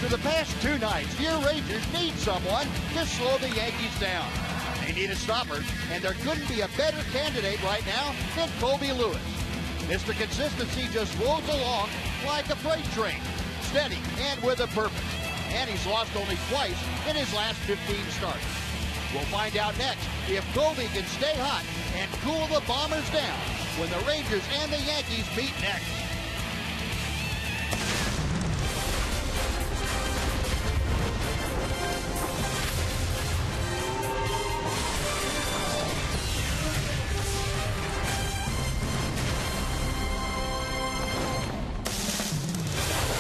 After the past two nights, your Rangers need someone to slow the Yankees down. They need a stopper, and there couldn't be a better candidate right now than Colby Lewis. Mr. Consistency just rolls along like a freight train, steady and with a purpose. And he's lost only twice in his last 15 starts. We'll find out next if Colby can stay hot and cool the Bombers down when the Rangers and the Yankees meet next.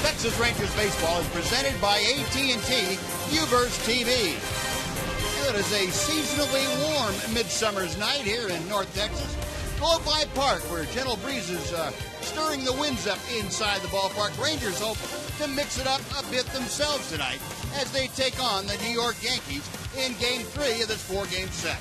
Texas Rangers baseball is presented by AT&T UVerse TV. It is a seasonally warm midsummer's night here in North Texas. Lo-Fi Park, where gentle breezes stirring the winds up inside the ballpark. Rangers hope to mix it up a bit themselves tonight as they take on the New York Yankees in Game 3 of this four-game set.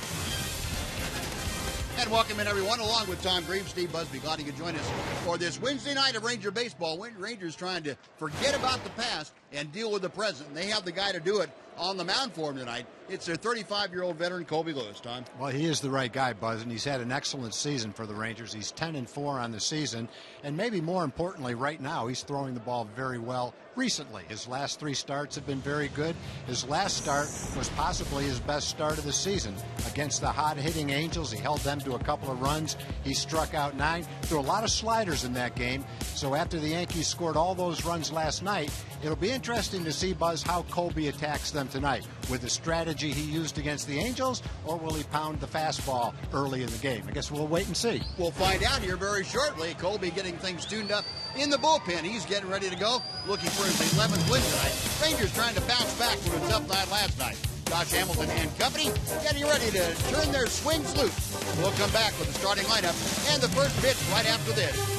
And welcome in, everyone, along with Tom Greaves, Steve Busby. Glad you could join us for this Wednesday night of Ranger baseball. Rangers trying to forget about the past and deal with the present. And they have the guy to do it on the mound for them tonight. It's their 35-year-old veteran, Colby Lewis, Tom. Well, he is the right guy, Buzz, and he's had an excellent season for the Rangers. He's 10-4 on the season, and maybe more importantly, right now, he's throwing the ball very well recently. His last three starts have been very good. His last start was possibly his best start of the season against the hot-hitting Angels. He held them to a couple of runs. He struck out 9, threw a lot of sliders in that game. So after the Yankees scored all those runs last night, it'll be interesting to see, Buzz, how Colby attacks them tonight. With the strategy he used against the Angels, or will he pound the fastball early in the game? I guess we'll wait and see. We'll find out here very shortly. Colby getting things tuned up in the bullpen. He's getting ready to go, looking for his 11th win tonight. Rangers trying to bounce back from a tough night last night. Josh Hamilton and company getting ready to turn their swings loose. We'll come back with the starting lineup and the first pitch right after this.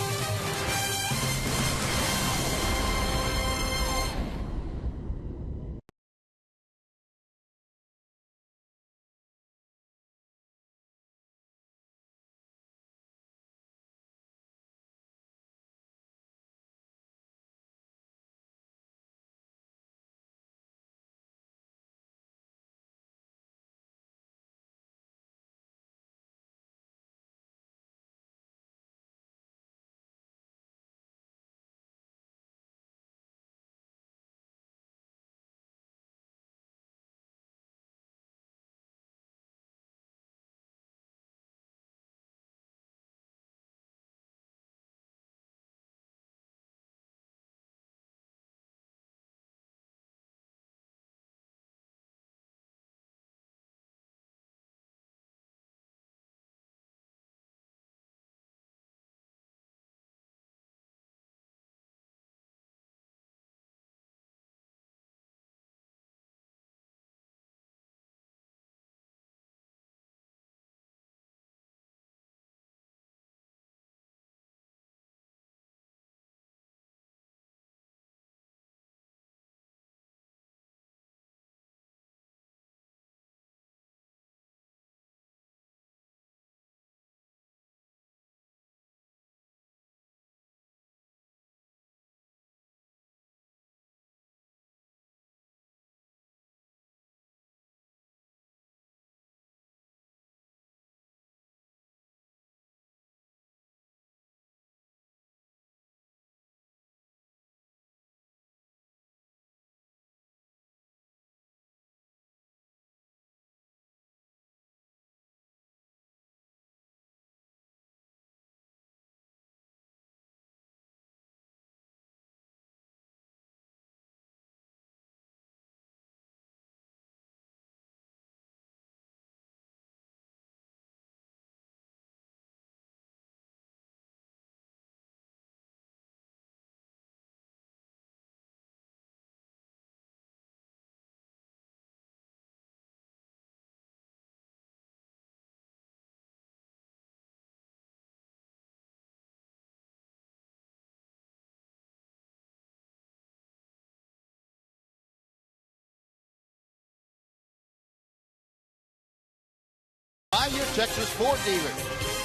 Buy your Texas Ford dealer.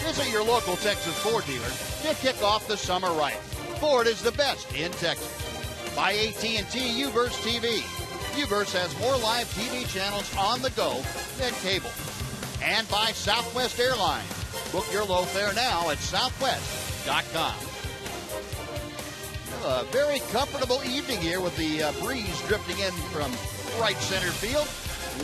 Visit your local Texas Ford dealer to kick off the summer right. Ford is the best in Texas. By AT&T UVerse TV. UVerse has more live TV channels on the go than cable. And by Southwest Airlines. Book your low fare now at southwest.com. A very comfortable evening here with the breeze drifting in from right center field.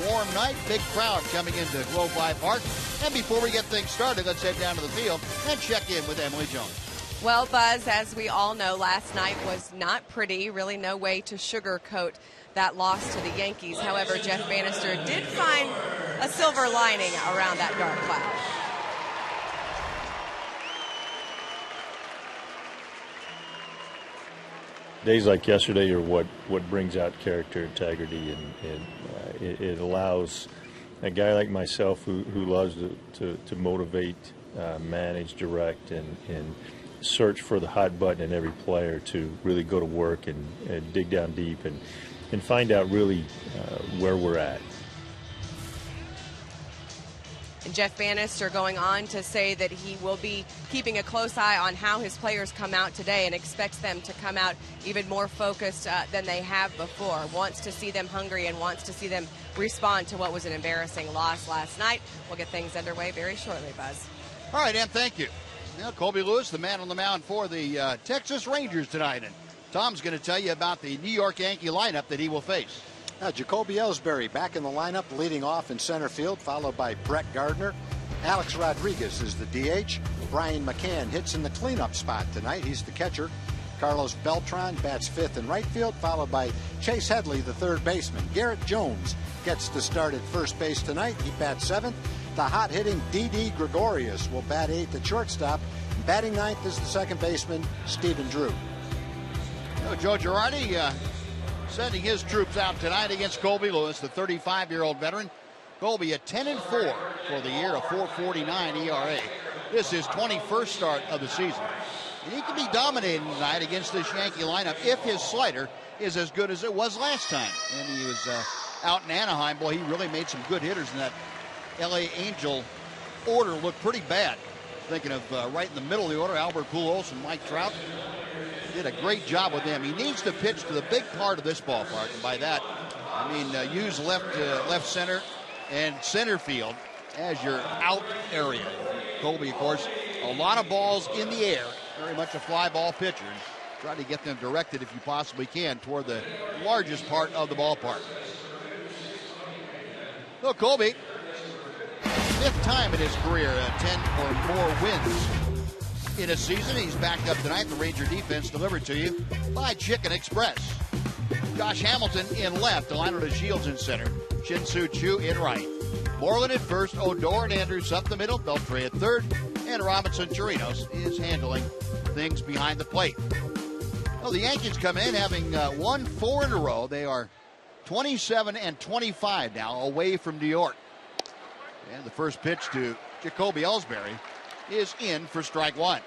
Warm night, big crowd coming into Globe Life Park. And before we get things started, let's head down to the field and check in with Emily Jones. Well, Buzz, as we all know, last night was not pretty. Really no way to sugarcoat that loss to the Yankees. However, Jeff Bannister did find a silver lining around that dark cloud. Days like yesterday are what brings out character, integrity, and it allows a guy like myself who loves to motivate, manage, direct, and search for the hot button in every player to really go to work and dig down deep and find out really where we're at. And Jeff Bannister going on to say that he will be keeping a close eye on how his players come out today and expects them to come out even more focused than they have before. Wants to see them hungry and wants to see them respond to what was an embarrassing loss last night. We'll get things underway very shortly, Buzz. All right, Em, thank you. Now, Colby Lewis, the man on the mound for the Texas Rangers tonight. And Tom's going to tell you about the New York Yankee lineup that he will face. Jacoby Ellsbury back in the lineup, leading off in center field, followed by Brett Gardner. Alex Rodriguez is the DH. Brian McCann hits in the cleanup spot tonight. He's the catcher. Carlos Beltran bats fifth in right field, followed by Chase Headley, the third baseman. Garrett Jones gets the start at first base tonight. He bats seventh. The hot-hitting D.D. Gregorius will bat eighth at shortstop. Batting ninth is the second baseman, Stephen Drew. Joe Girardi sending his troops out tonight against Colby Lewis, the 35-year-old veteran. Colby at 10-4 for the year, a 4.49 ERA. This is his 21st start of the season. And he can be dominating tonight against this Yankee lineup if his slider is as good as it was last time. And he was out in Anaheim. Boy, he really made some good hitters in that L.A. Angel order. Looked pretty bad. Thinking of right in the middle of the order, Albert Pujols and Mike Trout. Did a great job with them. He needs to pitch to the big part of this ballpark. And by that, I mean use left center and center field as your out area. Colby, of course, a lot of balls in the air. Very much a fly ball pitcher. And try to get them directed, if you possibly can, toward the largest part of the ballpark. So Colby, fifth time in his career, 10 or more wins in a season. He's backed up tonight. The Ranger defense delivered to you by Chicken Express. Josh Hamilton in left. Delino DeShields in center. Shin-Soo Choo in right. Moreland at first. Odor and Andrews up the middle. Beltre at third. And Robinson Chirinos is handling things behind the plate. Well, the Yankees come in having won 4 in a row. They are 27-25 now away from New York. And the first pitch to Jacoby Ellsbury is in for strike one.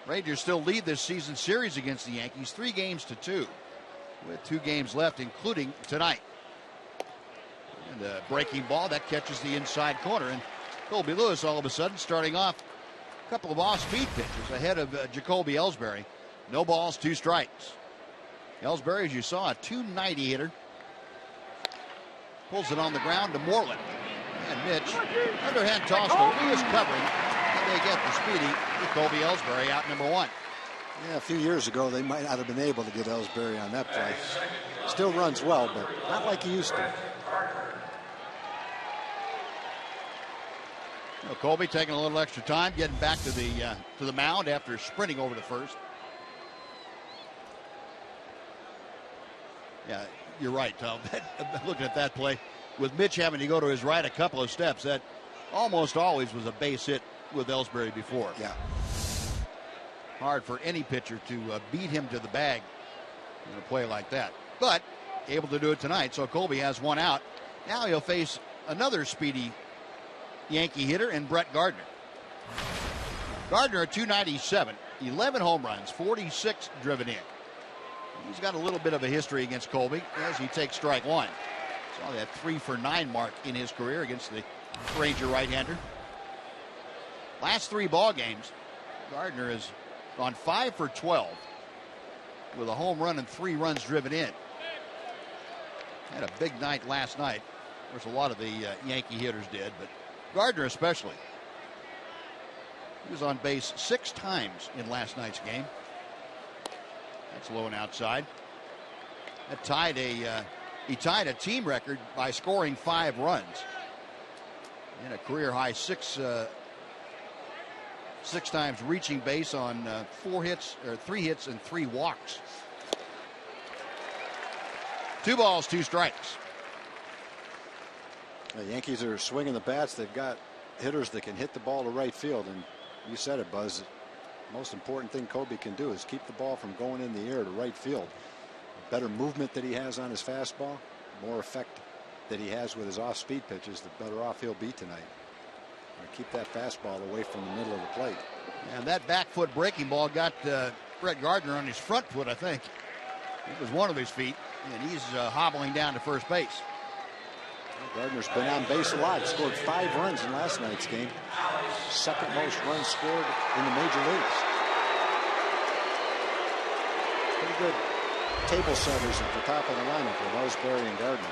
Rangers still lead this season series against the Yankees 3-2 with 2 games left, including tonight. And a breaking ball that catches the inside corner, and Colby Lewis all of a sudden starting off a couple of off-speed pitches ahead of Jacoby Ellsbury. No balls, 2 strikes. Ellsbury, as you saw, a .290 hitter. Pulls it on the ground to Moreland. And Mitch, underhand toss to Lewis covering. And they get the speedy Jacoby Ellsbury out number 1. Yeah, a few years ago, they might not have been able to get Ellsbury on that play. Still runs well, but not like he used to. Colby taking a little extra time, getting back to the mound after sprinting over to first. Yeah, you're right, Tom. Looking at that play, with Mitch having to go to his right a couple of steps, that almost always was a base hit with Ellsbury before. Yeah. Hard for any pitcher to beat him to the bag in a play like that. But able to do it tonight, so Colby has 1 out. Now he'll face another speedy Yankee hitter in Brett Gardner. Gardner at .297, 11 home runs, 46 driven in. He's got a little bit of a history against Colby as he takes strike 1. Saw that 3-for-9 mark in his career against the Ranger right-hander. Last 3 ball games, Gardner has gone 5 for 12 with a home run and 3 runs driven in. Had a big night last night. Of course, a lot of the Yankee hitters did, but Gardner especially. He was on base 6 times in last night's game. That's low and outside. That he tied a team record by scoring 5 runs. And a career high 6 times reaching base on 3 hits and 3 walks. 2 balls, 2 strikes. The Yankees are swinging the bats. They've got hitters that can hit the ball to right field, and you said it, Buzz. The most important thing Kobe can do is keep the ball from going in the air to right field. The better movement that he has on his fastball, more effect that he has with his off-speed pitches, the better off he'll be tonight. Keep that fastball away from the middle of the plate. And that back foot breaking ball got Brett Gardner on his front foot, I think. It was one of his feet, and he's hobbling down to first base. Gardner's been on base a lot. Scored 5 runs in last night's game. Second most runs scored in the major leagues. Pretty good table setters at the top of the lineup with Ellsbury and Gardner.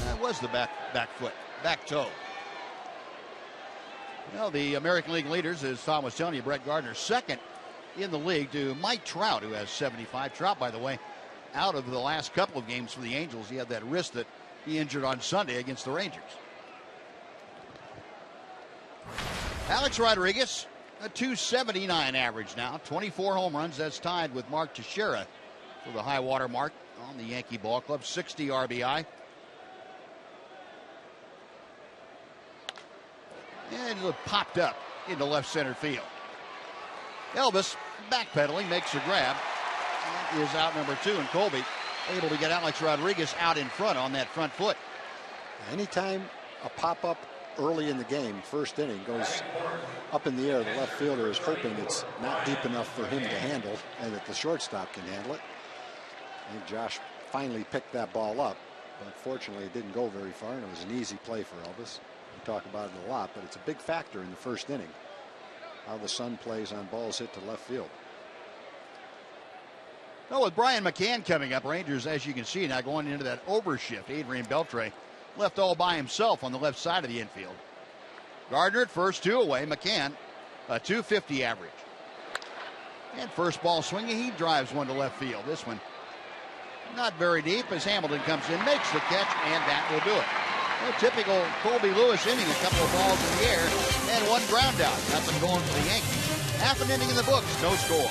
That was the back foot, back toe. Well, the American League leaders, as Tom was telling you, Brett Gardner second in the league to Mike Trout, who has 75. Trout, by the way, out of the last couple of games for the Angels. He had that wrist that he injured on Sunday against the Rangers. Alex Rodriguez, a .279 average now, 24 home runs. That's tied with Mark Teixeira for the high water mark on the Yankee ball club. 60 RBI. And it popped up into left center field. Elvis backpedaling, makes a grab. That is out number 2, and Colby able to get Alex Rodriguez out in front on that front foot. Anytime a pop-up early in the game, first inning, goes up in the air, the left fielder is hoping it's not deep enough for him to handle and that the shortstop can handle it. I think Josh finally picked that ball up, but fortunately it didn't go very far, and it was an easy play for Elvis. We talk about it a lot, but it's a big factor in the first inning, how the sun plays on balls hit to left field. Well, with Brian McCann coming up, Rangers, as you can see now, going into that overshift. Adrian Beltre left all by himself on the left side of the infield. Gardner at first, 2 away. McCann, a .250 average. And first ball swinging, he drives one to left field. This one not very deep as Hamilton comes in, makes the catch, and that will do it. Well, typical Colby Lewis inning, a couple of balls in the air and 1 ground out. Nothing going for the Yankees. Half an inning in the books, no score.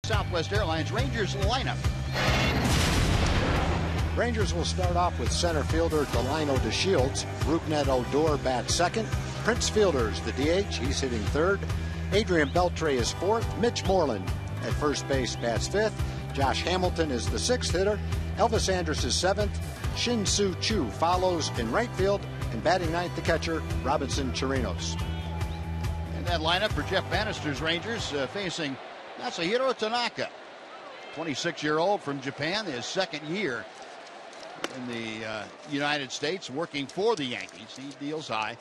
Southwest Airlines Rangers lineup. Rangers will start off with center fielder Delino DeShields. Rougned Odor bats second. Prince Fielders, the DH, he's hitting third. Adrian Beltre is fourth. Mitch Moreland at first base bats fifth. Josh Hamilton is the sixth hitter. Elvis Andrus is seventh. Shin Soo Choo follows in right field. And batting ninth, the catcher, Robinson Chirinos. And that lineup for Jeff Bannister's Rangers facing Masahiro Tanaka, 26-year-old from Japan, his second year in the United States, working for the Yankees. He deals high.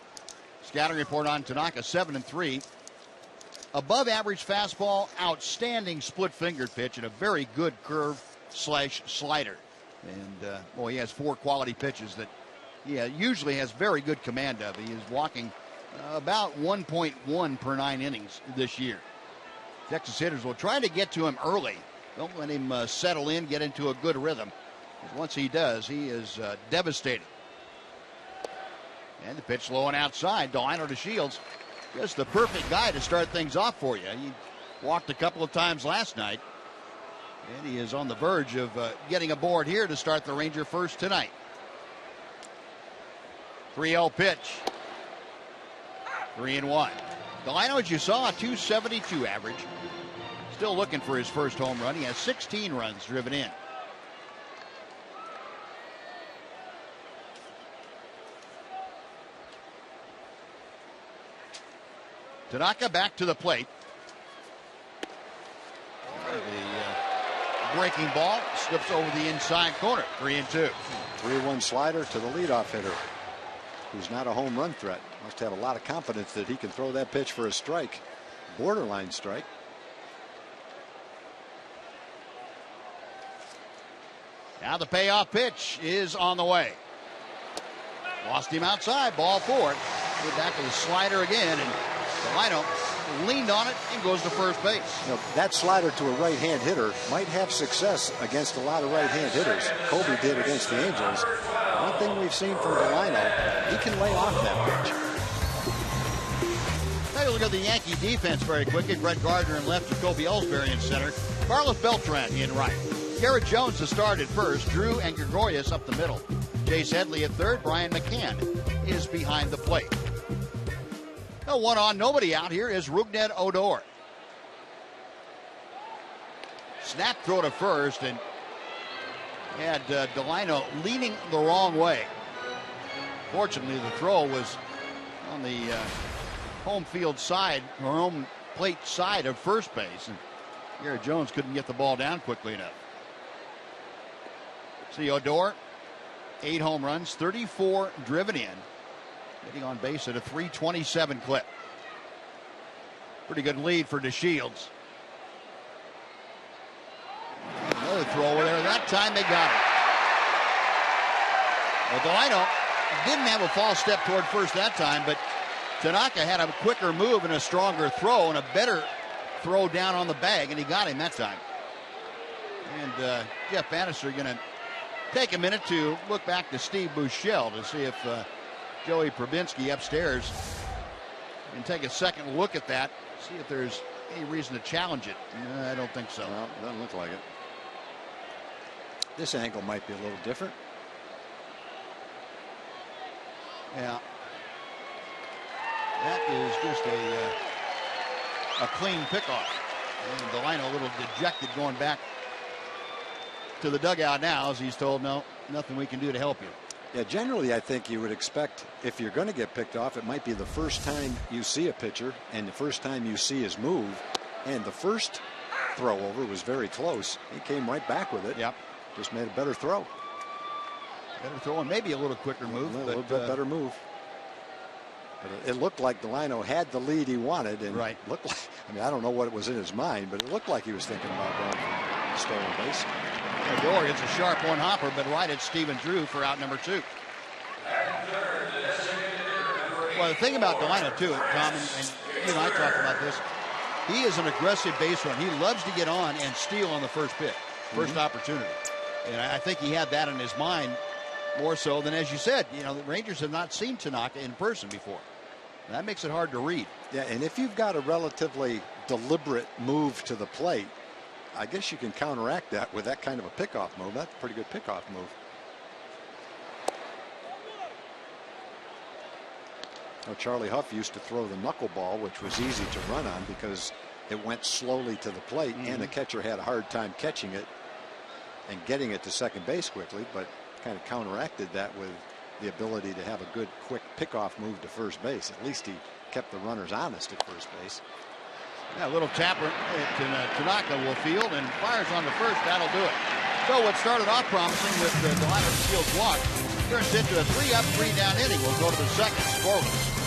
Scouting report on Tanaka, 7-3. Above average fastball, outstanding split-fingered pitch, and a very good curve/slider. And boy, he has 4 quality pitches that he usually has very good command of. He is walking about 1.1 per 9 innings this year. Texas hitters will try to get to him early. Don't let him settle in, get into a good rhythm. Once he does, he is devastating. And the pitch low and outside. Delino to Shields. Just the perfect guy to start things off for you. He walked a couple of times last night. And he is on the verge of getting aboard here to start the Ranger first tonight. 3-0 pitch. 3-1. Delino, as you saw, a 272 average. Still looking for his first home run. He has 16 runs driven in. Tanaka back to the plate. The breaking ball slips over the inside corner. 3-2. 3-1 slider to the leadoff hitter, who's not a home run threat. Must have a lot of confidence that he can throw that pitch for a strike. Borderline strike. Now the payoff pitch is on the way. Lost him outside. Ball 4. Get back to the slider again, and Delino leaned on it and goes to first base. You know, that slider to a right-hand hitter might have success against a lot of right-hand hitters. Kobe did against the Angels. One thing we've seen from Delino, he can lay off that pitch. Take a look at the Yankee defense very quickly. Brett Gardner in left, Jacoby Ellsbury in center. Carlos Beltran in right. Garrett Jones has started first. Drew and Gregorius up the middle. Chase Headley at third. Brian McCann is behind the plate. No one on, nobody out. Here is Rougned Odor. Snap throw to first, and had Delino leaning the wrong way. Fortunately, the throw was on the home field side, or home plate side of first base, and Garrett Jones couldn't get the ball down quickly enough. See Odor, 8 home runs, 34 driven in, getting on base at a 327 clip. Pretty good lead for DeShields. Another throw over there. That time they got it. Well, Delino didn't have a false step toward first that time, but Tanaka had a quicker move and a stronger throw and a better throw down on the bag, and he got him that time. And Jeff Bannister going to take a minute to look back to Steve Buechele to see if Joey Probinski upstairs can take a second look at that, see if there's any reason to challenge it. No, I don't think so. Well, it doesn't look like it. This angle might be a little different. Yeah. That is just a clean pickoff. And Delino a little dejected going back to the dugout now as he's told, no, nothing we can do to help you. Yeah, generally I think you would expect if you're going to get picked off, it might be the first time you see a pitcher and the first time you see his move. And the first throw over was very close. He came right back with it. Yep. Just made a better throw. Better throw and maybe a little quicker move. A little bit better move. But it looked like Delino had the lead he wanted, and right. Looked like, I mean, I don't know what was in his mind, but it looked like he was thinking about going for stolen base. Odor gets a sharp one hopper, but right at Stephen Drew for out number 2. Well, the thing about Delino too, Tom, and you and I talked about this, he is an aggressive base runner. He loves to get on and steal on the first pitch, first opportunity. And I think he had that in his mind more so than, as you said, you know, the Rangers have not seen Tanaka in person before. And that makes it hard to read. Yeah, and if you've got a relatively deliberate move to the plate, I guess you can counteract that with that kind of a pickoff move. That's a pretty good pickoff move. Now, Charlie Huff used to throw the knuckleball, which was easy to run on because it went slowly to the plate, and the catcher had a hard time catching it and getting it to second base quickly, but kind of counteracted that with the ability to have a good quick pickoff move to first base. At least he kept the runners honest at first base. Yeah, a little tapper. Tanaka will field and fires on the first. That'll do it. So what started off promising with the line of Steele's walk turns into a 3-up, 3-down inning. We'll go to the second, scoreless.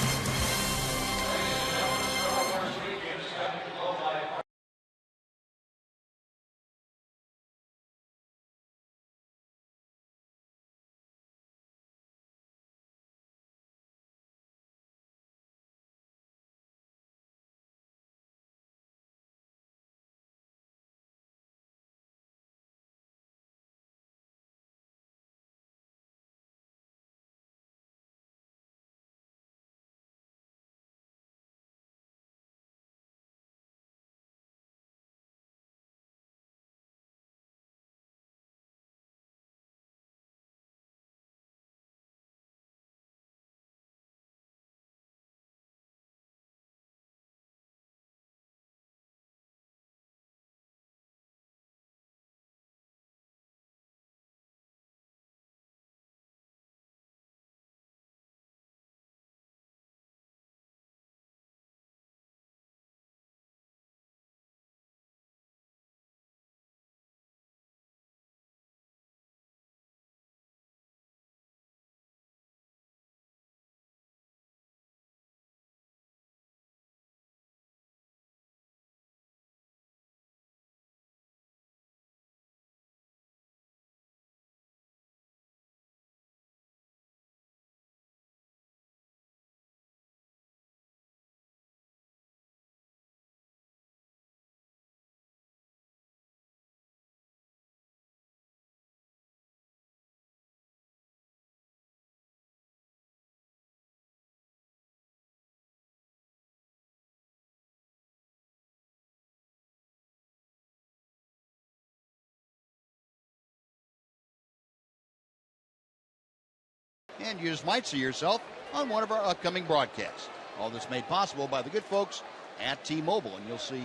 And you just might see yourself on one of our upcoming broadcasts. All this made possible by the good folks at T-Mobile, and you'll see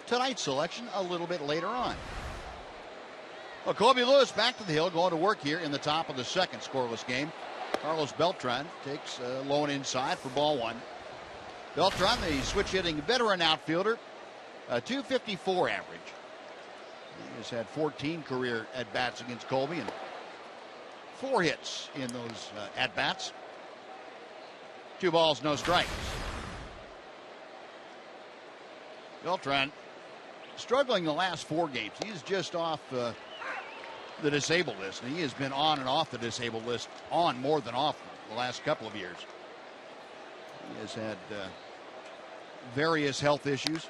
tonight's selection a little bit later on. Well, Colby Lewis back to the hill, going to work here in the top of the second, scoreless game. Carlos Beltran takes low and inside for ball one. Beltran, the switch hitting veteran outfielder, a .254 average. He has had 14 career at-bats against Colby and 4 hits in those at-bats. 2 balls, no strikes. Beltran struggling the last 4 games. He's just off the disabled list, and he has been on and off the disabled list, on more than off the last couple of years. He has had various health issues.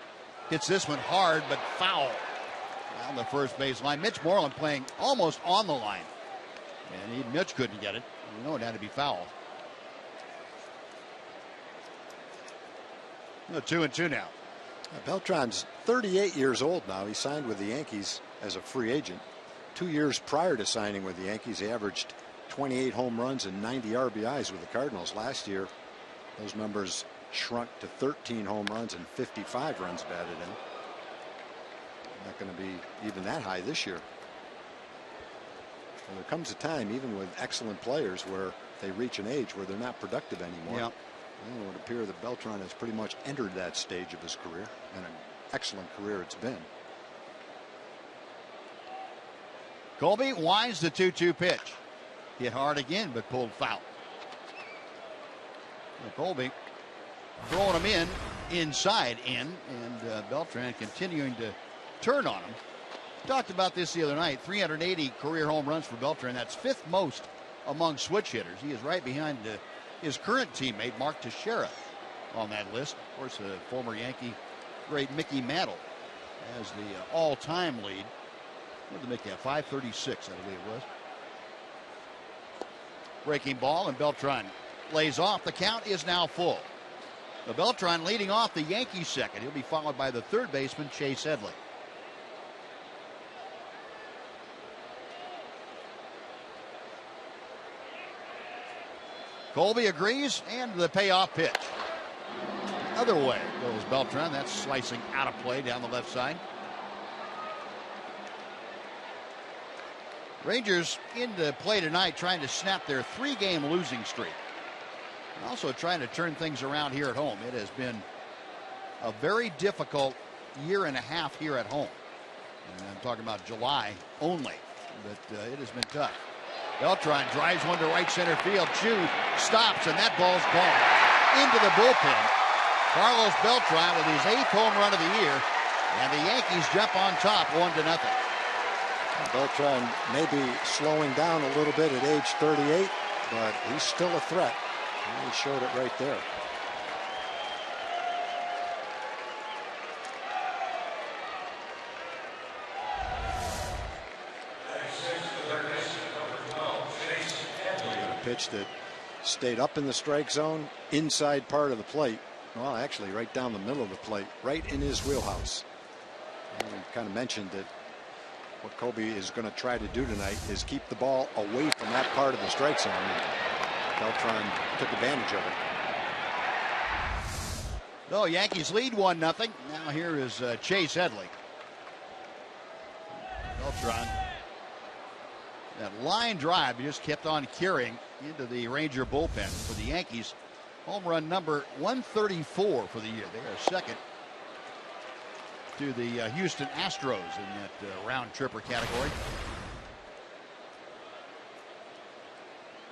Hits this one hard, but foul down the first base line. Mitch Moreland playing almost on the line, and Mitch couldn't get it. You know it had to be foul. 2-2 now. Beltran's 38 years old now. He signed with the Yankees as a free agent. 2 years prior to signing with the Yankees, he averaged 28 home runs and 90 RBIs with the Cardinals. Last year, those numbers shrunk to 13 home runs and 55 runs batted in. Not going to be even that high this year. And there comes a time, even with excellent players, where they reach an age where they're not productive anymore. Yep. And it would appear that Beltran has pretty much entered that stage of his career, and an excellent career it's been. Colby winds the 2-2 pitch. Hit hard again, but pulled foul. Colby throwing him inside in, and Beltran continuing to turn on him. Talked about this the other night. 380 career home runs for Beltran. That's 5th most among switch hitters. He is right behind his current teammate, Mark Teixeira, on that list. Of course, the former Yankee great Mickey Mantle as the all-time lead. What did Mickey have? 536, I believe it was. Breaking ball, and Beltran lays off. The count is now full. The Beltran leading off the Yankees second. He'll be followed by the third baseman, Chase Headley. Colby agrees, and the payoff pitch. Other way goes Beltran. That's slicing out of play down the left side. Rangers into play tonight trying to snap their 3-game losing streak. And also trying to turn things around here at home. It has been a very difficult year and a half here at home. And I'm talking about July only, but it has been tough. Beltran drives one to right center field. Chu stops, and that ball's gone into the bullpen. Carlos Beltran with his 8th home run of the year, and the Yankees jump on top 1-0. Beltran may be slowing down a little bit at age 38, but he's still a threat. And he showed it right there. A pitch that stayed up in the strike zone, inside part of the plate. Well, actually, right down the middle of the plate, right in his wheelhouse. And we kind of mentioned that what Colby is going to try to do tonight is keep the ball away from that part of the strike zone. Beltran took advantage of it. So Yankees lead 1-0. Now here is Chase Headley. Beltran. That line drive just kept on carrying into the Ranger bullpen for the Yankees. Home run number 134 for the year. They are second to the Houston Astros in that round tripper category.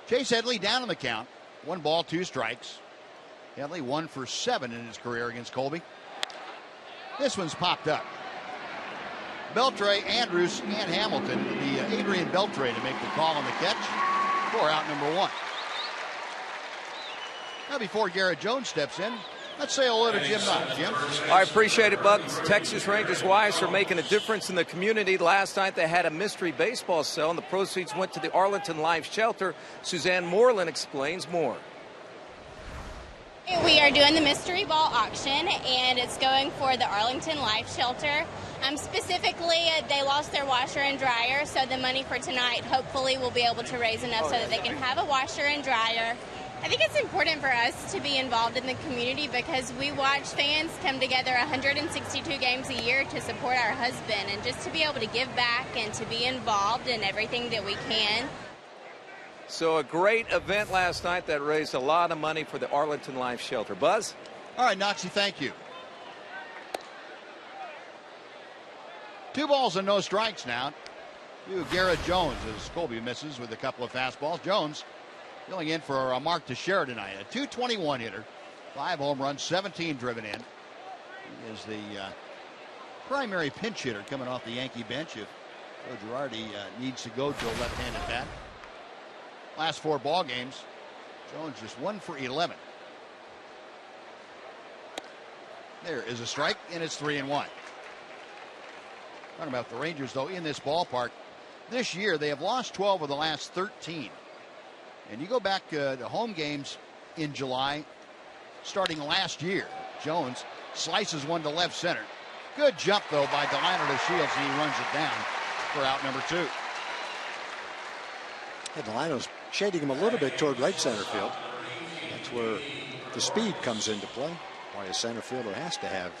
Chase Headley down in the count. 1 ball, 2 strikes. Headley 1 for 7 in his career against Colby. This one's popped up. Beltre, Andrews, and Hamilton. The Adrian Beltre to make the call on the catch for out number 1. Now before Garrett Jones steps in, let's say hello to Jim Knott. Jim? I appreciate it, Bucks. Texas Rangers wives are making a difference in the community. Last night they had a mystery baseball sale, and the proceeds went to the Arlington Life Shelter. Suzanne Moreland explains more. We are doing the mystery ball auction, and it's going for the Arlington Life Shelter. Specifically, they lost their washer and dryer, so the money for tonight hopefully will be able to raise enough so that they can have a washer and dryer. I think it's important for us to be involved in the community because we watch fans come together 162 games a year to support our husband, and just to be able to give back and to be involved in everything that we can. So a great event last night that raised a lot of money for the Arlington Life Shelter. Buzz? All right, Nazi, thank you. 2 balls and no strikes now to Garrett Jones as Colby misses with a couple of fastballs. Jones filling in for Mark Teixeira tonight. A .221 hitter, 5 home runs, 17 driven in. He is the primary pinch hitter coming off the Yankee bench if Joe Girardi needs to go to a left-handed bat. Last 4 ball games, Jones just 1 for 11. There is a strike, and it's 3-1. Talking about the Rangers, though, in this ballpark, this year they have lost 12 of the last 13. And you go back to home games in July, starting last year. Jones slices one to left center. Good jump, though, by Delino to Shields, and he runs it down for out number 2. Yeah, Delino's shading him a little bit toward right center field. That's where the speed comes into play. Why a center fielder has to have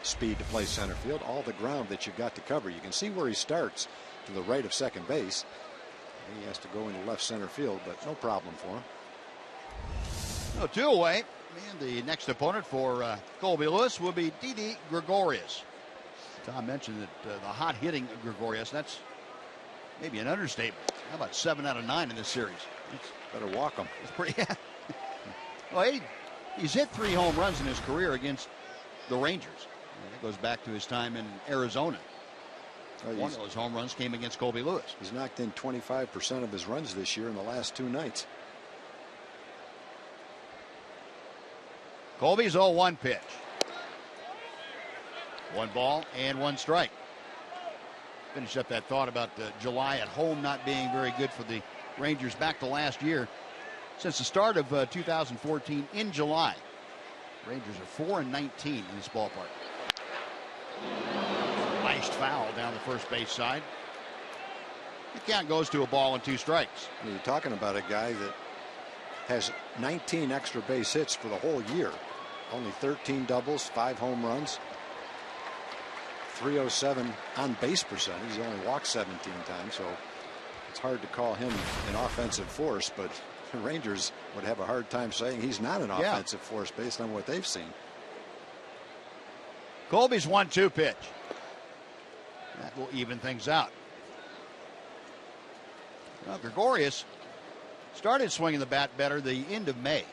speed to play center field. All the ground that you've got to cover. You can see where he starts to the right of second base. He has to go into left center field, but no problem for him. No, 2 away. And the next opponent for Colby Lewis will be Didi Gregorius. Tom mentioned that the hot hitting Gregorius, that's maybe an understatement. How about 7 out of 9 in this series? Better walk him. It's pretty. Well, he's hit 3 home runs in his career against the Rangers. And that goes back to his time in Arizona. One of those home runs came against Colby Lewis. He's knocked in 25% of his runs this year in the last 2 nights. Colby's 0-1 pitch. 1 ball and 1 strike. Finish up that thought about July at home not being very good for the Rangers back to last year. Since the start of 2014 in July, Rangers are 4-19 in this ballpark. Iced foul down the first base side. The count goes to a ball and 2 strikes. You're talking about a guy that has 19 extra base hits for the whole year. Only 13 doubles, 5 home runs, 307 on base percentage. He only walked 17 times, so it's hard to call him an offensive force, but the Rangers would have a hard time saying he's not an offensive force based on what they've seen. Colby's 1-2 pitch. That will even things out. Well, Gregorius started swinging the bat better the end of May.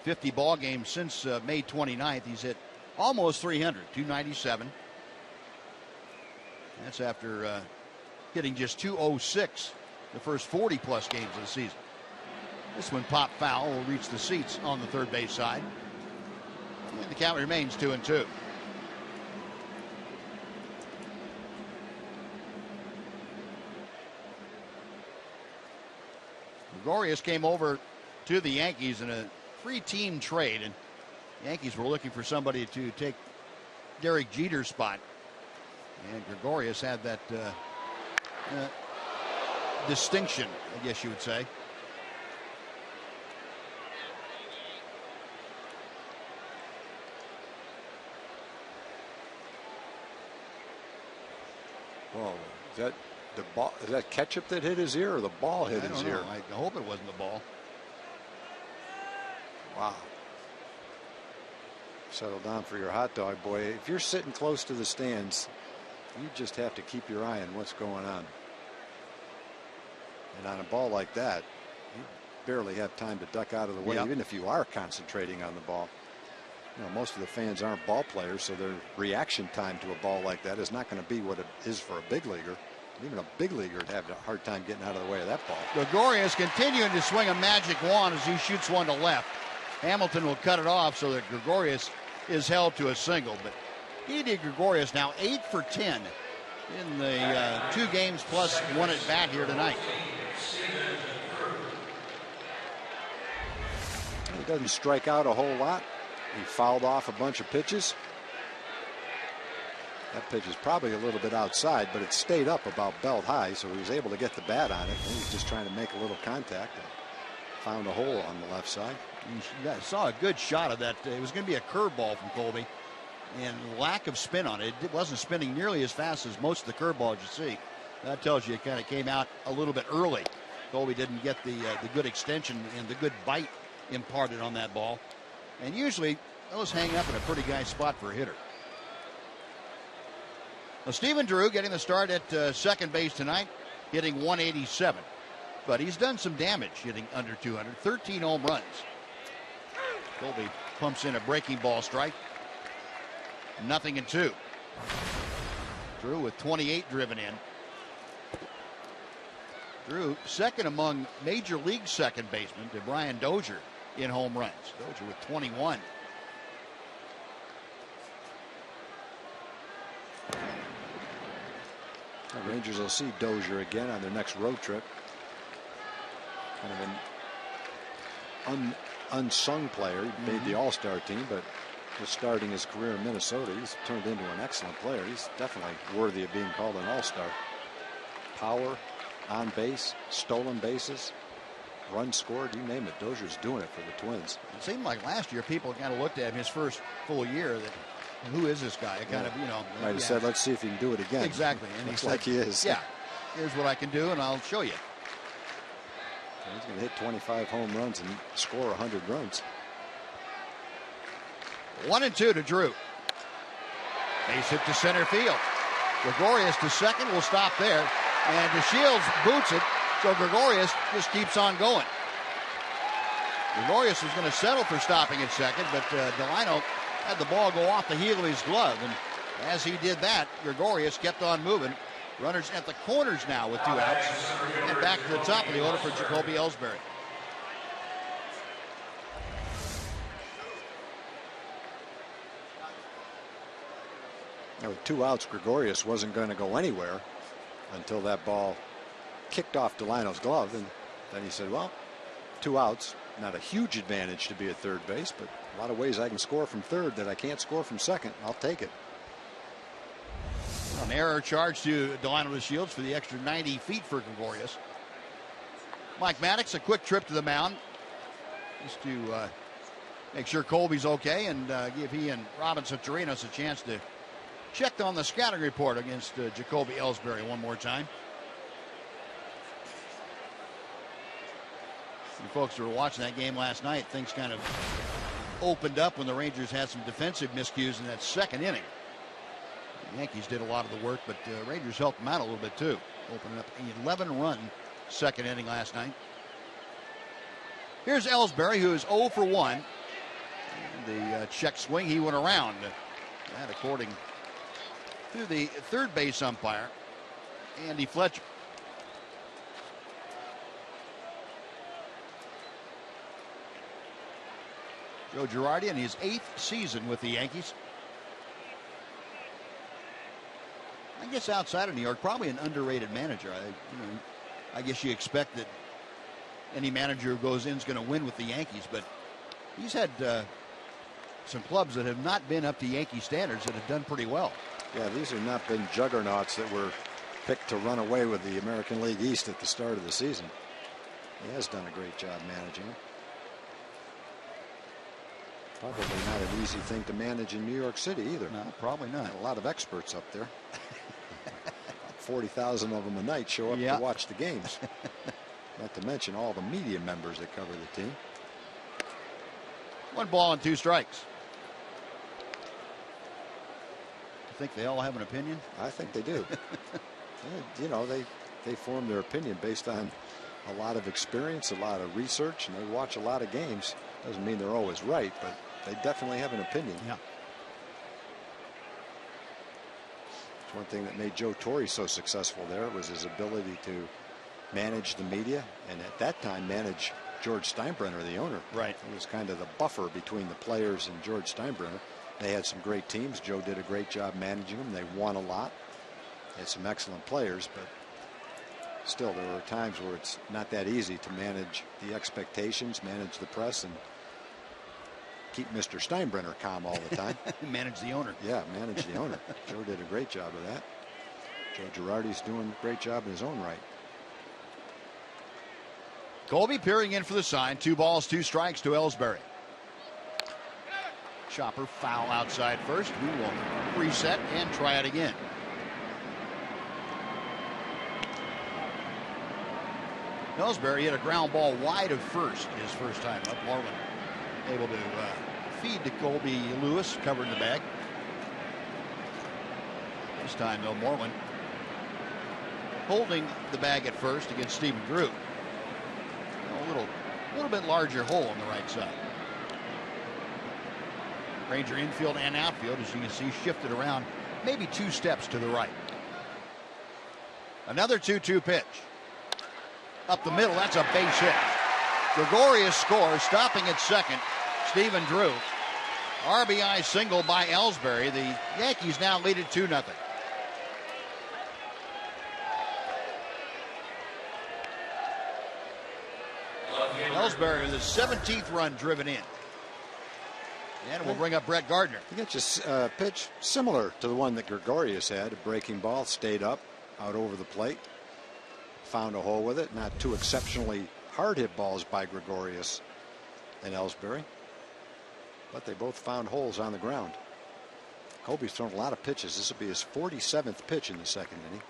50 ball games since May 29th. He's hit almost 300, 297. That's after hitting just 206 the first 40-plus games of the season. This one popped foul, will reach the seats on the third base side. And the count remains 2-2. Gregorius came over to the Yankees in a 3-team trade, and the Yankees were looking for somebody to take Derek Jeter's spot. And Gregorius had that distinction, I guess you would say. Whoa, is that the ball? Is that ketchup that hit his ear, or the ball hit his ear? I hope it wasn't the ball. Wow. Settle down for your hot dog, boy. If you're sitting close to the stands, you just have to keep your eye on what's going on. And on a ball like that, you barely have time to duck out of the way, even if you are concentrating on the ball. You know, most of the fans aren't ball players, so their reaction time to a ball like that is not going to be what it is for a big leaguer. Even a big leaguer would have a hard time getting out of the way of that ball. Gregorius continuing to swing a magic wand as he shoots one to left. Hamilton will cut it off so that Gregorius is held to a single. But Didi Gregorius now 8 for 10 in the 2 games plus 1 at bat here tonight. He doesn't strike out a whole lot. He fouled off a bunch of pitches. That pitch is probably a little bit outside, but it stayed up about belt high, so he was able to get the bat on it. He was just trying to make a little contact and found a hole on the left side. You saw a good shot of that. It was going to be a curveball from Colby, and lack of spin on it. It wasn't spinning nearly as fast as most of the curveballs you see. That tells you it kind of came out a little bit early. Colby didn't get the good extension and the good bite imparted on that ball. And usually those hang up in a pretty nice spot for a hitter. Now, Stephen Drew getting the start at second base tonight, hitting 187. But he's done some damage hitting under 200, 13 home runs. Colby pumps in a breaking ball strike. 0-2. Drew with 28 driven in. Drew second among major league second basemen to Brian Dozier in home runs. Dozier with 21. The Rangers will see Dozier again on their next road trip. Kind of an unsung player. He made the All-Star team, but just starting his career in Minnesota, he's turned into an excellent player. He's definitely worthy of being called an All-Star. Power, on base, stolen bases, runs scored, you name it. Dozier's doing it for the Twins. It seemed like last year people kind of looked at him his first full year that, who is this guy? Kind of, might have said, let's see if he can do it again. Exactly. And looks he said, like he is. Yeah, here's what I can do, and I'll show you. He's going to hit 25 home runs and score 100 runs. 1-2 to Drew. Base hit to center field. Gregorius to second will stop there. And DeShields boots it, so Gregorius just keeps on going. Gregorius was going to settle for stopping at second, but Delino had the ball go off the heel of his glove. And as he did that, Gregorius kept on moving. Runners at the corners now with 2 outs. And back to the top of the order for Jacoby Ellsbury. Now with 2 outs, Gregorius wasn't going to go anywhere until that ball kicked off Delino's glove. And then he said, well, 2 outs, not a huge advantage to be at third base, but a lot of ways I can score from third that I can't score from second. I'll take it. An error charge to Delino DeShields for the extra 90 feet for Gregorius. Mike Maddox, a quick trip to the mound. just to make sure Colby's okay and give he and Robinson Torinos a chance to check on the scouting report against Jacoby Ellsbury one more time. You folks who were watching that game last night, things kind of opened up when the Rangers had some defensive miscues in that second inning. The Yankees did a lot of the work, but Rangers helped them out a little bit too, opening up an 11-run second inning last night. Here's Ellsbury, who is 0 for 1. The check swing, he went around. That, according to the third base umpire, Andy Fletcher. Joe Girardi in his 8th season with the Yankees. I guess outside of New York, probably an underrated manager. I guess you expect that any manager who goes in is going to win with the Yankees, but he's had some clubs that have not been up to Yankee standards that have done pretty well. Yeah, these have not been juggernauts that were picked to run away with the American League East at the start of the season. He has done a great job managing them. Probably not an easy thing to manage in New York City either. No, probably not. A lot of experts up there. 40,000 of them a night show up to watch the games. Not to mention all the media members that cover the team. 1 ball and 2 strikes. You think they all have an opinion? I think they do. You know, they form their opinion based on a lot of experience, a lot of research, and they watch a lot of games. Doesn't mean they're always right, but they definitely have an opinion. Yeah. It's one thing that made Joe Torre so successful there was his ability to manage the media, and at that time manage George Steinbrenner, the owner. Right. He was kind of the buffer between the players and George Steinbrenner. They had some great teams. Joe did a great job managing them. They won a lot. They had some excellent players, but still there were times where it's not that easy to manage the expectations, manage the press, and keep Mr. Steinbrenner calm all the time. Manage the owner. Yeah, manage the owner. Joe did a great job of that. Joe Girardi's doing a great job in his own right. Colby peering in for the sign. 2 balls, 2 strikes to Ellsbury. Chopper foul outside first. We will reset and try it again. Ellsbury hit a ground ball wide of first his first time up. Moreland able to feed to Colby Lewis, covering the bag. This time, though, Moreland holding the bag at first against Stephen Drew. A little bit larger hole on the right side. Ranger infield and outfield, as you can see, shifted around maybe 2 steps to the right. Another 2-2 pitch. Up the middle, that's a base hit. Gregorius scores, stopping at second. Stephen Drew. RBI single by Ellsbury. The Yankees now lead it 2-0. Ellsbury with his 17th run driven in. And we'll bring up Brett Gardner. He got just a pitch similar to the one that Gregorius had. A breaking ball, stayed up, out over the plate. Found a hole with it. Not 2 exceptionally hard hit balls by Gregorius and Ellsbury, but they both found holes on the ground. Colby's thrown a lot of pitches. This will be his 47th pitch in the second inning.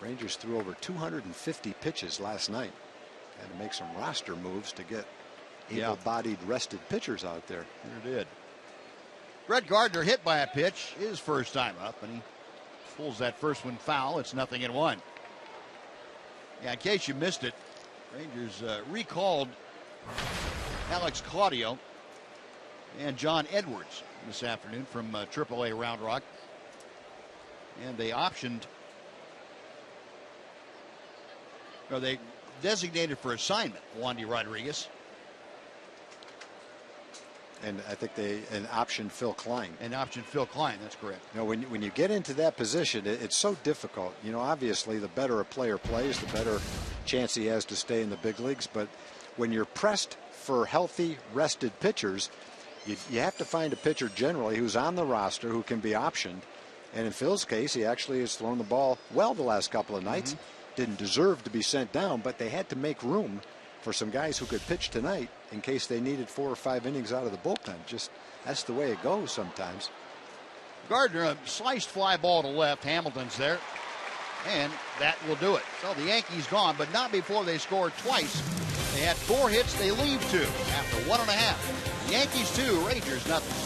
Rangers threw over 250 pitches last night. Had to make some roster moves to get able-bodied, rested pitchers out there. Sure did. Brett Gardner hit by a pitch, his first time up, and he pulls that first one foul. It's 0-1. Yeah, in case you missed it, Rangers recalled Alex Claudio and John Edwards this afternoon from AAA Round Rock. And they they designated for assignment Wandy Rodriguez. And I think they optioned Phil Klein. That's correct. You know, when you get into that position, it's so difficult. You know, obviously, the better a player plays, the better chance he has to stay in the big leagues. But when you're pressed for healthy, rested pitchers, you have to find a pitcher generally who's on the roster who can be optioned. And in Phil's case, he actually has thrown the ball well the last couple of nights. Didn't deserve to be sent down, but they had to make room for some guys who could pitch tonight in case they needed 4 or 5 innings out of the bullpen. Just that's the way it goes sometimes. Gardner, a sliced fly ball to left. Hamilton's there. And that will do it. So the Yankees gone, but not before they scored twice. They had 4 hits. They leave 2 after 1.5. Yankees 2, Rangers nothing.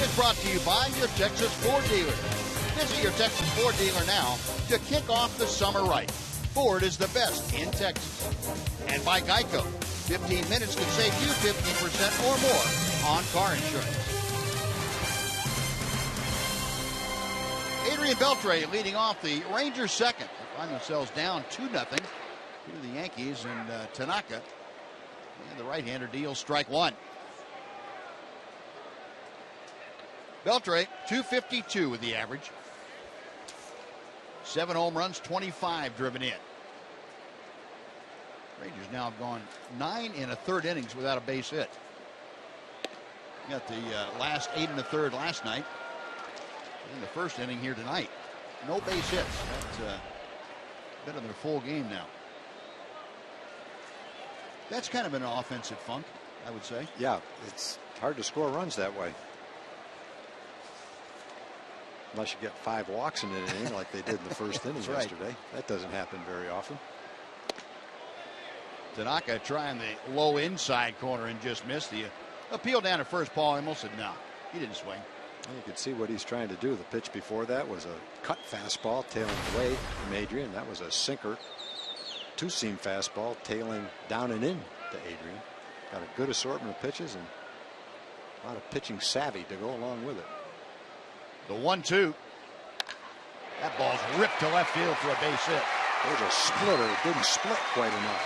Is brought to you by your Texas Ford dealer. Visit your Texas Ford dealer now to kick off the summer right. Ford is the best in Texas. And by Geico. 15 minutes can save you 15% or more on car insurance. Adrian Beltre leading off the Rangers second. They find themselves down 2-0 to the Yankees, and Tanaka, and the right-hander, deals strike 1. Beltre, 252 with the average. 7 home runs, 25 driven in. Rangers now have gone 9 1/3 innings without a base hit. Got the last 8 1/3 last night. In the first inning here tonight. No base hits. That's been in their full game now. That's kind of an offensive funk, I would say. Yeah, it's hard to score runs that way. Unless you get 5 walks in an inning like they did in the first inning yesterday. That doesn't happen very often. Tanaka trying the low inside corner and just missed. The appeal down at first. Paul almost said no. He didn't swing. Well, you could see what he's trying to do. The pitch before that was a cut fastball tailing away from Adrian. That was a sinker. 2-seam fastball tailing down and in to Adrian. Got a good assortment of pitches and a lot of pitching savvy to go along with it. The 1-2. That ball's ripped to left field for a base hit. There's a splitter. It didn't split quite enough.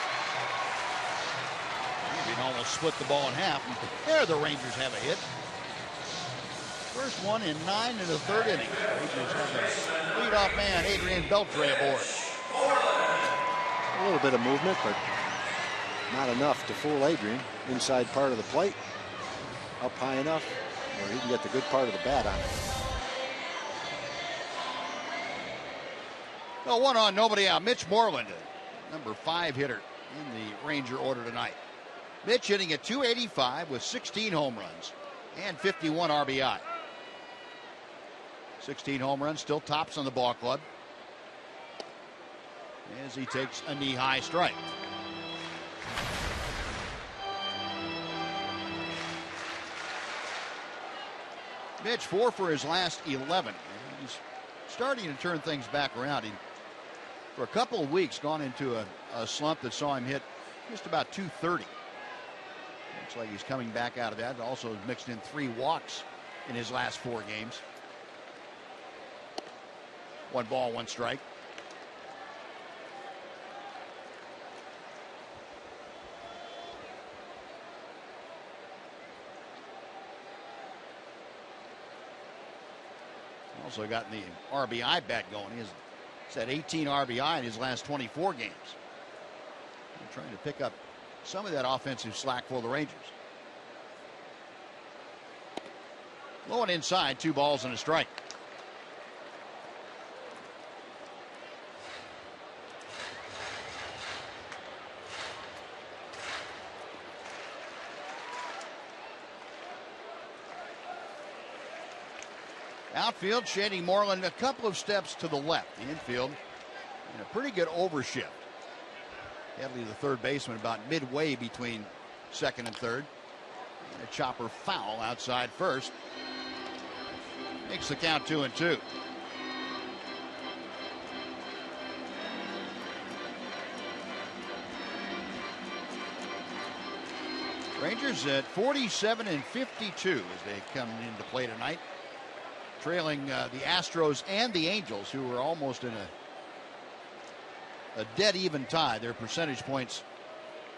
Adrian almost split the ball in half. There the Rangers have a hit. First one in 9 1/3 innings. Rangers have a leadoff man, Adrian Beltre, aboard. A little bit of movement, but not enough to fool Adrian. Inside part of the plate. Up high enough where he can get the good part of the bat on it. Well, 1 on, nobody out. Mitch Moreland, number 5 hitter in the Ranger order tonight. Mitch hitting at .285 with 16 home runs and 51 RBI. 16 home runs, still tops on the ball club as he takes a knee-high strike. Mitch 4 for his last 11. He's starting to turn things back around. He, for a couple of weeks, gone into a slump that saw him hit just about .230. Looks like he's coming back out of that. Also mixed in 3 walks in his last 4 games. 1 ball, 1 strike. Also gotten the RBI bat going. He's had 18 RBI in his last 24 games. I'm trying to pick up some of that offensive slack for the Rangers. Low and inside, 2 balls and a strike. Outfield, Shady Moreland a couple of steps to the left. The infield in a pretty good overshift. Headley, the third baseman, about midway between second and third. And a chopper foul outside first. Makes the count 2-2. Rangers at 47 and 52 as they come into play tonight, trailing the Astros and the Angels, who were almost in a dead even tie. Their percentage points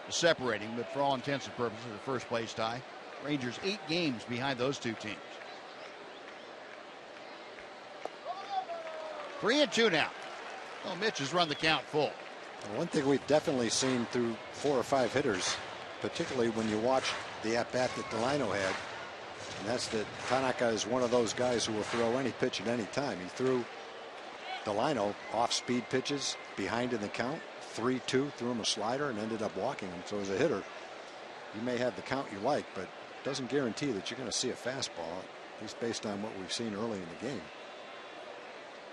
separating, but for all intents and purposes, a first place tie. Rangers 8 games behind those 2 teams. 3-2 now. Well, Mitch has run the count full. One thing we've definitely seen through 4 or 5 hitters, particularly when you watch the at-bat that Delino had, and that's that Tanaka is one of those guys who will throw any pitch at any time. He threw Delino off-speed pitches behind in the count, 3-2, threw him a slider and ended up walking him. So as a hitter, you may have the count you like, but it doesn't guarantee that you're going to see a fastball, at least based on what we've seen early in the game.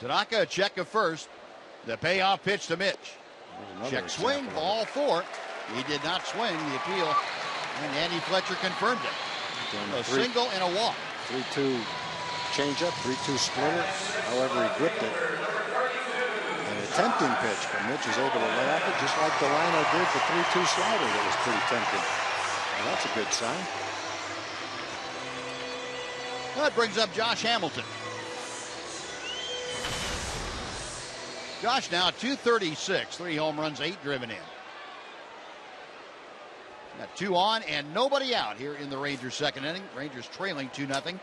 Tanaka, a check of first. The payoff pitch to Mitch. Check swing, ball 4. He did not swing the appeal, and Andy Fletcher confirmed it. A single and a walk. 3-2 changeup, 3-2 splitter. However, he gripped it. An attempting pitch, but Mitch was able to lay off it, just like Delino did the 3-2 slider that was pretty tempting. Well, that's a good sign. That brings up Josh Hamilton. Josh now at 236, 3 home runs, 8 driven in. Got 2 on and nobody out here in the Rangers second inning. Rangers trailing 2-0.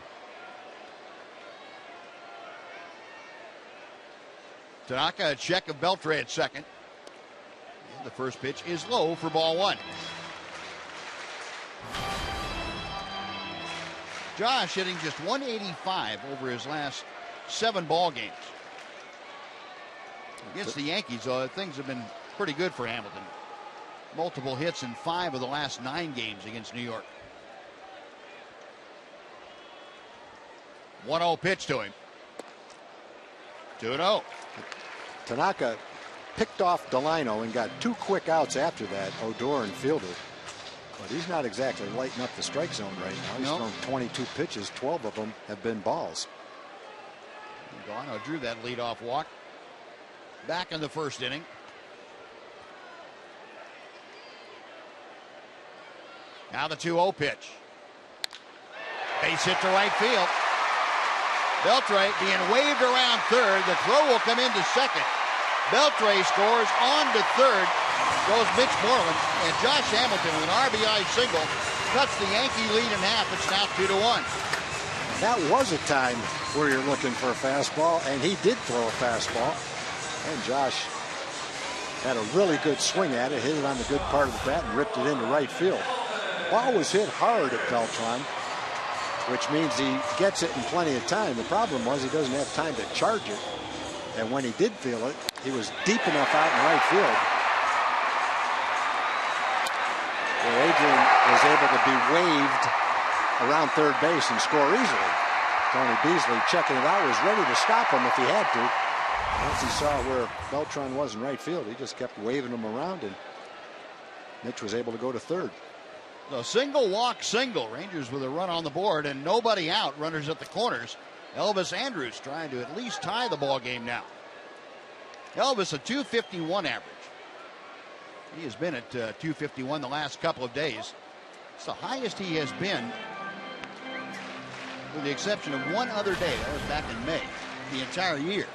Tanaka, a check of Beltre at second. And the first pitch is low for ball 1. Josh hitting just 185 over his last 7 ball games. Against the Yankees, things have been pretty good for Hamilton. Multiple hits in 5 of the last 9 games against New York. 1-0 pitch to him. 2-0. Tanaka picked off Delino and got 2 quick outs after that, Odor and Fielder. But he's not exactly lighting up the strike zone right now. He's thrown 22 pitches, 12 of them have been balls. Delino drew that leadoff walk back in the first inning. Now the 2-0 pitch. Base hit to right field. Beltre being waved around third. The throw will come into second. Beltre scores on to third. Goes Mitch Moreland. And Josh Hamilton with an RBI single cuts the Yankee lead in half. It's now 2-1. That was a time where you're looking for a fastball, and he did throw a fastball. And Josh had a really good swing at it, hit it on the good part of the bat, and ripped it into right field. Ball was hit hard at Beltran, which means he gets it in plenty of time. The problem was he doesn't have time to charge it. And when he did feel it, he was deep enough out in right field where Adrian was able to be waved around third base and score easily. Tony Beasley checking it out was ready to stop him if he had to. Once he saw where Beltran was in right field, he just kept waving him around, and Mitch was able to go to third. The single walk single. Rangers with a run on the board and nobody out. Runners at the corners. Elvis Andrus trying to at least tie the ball game now. Elvis a 251 average. He has been at 251 the last couple of days. It's the highest he has been with the exception of one other day. That was back in May, the entire year.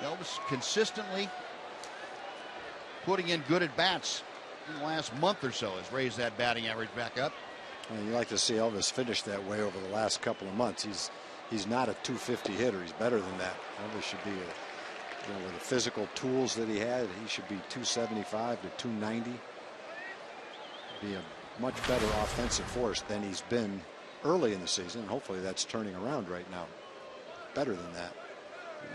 Elvis consistently putting in good at-bats in the last month or so has raised that batting average back up. And you like to see Elvis finish that way over the last couple of months. He's not a 250 hitter. He's better than that. Elvis should be, with the physical tools that he had, he should be 275 to 290. Be a much better offensive force than he's been early in the season. Hopefully that's turning around right now. Better than that.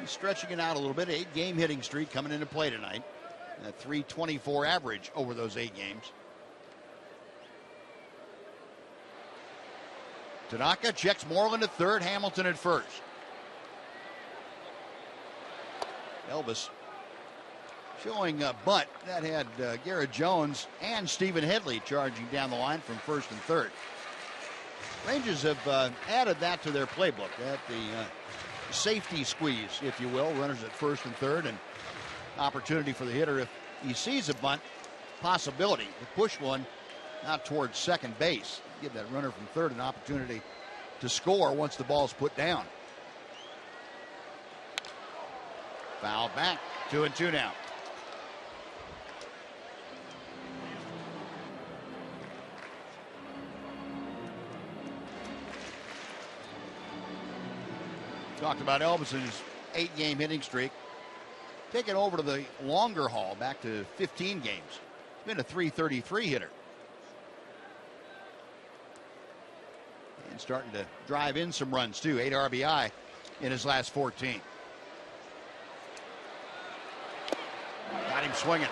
He's stretching it out a little bit. 8-game hitting streak coming into play tonight. A 324 average over those 8 games. Tanaka checks Moreland at third, Hamilton at first. Elvis showing a bunt that had Garrett Jones and Stephen Headley charging down the line from first and third. Rangers have added that to their playbook, that the safety squeeze, if you will, runners at first and third, and opportunity for the hitter if he sees a bunt, possibility to push one out towards second base. Give that runner from third an opportunity to score once the ball's put down. Foul back. 2-2 now. Talked about Elvis and his 8-game hitting streak. Taking over to the longer haul, back to 15 games. He's been a 333 hitter. And starting to drive in some runs, too. 8 RBI in his last 14. Got him swinging.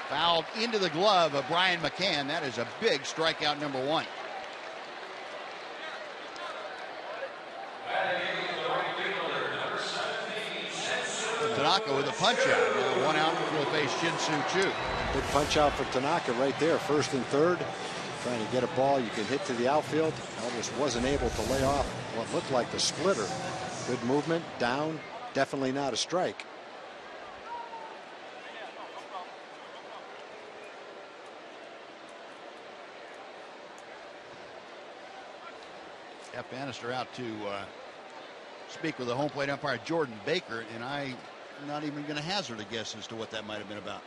Fouled into the glove of Brian McCann. That is a big strikeout, number 1. Tanaka with a punch out. Now 1 out. He'll face Shin-Soo Choo. Big punch out for Tanaka right there. First and third. Trying to get a ball you can hit to the outfield. Elvis wasn't able to lay off what looked like the splitter. Good movement. Down. Definitely not a strike. Jeff Bannister out to speak with the home plate umpire Jordan Baker, and I'm not even going to hazard a guess as to what that might have been about.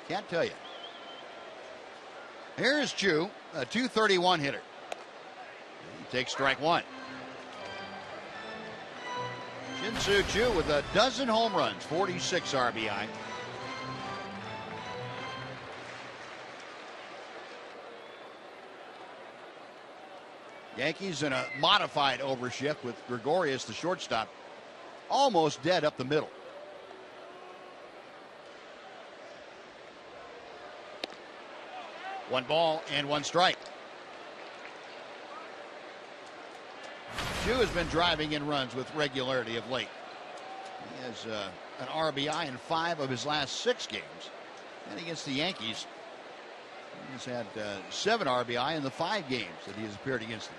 Can't tell you. Here is Chu, a 231 hitter. He takes strike 1. Shin-Soo Choo with a dozen home runs, 46 RBI. Yankees in a modified overshift with Gregorius, the shortstop, almost dead up the middle. One ball and 1 strike. Chu has been driving in runs with regularity of late. He has an RBI in 5 of his last 6 games. And against the Yankees, he's had 7 RBI in the 5 games that he has appeared against them.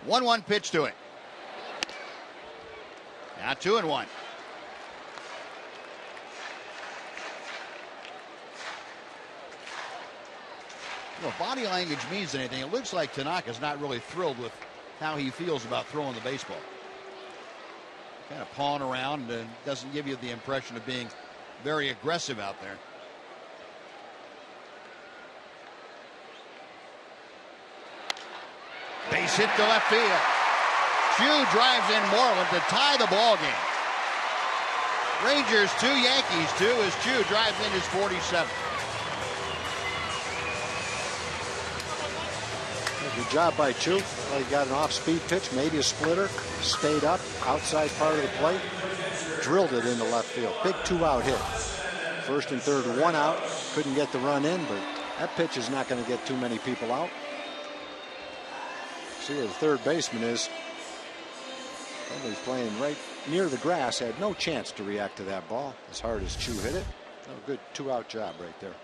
1-1 pitch to it. Now 2-1. Well, if body language means anything, it looks like Tanaka's not really thrilled with how he feels about throwing the baseball. Kind of pawing around and doesn't give you the impression of being very aggressive out there. Base hit to left field. Chu drives in Moreland to tie the ball game. Rangers 2, Yankees 2 as Chu drives in his 47th. Good job by Chu. Well, he got an off-speed pitch, maybe a splitter. Stayed up, outside part of the plate. Drilled it into left field. Big 2-out hit. First and third, 1 out. Couldn't get the run in, but that pitch is not going to get too many people out. See where the third baseman is. Somebody's playing right near the grass. Had no chance to react to that ball as hard as Chu hit it. A good 2-out job right there.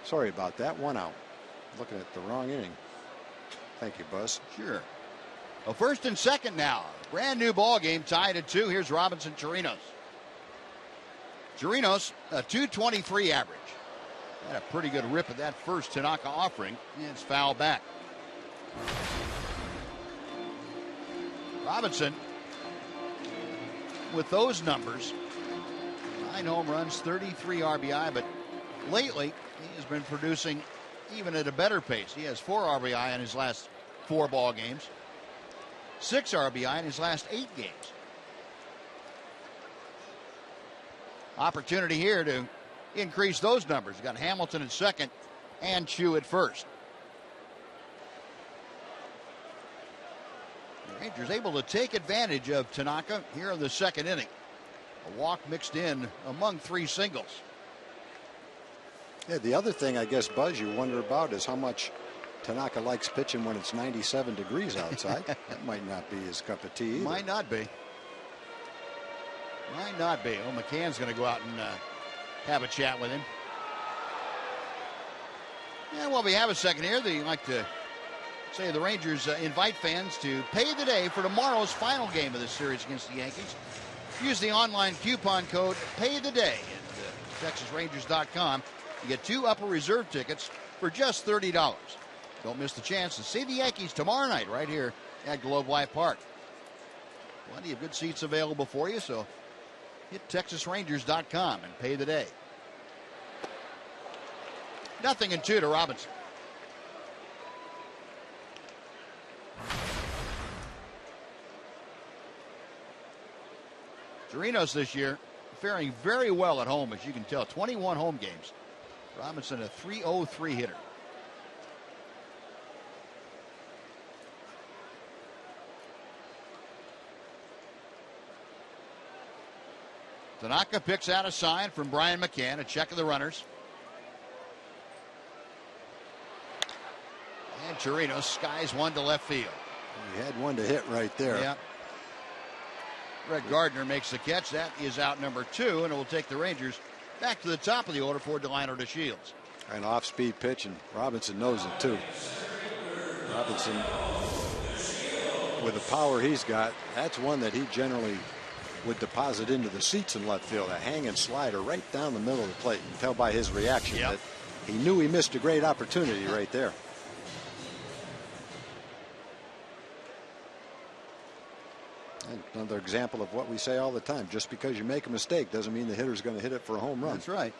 Sorry about that. 1 out. Looking at the wrong inning. Thank you, Buzz. Sure. Well, first and second now. Brand new ball game tied at 2. Here's Robinson Chirinos. Chirinos, a .223 average. Had a pretty good rip at that first Tanaka offering, and it's fouled back. Robinson, with those numbers, 9 home runs, 33 RBI, but lately he has been producing even at a better pace. He has 4 RBI in his last 4 ball games, 6 RBI in his last 8 games. Opportunity here to increase those numbers. Got Hamilton at second and Chu at first. The Rangers able to take advantage of Tanaka here in the second inning. A walk mixed in among 3 singles. Yeah, the other thing I guess, Buzz, you wonder about is how much Tanaka likes pitching when it's 97 degrees outside. That might not be his cup of tea either. Might not be. Might not be. Well, McCann's going to go out and have a chat with him. Yeah, well, we have a second here. They like to say the Rangers invite fans to pay the day for tomorrow's final game of this series against the Yankees. Use the online coupon code PAYTHEDAY at TexasRangers.com. You get 2 upper reserve tickets for just $30. Don't miss the chance to see the Yankees tomorrow night right here at Globe Life Park. Plenty of good seats available for you, so hit TexasRangers.com and pay the day. 0-2 to Robinson. Chirinos this year faring very well at home, as you can tell. 21 home games. Robinson, a .303 hitter. Tanaka picks out a sign from Brian McCann, a check of the runners. And Chirinos skies one to left field. He had one to hit right there. Yeah. Greg Gardner makes the catch. That is out number 2, and it will take the Rangers back to the top of the order for Delino to Shields. An off-speed pitch, and Robinson knows it too. Robinson, with the power he's got, that's one that he generally would deposit into the seats in left field. A hanging slider right down the middle of the plate. You can tell by his reaction that he knew he missed a great opportunity right there. And another example of what we say all the time. Just because you make a mistake doesn't mean the hitter's going to hit it for a home run. That's right.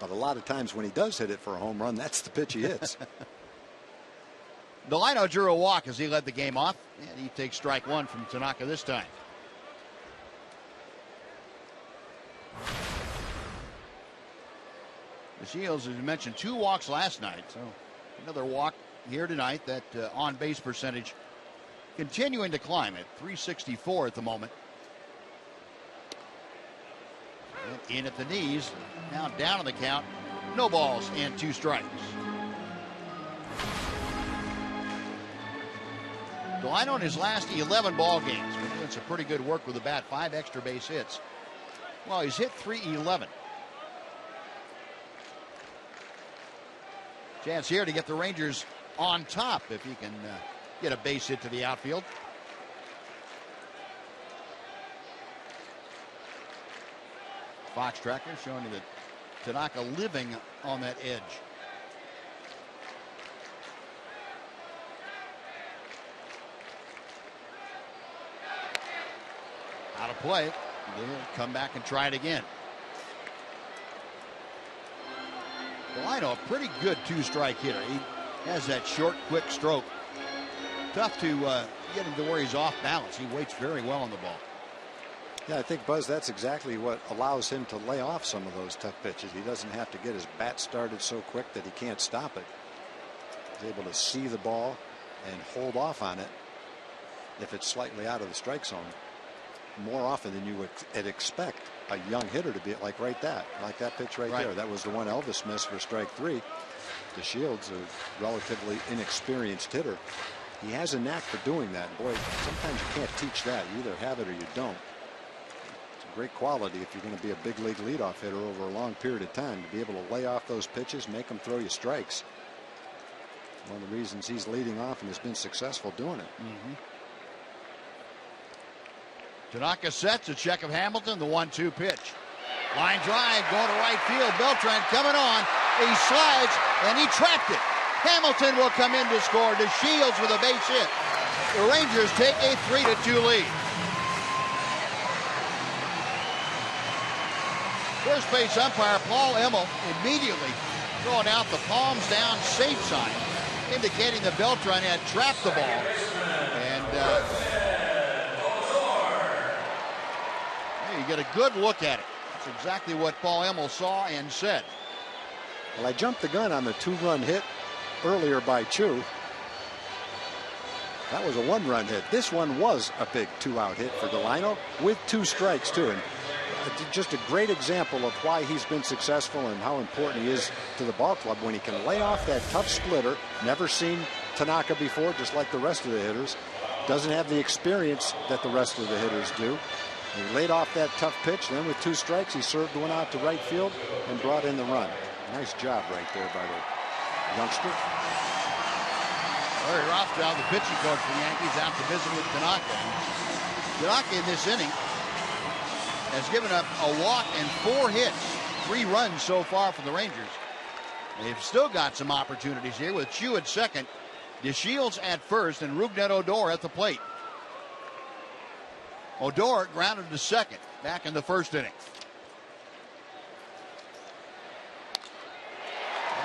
But a lot of times when he does hit it for a home run, that's the pitch he hits. Delino drew a walk as he led the game off, and he takes strike 1 from Tanaka this time. The Shields, as you mentioned, 2 walks last night, so another walk here tonight. That on-base percentage continuing to climb at .364 at the moment. And in at the knees, now down on the count. No balls and 2 strikes. Delino in his last 11 ball games been doing some pretty good work with the bat. 5 extra base hits. Well, he's hit .311. Chance here to get the Rangers on top if he can get a base hit to the outfield. Fox tracker showing you that Tanaka living on that edge. Out of play. They'll come back and try it again. Delino, a pretty good 2-strike hitter. He has that short, quick stroke. Tough to get him to where he's off balance. He waits very well on the ball. Yeah, I think, Buzz, that's exactly what allows him to lay off some of those tough pitches. He doesn't have to get his bat started so quick that he can't stop it. He's able to see the ball and hold off on it if it's slightly out of the strike zone more often than you would expect a young hitter to be like that pitch right there. That was the one Elvis missed for strike 3. To Shields, a relatively inexperienced hitter. He has a knack for doing that. Boy, sometimes you can't teach that. You either have it or you don't. It's a great quality if you're going to be a big league leadoff hitter over a long period of time, to be able to lay off those pitches, make them throw you strikes. One of the reasons he's leading off and has been successful doing it. Tanaka sets a check of Hamilton, the 1-2 pitch. Line drive going to right field. Beltran coming on. He slides and he trapped it. Hamilton will come in to score. DeShields with a base hit. The Rangers take a 3-2 lead. First base umpire Paul Emmel immediately throwing out the palms down safe sign, indicating that Beltran had trapped the ball. And you get a good look at it. That's exactly what Paul Emmel saw and said. Well, I jumped the gun on the 2-run hit earlier by Chu. That was a 1-run hit. This one was a big 2-out hit for Delino with 2 strikes too. And just a great example of why he's been successful and how important he is to the ball club when he can lay off that tough splitter. Never seen Tanaka before, just like the rest of the hitters. Doesn't have the experience that the rest of the hitters do. He laid off that tough pitch. Then with 2 strikes, he served one out to right field and brought in the run. Nice job right there by the youngster. Larry Rothschild, the pitching coach for the Yankees, out to visit with Tanaka. Tanaka in this inning has given up a walk and 4 hits, 3 runs so far for the Rangers. They've still got some opportunities here with Chu at second, DeShields at first, and Rougned Odor at the plate. Odor grounded to second back in the first inning.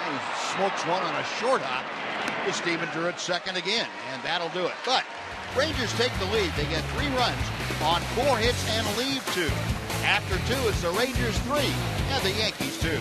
And he smokes one on a short hop to Stephenser at second again, and that'll do it. But Rangers take the lead. They get 3 runs on 4 hits and leave 2. After 2, it's the Rangers 3 and the Yankees 2.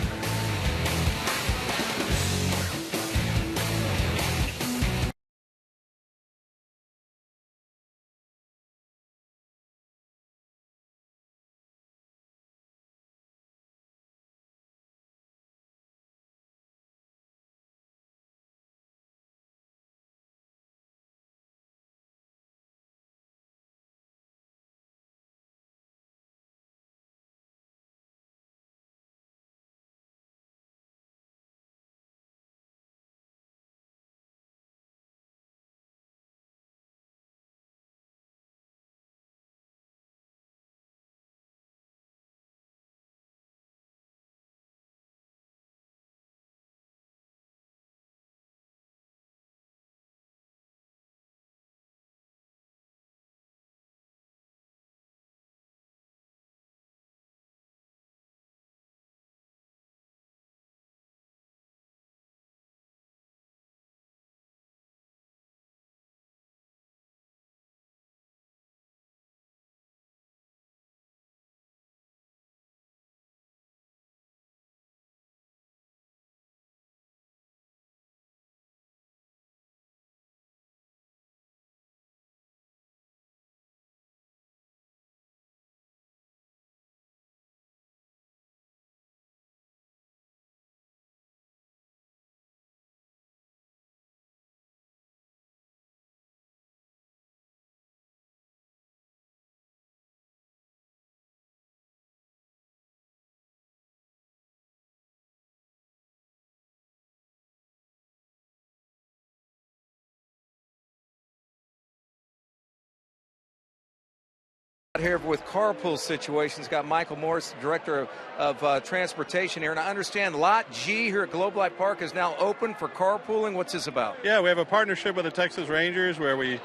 Here with carpool situations, got Michael Morris, director of transportation here, and I understand Lot G here at Globe Life Park is now open for carpooling. What's this about? Yeah, we have a partnership with the Texas Rangers where we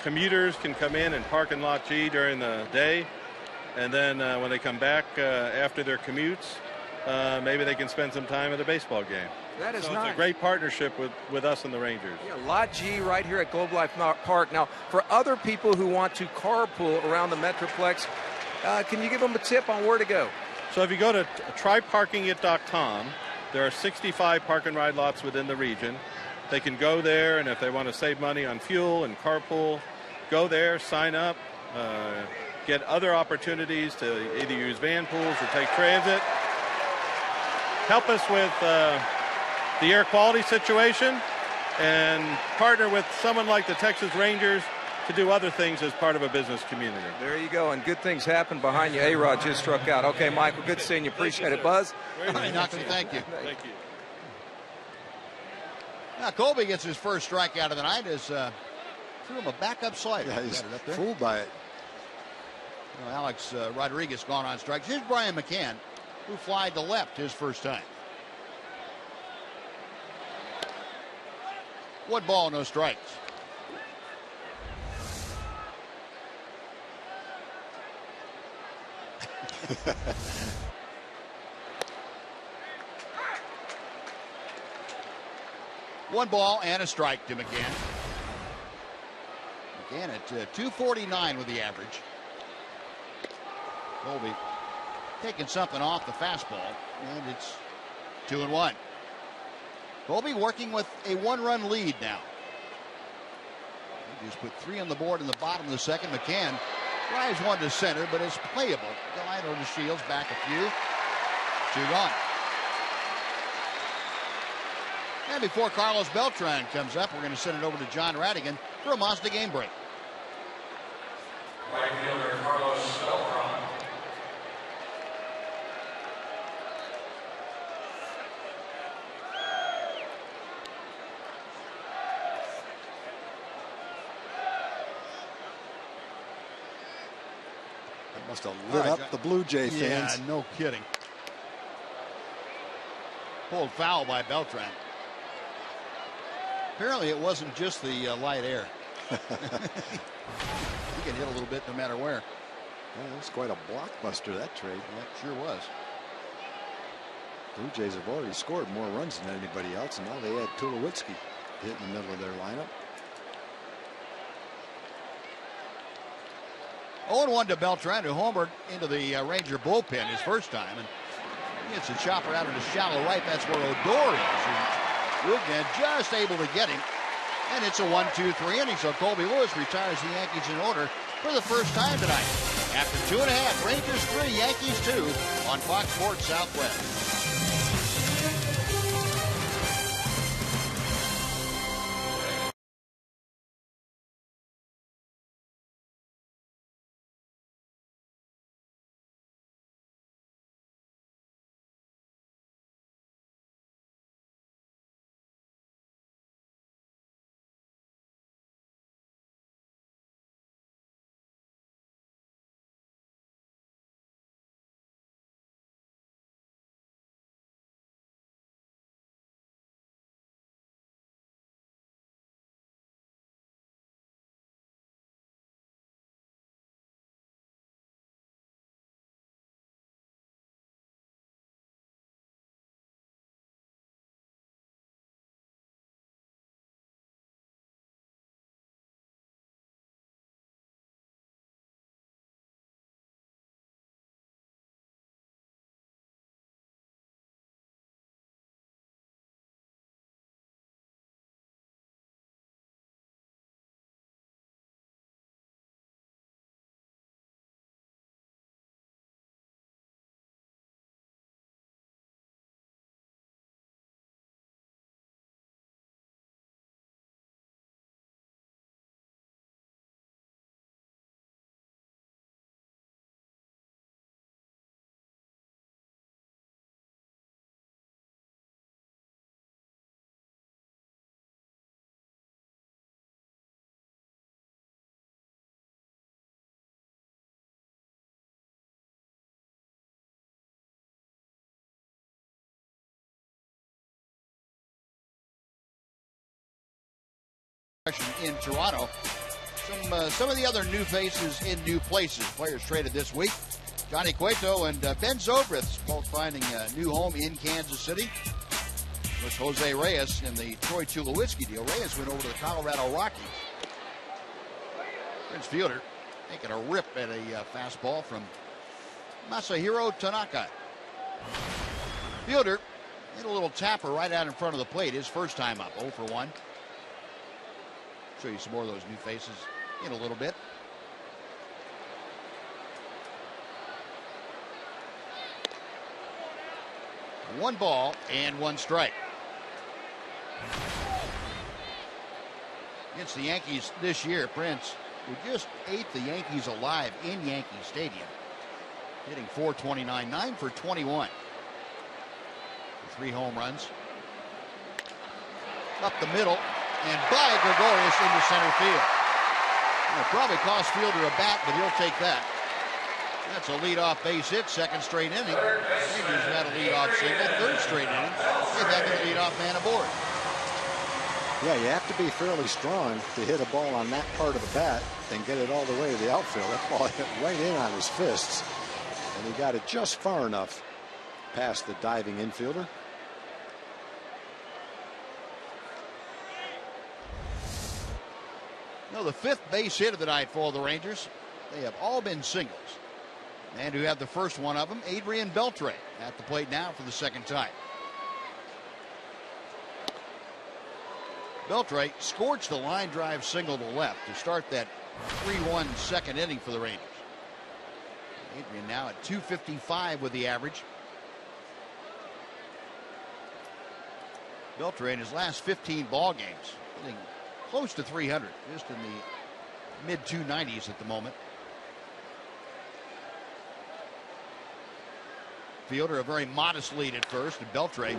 commuters can come in and park in Lot G during the day, and then when they come back after their commutes, maybe they can spend some time at a baseball game. That is so nice. It's a great partnership with us and the Rangers. Yeah, Lot G right here at Globe Life Park. Now, for other people who want to carpool around the Metroplex, can you give them a tip on where to go? So if you go to tryparkingit.com, there are 65 park and ride lots within the region. They can go there, and if they want to save money on fuel and carpool, go there, sign up, get other opportunities to either use van pools or take transit. Help us with the air quality situation, and partner with someone like the Texas Rangers to do other things as part of a business community. There you go, and good things happen behind you. A-Rod just struck out. Okay, Michael, good seeing you. Appreciate it. Buzz? Thank you. Thank you. Now, Colby gets his first strikeout of the night as threw him a backup slider. Yeah, he's fooled by it. Well, Alex Rodriguez gone on strikes. Here's Brian McCann, who flied to left his first time. 1 ball, no strikes. One ball and a strike to McCann. McCann at 249 with the average. Colby taking something off the fastball, and it's 2-1. Colby working with a 1-run lead now. He just put 3 on the board in the bottom of the second. McCann drives one to center, but it's playable. Delino to Shields, back a few. 2 gone. And before Carlos Beltran comes up, we're going to send it over to John Radigan for a Mazda game break. Right fielder Carlos Beltran. That must have lit up the Blue Jay fans. Yeah, no kidding. Pulled foul by Beltran. Apparently it wasn't just the light air. He can hit a little bit no matter where. Well, it was quite a blockbuster, that trade. Yeah, it sure was. Blue Jays have already scored more runs than anybody else, and now they had Tulowitzki hit in the middle of their lineup. 0-1 to Beltran, who homered into the Ranger bullpen his first time. And he gets a chopper out into shallow right. That's where Odor is. Woodman just able to get him. And it's a 1-2-3 inning. So Colby Lewis retires the Yankees in order for the first time tonight. After 2.5, Rangers 3, Yankees 2 on Fox Sports Southwest. In Toronto. Some of the other new faces in new places. Players traded this week. Johnny Cueto and Ben Zobrist both finding a new home in Kansas City. With Jose Reyes in the Troy Tulowitzki deal. Reyes went over to the Colorado Rockies. Prince Fielder taking a rip at a fastball from Masahiro Tanaka. Fielder hit a little tapper right out in front of the plate. His first time up, 0 for 1. Show you some more of those new faces in a little bit. One ball and 1 strike. Against the Yankees this year, Prince, who just ate the Yankees alive in Yankee Stadium. Hitting .429, 9 for 21. 3 home runs. Up the middle. And by Gregorius into center field. It'll probably cost Fielder a bat, but he'll take that. That's a leadoff base hit, second straight inning. Rangers had a leadoff single, third straight inning. They've had the leadoff man aboard. Yeah, you have to be fairly strong to hit a ball on that part of the bat and get it all the way to the outfield. That ball hit right in on his fists, and he got it just far enough past the diving infielder. No, the fifth base hit of the night for the Rangers. They have all been singles. And who had the first one of them, Adrian Beltre, at the plate now for the second time. Beltre scorched a line drive single to left to start that 3-1 second inning for the Rangers. Adrian now at 255 with the average. Beltre in his last 15 ball games hitting close to 300, just in the mid 290s at the moment. Fielder a very modest lead at first, and Beltre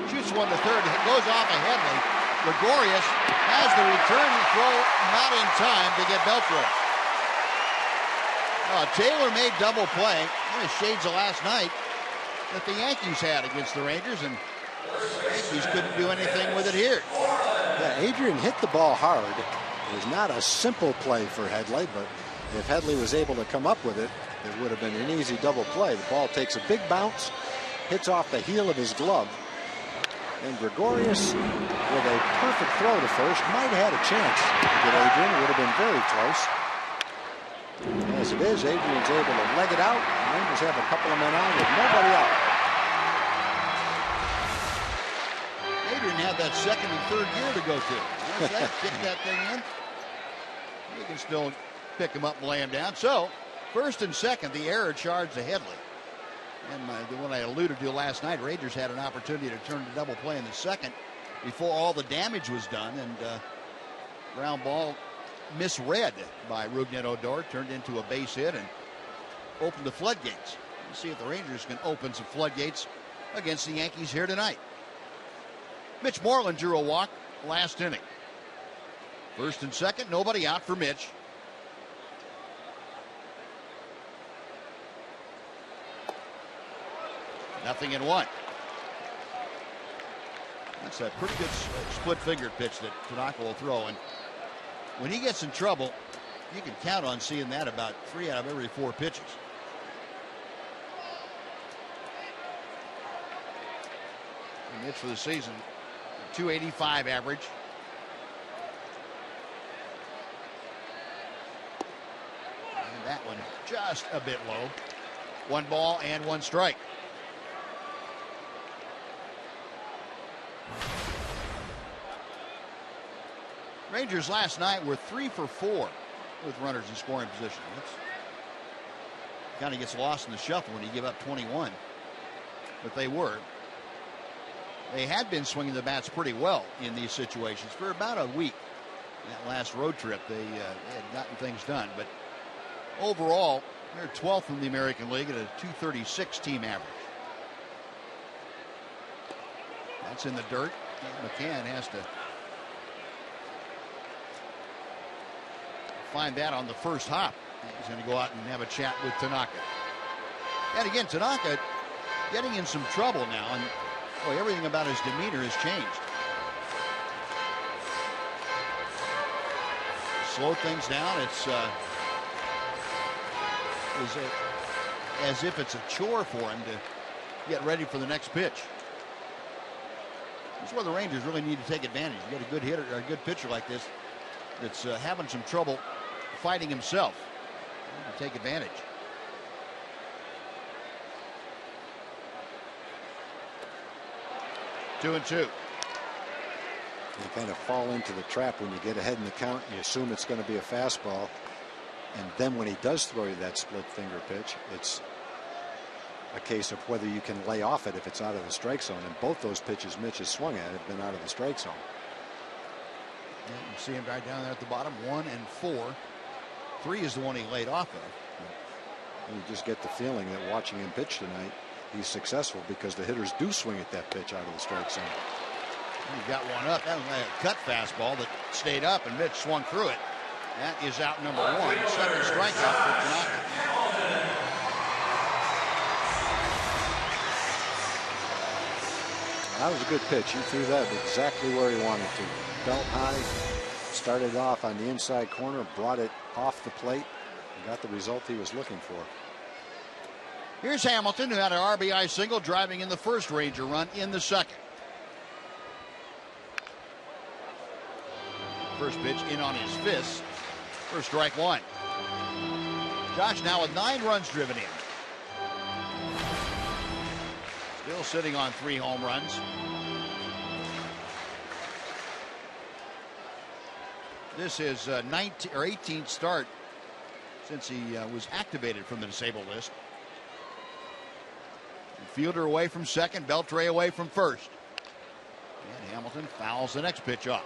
shoots one to third. It goes off of Headley. Gregorius has the return throw, not in time to get Beltre. Taylor made double play. The shades of last night that the Yankees had against the Rangers, and the Yankees couldn't do anything with it here. Yeah, Adrian hit the ball hard. It was not a simple play for Headley, but if Headley was able to come up with it, it would have been an easy double play. The ball takes a big bounce, hits off the heel of his glove, and Gregorius, with a perfect throw to first, might have had a chance to get Adrian. It would have been very close. As it is, Adrian's able to leg it out. The Rangers have a couple of men on with nobody out. Adrian had that second and third gear to go to. Once that kick that thing in, you can still pick him up and lay him down. So, first and second, the error charge to Headley. And the one I alluded to last night, Rangers had an opportunity to turn to double play in the second before all the damage was done, and ground ball misread by Rougned Odor, turned into a base hit and opened the floodgates. We'll see if the Rangers can open some floodgates against the Yankees here tonight. Mitch Moreland drew a walk last inning. First and second, nobody out for Mitch. Nothing in one. That's a pretty good split-fingered pitch that Tanaka will throw. And when he gets in trouble, you can count on seeing that about 3 out of every 4 pitches. And Mitch for the season, 285 average. And that one just a bit low. 1 ball and 1 strike. Rangers last night were 3 for 4 with runners in scoring position. That's kind of gets lost in the shuffle when you give up 21. But they were. They had been swinging the bats pretty well in these situations for about a week. That last road trip, they had gotten things done. But overall, they're 12th in the American League at a 236 team average. That's in the dirt. McCann has to find that on the first hop. He's going to go out and have a chat with Tanaka. And again, Tanaka getting in some trouble now, and boy, everything about his demeanor has changed. Slow things down. It's as if it's a chore for him to get ready for the next pitch. That's where the Rangers really need to take advantage. You get a good hitter or a good pitcher like this that's having some trouble fighting himself. Take advantage. Two and two. You kind of fall into the trap when you get ahead in the count. You assume it's going to be a fastball. And then when he does throw you that split finger pitch, it's a case of whether you can lay off it if it's out of the strike zone. And both those pitches Mitch has swung at have been out of the strike zone. Yeah, you see him right down there at the bottom, 1 and 4. 3 is the one he laid off of. And you just get the feeling that watching him pitch tonight, he's successful because the hitters do swing at that pitch out of the strike zone. He got one up. That was a cut fastball that stayed up, and Mitch swung through it. That is out number 1. 7 strikeout for Tanaka. That was a good pitch. He threw that exactly where he wanted to. Belt high, started off on the inside corner, brought it off the plate, and got the result he was looking for. Here's Hamilton, who had an RBI single, driving in the first Ranger run in the second. First pitch in on his fist. First strike one. Josh now with 9 runs driven in. Still sitting on 3 home runs. This is 19 or 18th start since he was activated from the disabled list. Fielder away from second, Beltre away from first. And Hamilton fouls the next pitch up.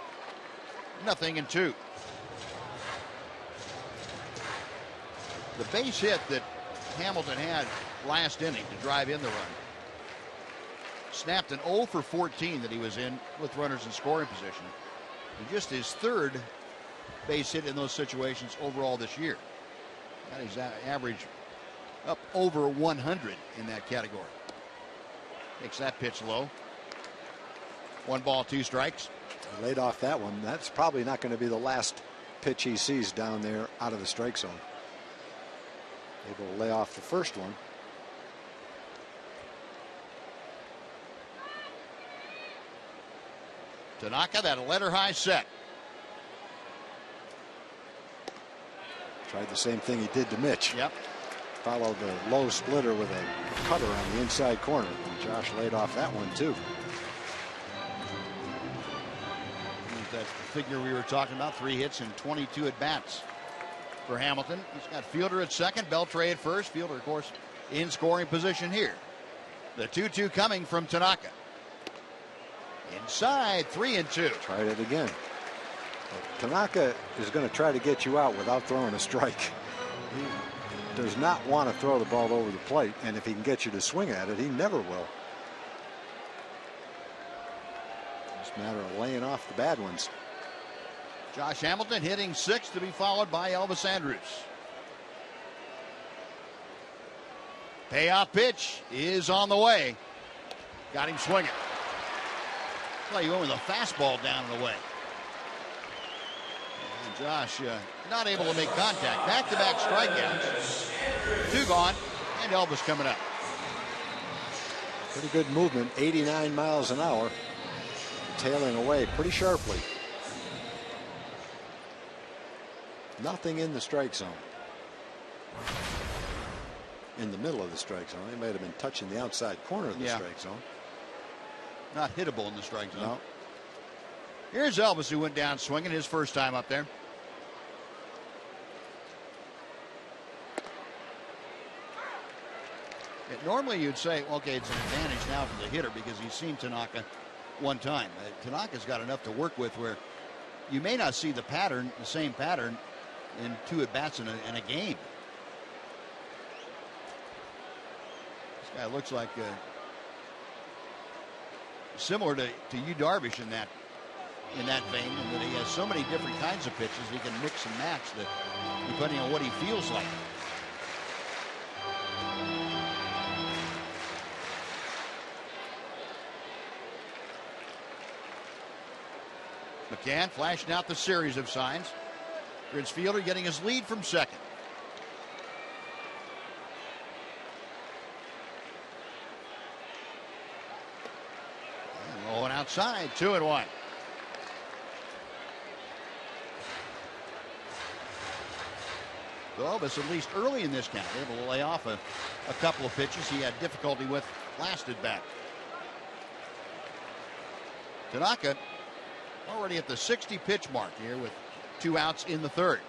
0-2. The base hit that Hamilton had last inning to drive in the run snapped an 0 for 14 that he was in with runners in scoring position. And just his 3rd base hit in those situations overall this year. Got his average up over 100 in that category. Takes that pitch low. 1 ball, 2 strikes. He laid off that one. That's probably not going to be the last pitch he sees down there out of the strike zone. Able to lay off the first one. Tanaka, that a letter high set. Tried the same thing he did to Mitch. Yep. Followed the low splitter with a cutter on the inside corner. And Josh laid off that one too. That figure we were talking about, 3 hits and 22 at bats for Hamilton. He's got Fielder at second, Beltre at first. Fielder, of course, in scoring position here. The 2-2 coming from Tanaka. Inside, 3-2. Tried it again. Tanaka is going to try to get you out without throwing a strike. He does not want to throw the ball over the plate, and if he can get you to swing at it, he never will. It's a matter of laying off the bad ones. Josh Hamilton hitting 6th, to be followed by Elvis Andrus. Payoff pitch is on the way. Got him swinging. Well, he went with a fastball down and away. And Josh not able to make contact. Back-to-back strikeouts. 2 gone, and Elvis coming up. Pretty good movement, 89 miles an hour. Tailing away pretty sharply. Nothing in the strike zone. In the middle of the strike zone. He might have been touching the outside corner of the strike zone. Not hittable in the strike zone. No. Here's Elvis, who went down swinging his first time up there. Normally you'd say, okay, it's an advantage now for the hitter because he's seen Tanaka one time. Tanaka's got enough to work with where you may not see the pattern, the same pattern, in 2 at-bats in a game. This guy looks like similar to Yu Darvish in that vein, and that he has so many different kinds of pitches he can mix and match that depending on what he feels like. McCann flashing out the series of signs. Here's Fielder getting his lead from second. And rolling outside, 2-1. Elvis, at least early in this count, able to lay off a couple of pitches he had difficulty with last at bat. Tanaka already at the 60 pitch mark here with 2 outs in the 3rd.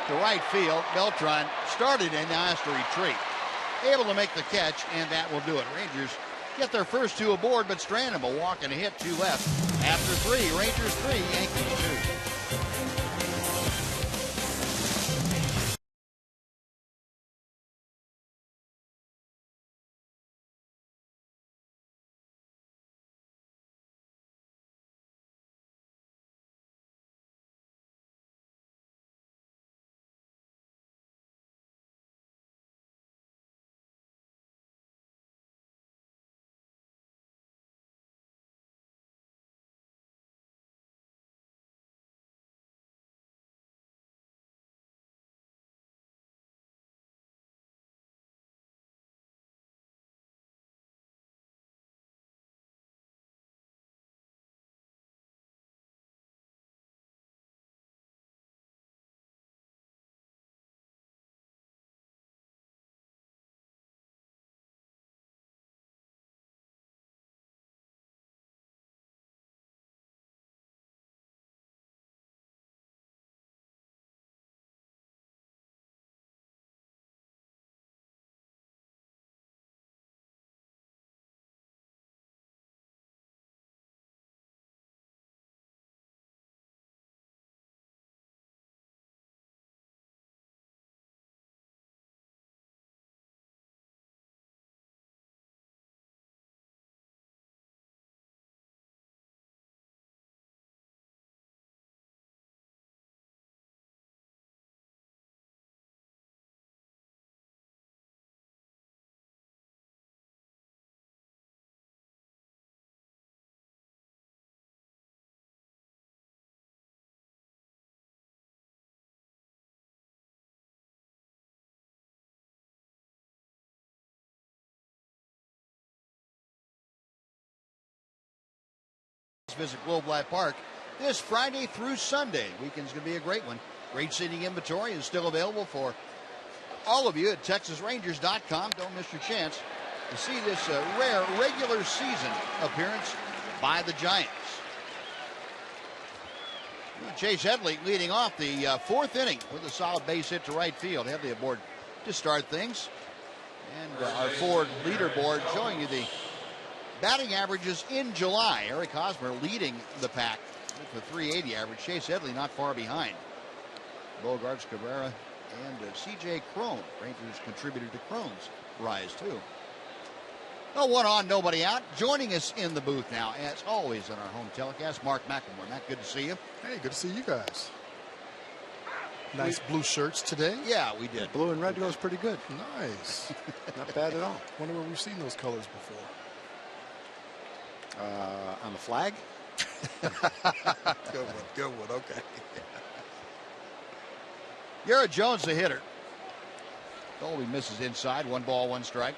To right field, Beltran started and now has to retreat. Able to make the catch, and that will do it. Rangers get their first 2 aboard, but strand them. A walk and a hit, 2 left. After 3, Rangers 3, Yankees 2. Visit Globe Life Park this Friday through Sunday. Weekend's going to be a great one. Great seating inventory is still available for all of you at TexasRangers.com. Don't miss your chance to see this rare regular season appearance by the Giants. Chase Headley leading off the fourth inning with a solid base hit to right field. Headley aboard to start things. And our Ford leaderboard showing you the batting averages in July. Eric Hosmer leading the pack with a 380 average. Chase Headley not far behind. Bogarts, Cabrera, and C.J. Cron. Rangers contributed to Cron's rise, too. Well, one on, nobody out. Joining us in the booth now, as always on our home telecast, Mark McLemore. Matt, good to see you. Hey, good to see you guys. Nice blue shirts today. Yeah, we did. Blue and red goes pretty good. Nice. Not bad at all. Wonder where we've seen those colors before. On the flag? Good one, okay. Garrett Jones, the hitter. Colby misses inside. 1 ball, 1 strike.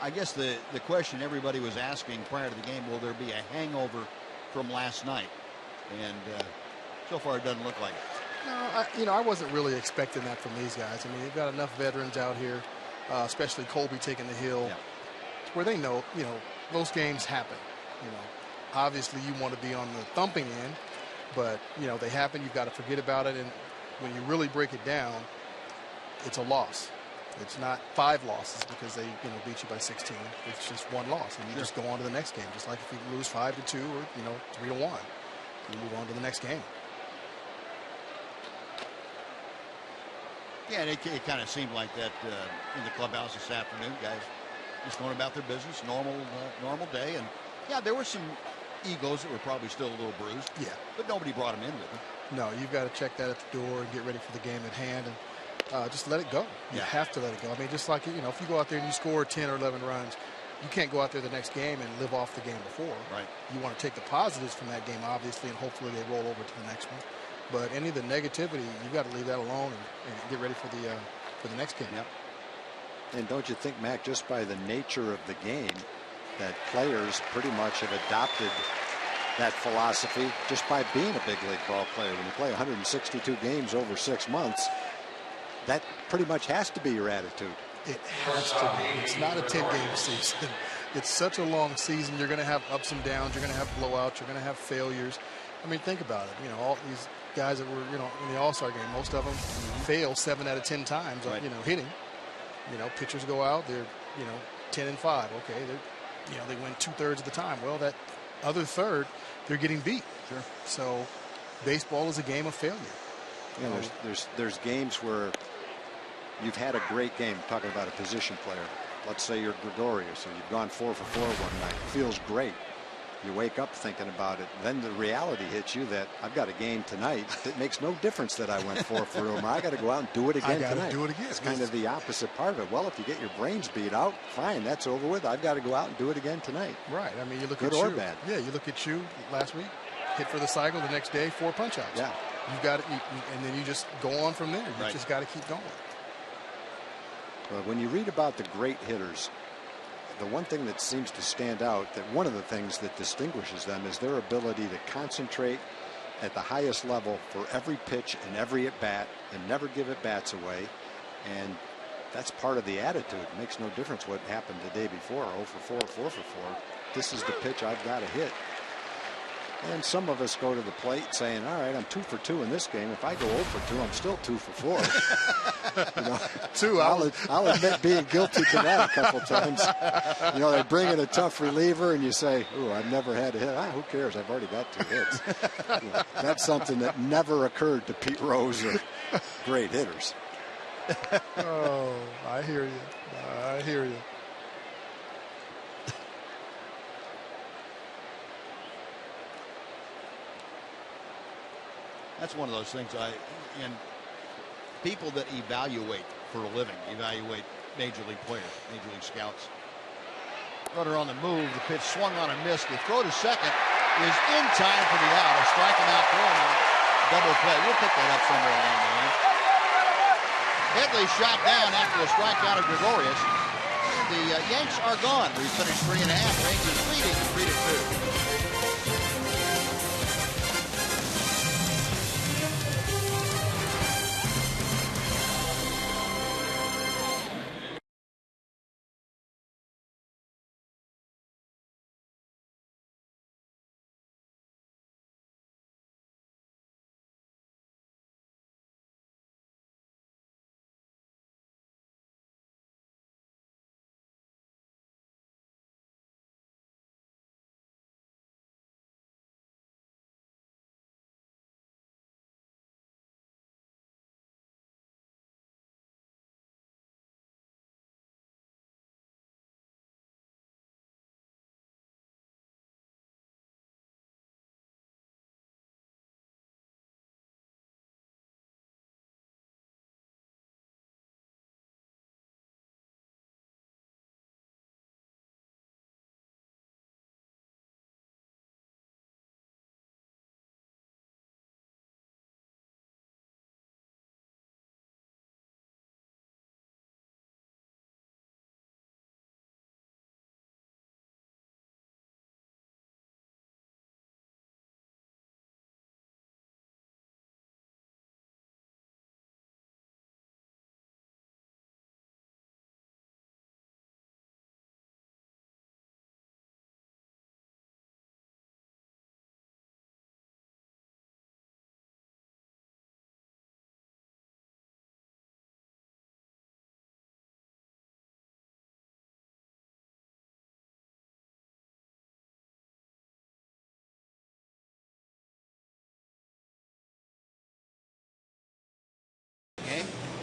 I guess the question everybody was asking prior to the game, will there be a hangover from last night? And so far it doesn't look like it. No, I wasn't really expecting that from these guys. I mean, they've got enough veterans out here, especially Colby taking the hill, where they know, those games happen. Obviously you want to be on the thumping end, but, they happen. You've got to forget about it. And when you really break it down, it's a loss. It's not 5 losses because they, beat you by 16. It's just 1 loss, and you just go on to the next game. Just like if you lose 5-2 or 3-1, you move on to the next game. Yeah, and it kind of seemed like that in the clubhouse this afternoon. Guys just going about their business, normal day. And, yeah, there were some egos that were probably still a little bruised. Yeah. But nobody brought them in with them. No, you've got to check that at the door and get ready for the game at hand and just let it go. You have to let it go. I mean, just like, if you go out there and you score 10 or 11 runs, you can't go out there the next game and live off the game before. Right. You want to take the positives from that game, obviously, and hopefully they roll over to the next one. But any of the negativity, you've got to leave that alone and get ready for the next game. Yep. And don't you think, Mac, just by the nature of the game, that players pretty much have adopted that philosophy just by being a big league ball player? When you play 162 games over 6 months, that pretty much has to be your attitude. It has to be. It's not a 10-game season. It's such a long season. You're going to have ups and downs. You're going to have blowouts. You're going to have failures. I mean, think about it. All these guys that were, in the All-Star game, most of them fail 7 out of 10 times, hitting. Pitchers go out, they're, 10-5. Okay, they win 2/3 of the time. Well, that other third, they're getting beat. Sure. So baseball is a game of failure. There's games where you've had a great game, talking about a position player. Let's say you're Gregorius and you've gone 4 for 4 one night. Feels great. You wake up thinking about it. Then the reality hits you that I've got a game tonight. It makes no difference that I went 4 for 4. I got to go out and do it again tonight. Do it again. It's kind of the opposite part of it. Well, if you get your brains beat out, fine, that's over with. I've got to go out and do it again tonight. Right. I mean, you look good at or you. bad. Yeah, you look at you last week, hit for the cycle. The next day, 4 punch-outs. Yeah. You've got it, and then you just go on from there. You just got to keep going. But when you read about the great hitters, the one thing that seems to stand out, that one of the things that distinguishes them is their ability to concentrate at the highest level for every pitch and every at-bat and never give at-bats away. And that's part of the attitude. It makes no difference what happened the day before, 0 for 4, 4 for 4. This is the pitch I've got to hit. And some of us go to the plate saying, all right, I'm 2 for 2 in this game. If I go 0 for 2, I'm still 2 for 4. I'll admit being guilty to that a couple times. They bring in a tough reliever and you say, ooh, I've never had a hit. Who cares? I've already got 2 hits. That's something that never occurred to Pete Rose or great hitters. Oh, I hear you. I hear you. That's one of those things and people that evaluate for a living, evaluate major league players, major league scouts. Runner on the move, the pitch swung on a miss. The throw to second is in time for the out. A strike him out for him. Double play. We'll pick that up somewhere along the line. Headley shot down after a strikeout of Gregorius. The Yanks are gone. We finished 3.5. Rangers leading 3-2.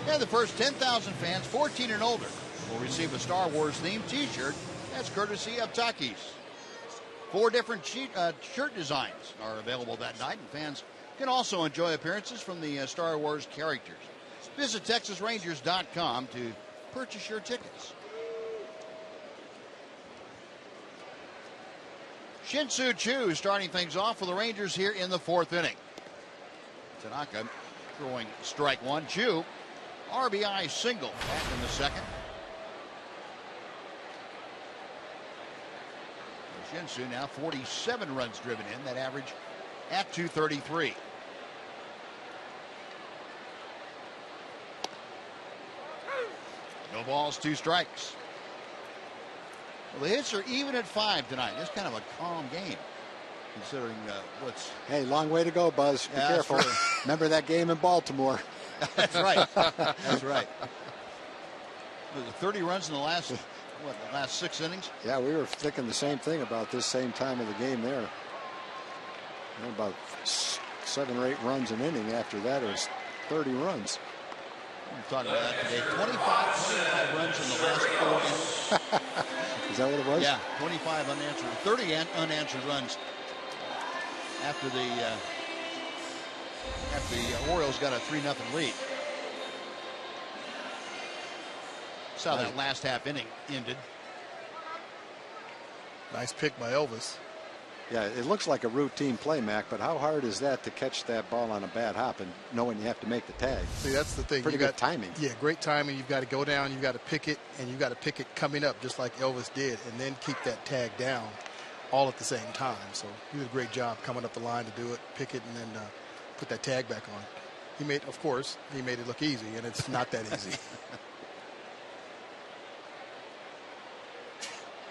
And the first 10,000 fans 14 and older will receive a Star Wars themed t-shirt. That's courtesy of Takis. 4 different shirt designs are available that night, and fans can also enjoy appearances from the Star Wars characters. Visit TexasRangers.com to purchase your tickets. Shin-Soo Choo starting things off for the Rangers here in the 4th inning. Tanaka throwing strike 1. Choo, RBI single back in the 2nd. Shin-Soo now 47 runs driven in, that average at 233. No balls, 2 strikes. Well, the hits are even at 5 tonight. It's kind of a calm game, considering what's... Hey, long way to go, Buzz. Be careful. Remember that game in Baltimore. That's right. That's right. Was it 30 runs in the last, the last 6 innings? Yeah, we were thinking the same thing about this same time of the game there. About 7 or 8 runs an inning. After that, it was 30 runs. We're talking about that today. 25 runs in the last 4 innings. Is that what it was? Yeah, 25 unanswered. 30 unanswered runs after the Orioles got a 3-0 lead. That's how that last half inning ended. Nice pick by Elvis. Yeah, it looks like a routine play, Mac, but how hard is that to catch that ball on a bad hop and knowing you have to make the tag? See, that's the thing. Pretty good timing. Yeah, great timing. You've got to go down, you've got to pick it, and you've got to pick it coming up just like Elvis did, and then keep that tag down all at the same time. So he did a great job coming up the line to do it, pick it, and then put that tag back on. He made it look easy, and it's not that easy.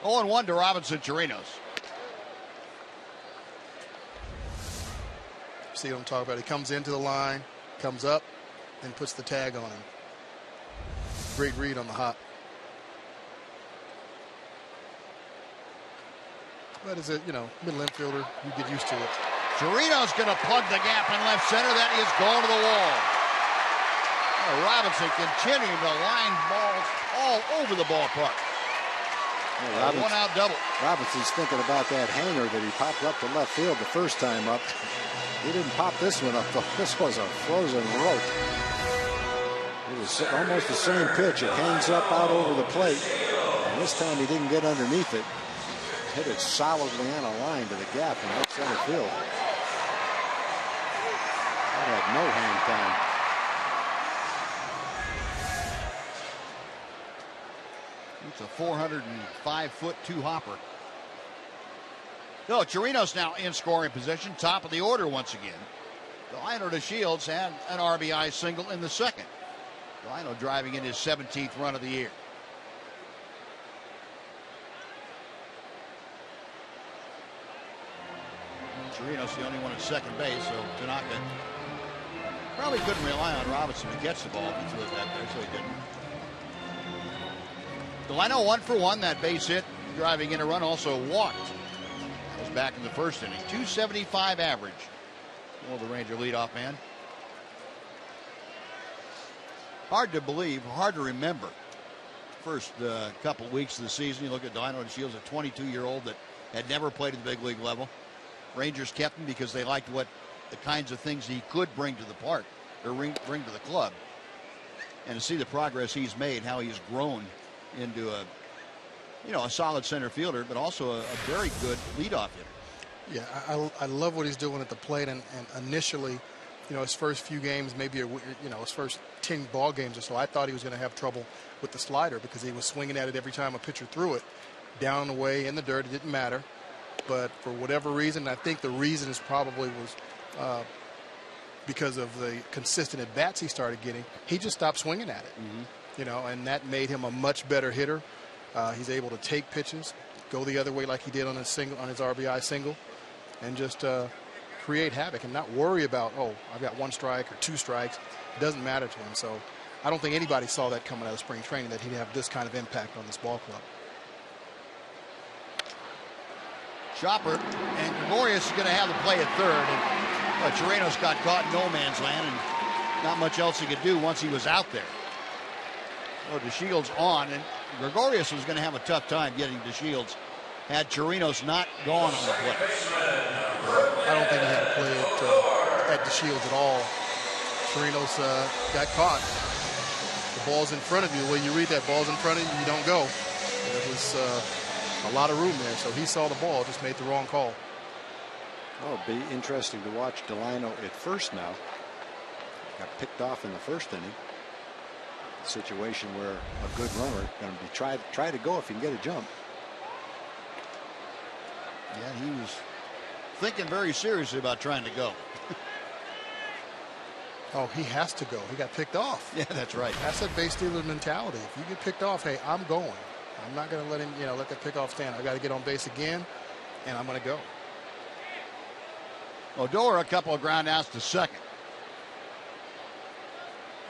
0-1 to Robinson Chirinos. See what I'm talking about? He comes into the line, comes up, and puts the tag on him. Great read on the hop. But as a middle infielder, you get used to it. Chirinos going to plug the gap in left center. That is going to the wall. Robinson continuing to line balls all over the ballpark. Yeah, 1-out double. Robinson's thinking about that hanger that he popped up to left field the first time up. He didn't pop this one up, though. This was a frozen rope. It was almost the same pitch. It hangs up out over the plate. And this time he didn't get underneath it. Hit it solidly on a line to the gap in left center field. That had no hang time. It's a 405-foot-2 hopper. No, Chirinos now in scoring position, top of the order once again. Delino DeShields had an RBI single in the second. Delino driving in his 17th run of the year. Chirinos the only one at second base, so Tanaka probably couldn't rely on Robinson to catch the ball if he threw it back there, so he didn't. Delino 1 for 1, that base hit, driving in a run, also walked. That was back in the first inning. 275 average. Well, the Ranger leadoff man. Hard to believe, hard to remember. First couple weeks of the season, you look at Delino DeShields, a 22-year-old that had never played at the big league level. Rangers kept him because they liked what the kinds of things he could bring to the park or bring to the club. And to see the progress he's made, how he's grown into a solid center fielder, but also a very good leadoff hitter. Yeah, I love what he's doing at the plate, and initially, his first few games, maybe his first 10 ball games or so, I thought he was going to have trouble with the slider because he was swinging at it every time a pitcher threw it, down the way, in the dirt. It didn't matter. But for whatever reason, I think the reason is probably was because of the consistent at bats he started getting. He just stopped swinging at it, and that made him a much better hitter. He's able to take pitches, go the other way like he did on his RBI single, and just create havoc and not worry about, I've got 1 strike or 2 strikes. It doesn't matter to him. So I don't think anybody saw that coming out of spring training, that he'd have this kind of impact on this ball club. Chopper, and Gregorius is going to have the play at third. And Chirinos got caught in no man's land, and not much else he could do once he was out there. So DeShields on, and Gregorius was going to have a tough time getting DeShields had Chirinos not gone on the play. I don't think he had a play at DeShields at all. Chirinos got caught. The ball's in front of you. The way you read that, ball's in front of you, you don't go. There was a lot of room there, so he saw the ball, just made the wrong call. Oh, it'll be interesting to watch Delino at first now. Got picked off in the first inning. A situation where a good runner going to be try to go if he can get a jump. Yeah, he was thinking very seriously about trying to go. Oh, he has to go. He got picked off. Yeah, that's right. That's that base stealer mentality. If you get picked off, hey, I'm going. I'm not going to let him, let that pickoff stand. I got to get on base again, and I'm going to go. Odor, a couple of ground outs to second.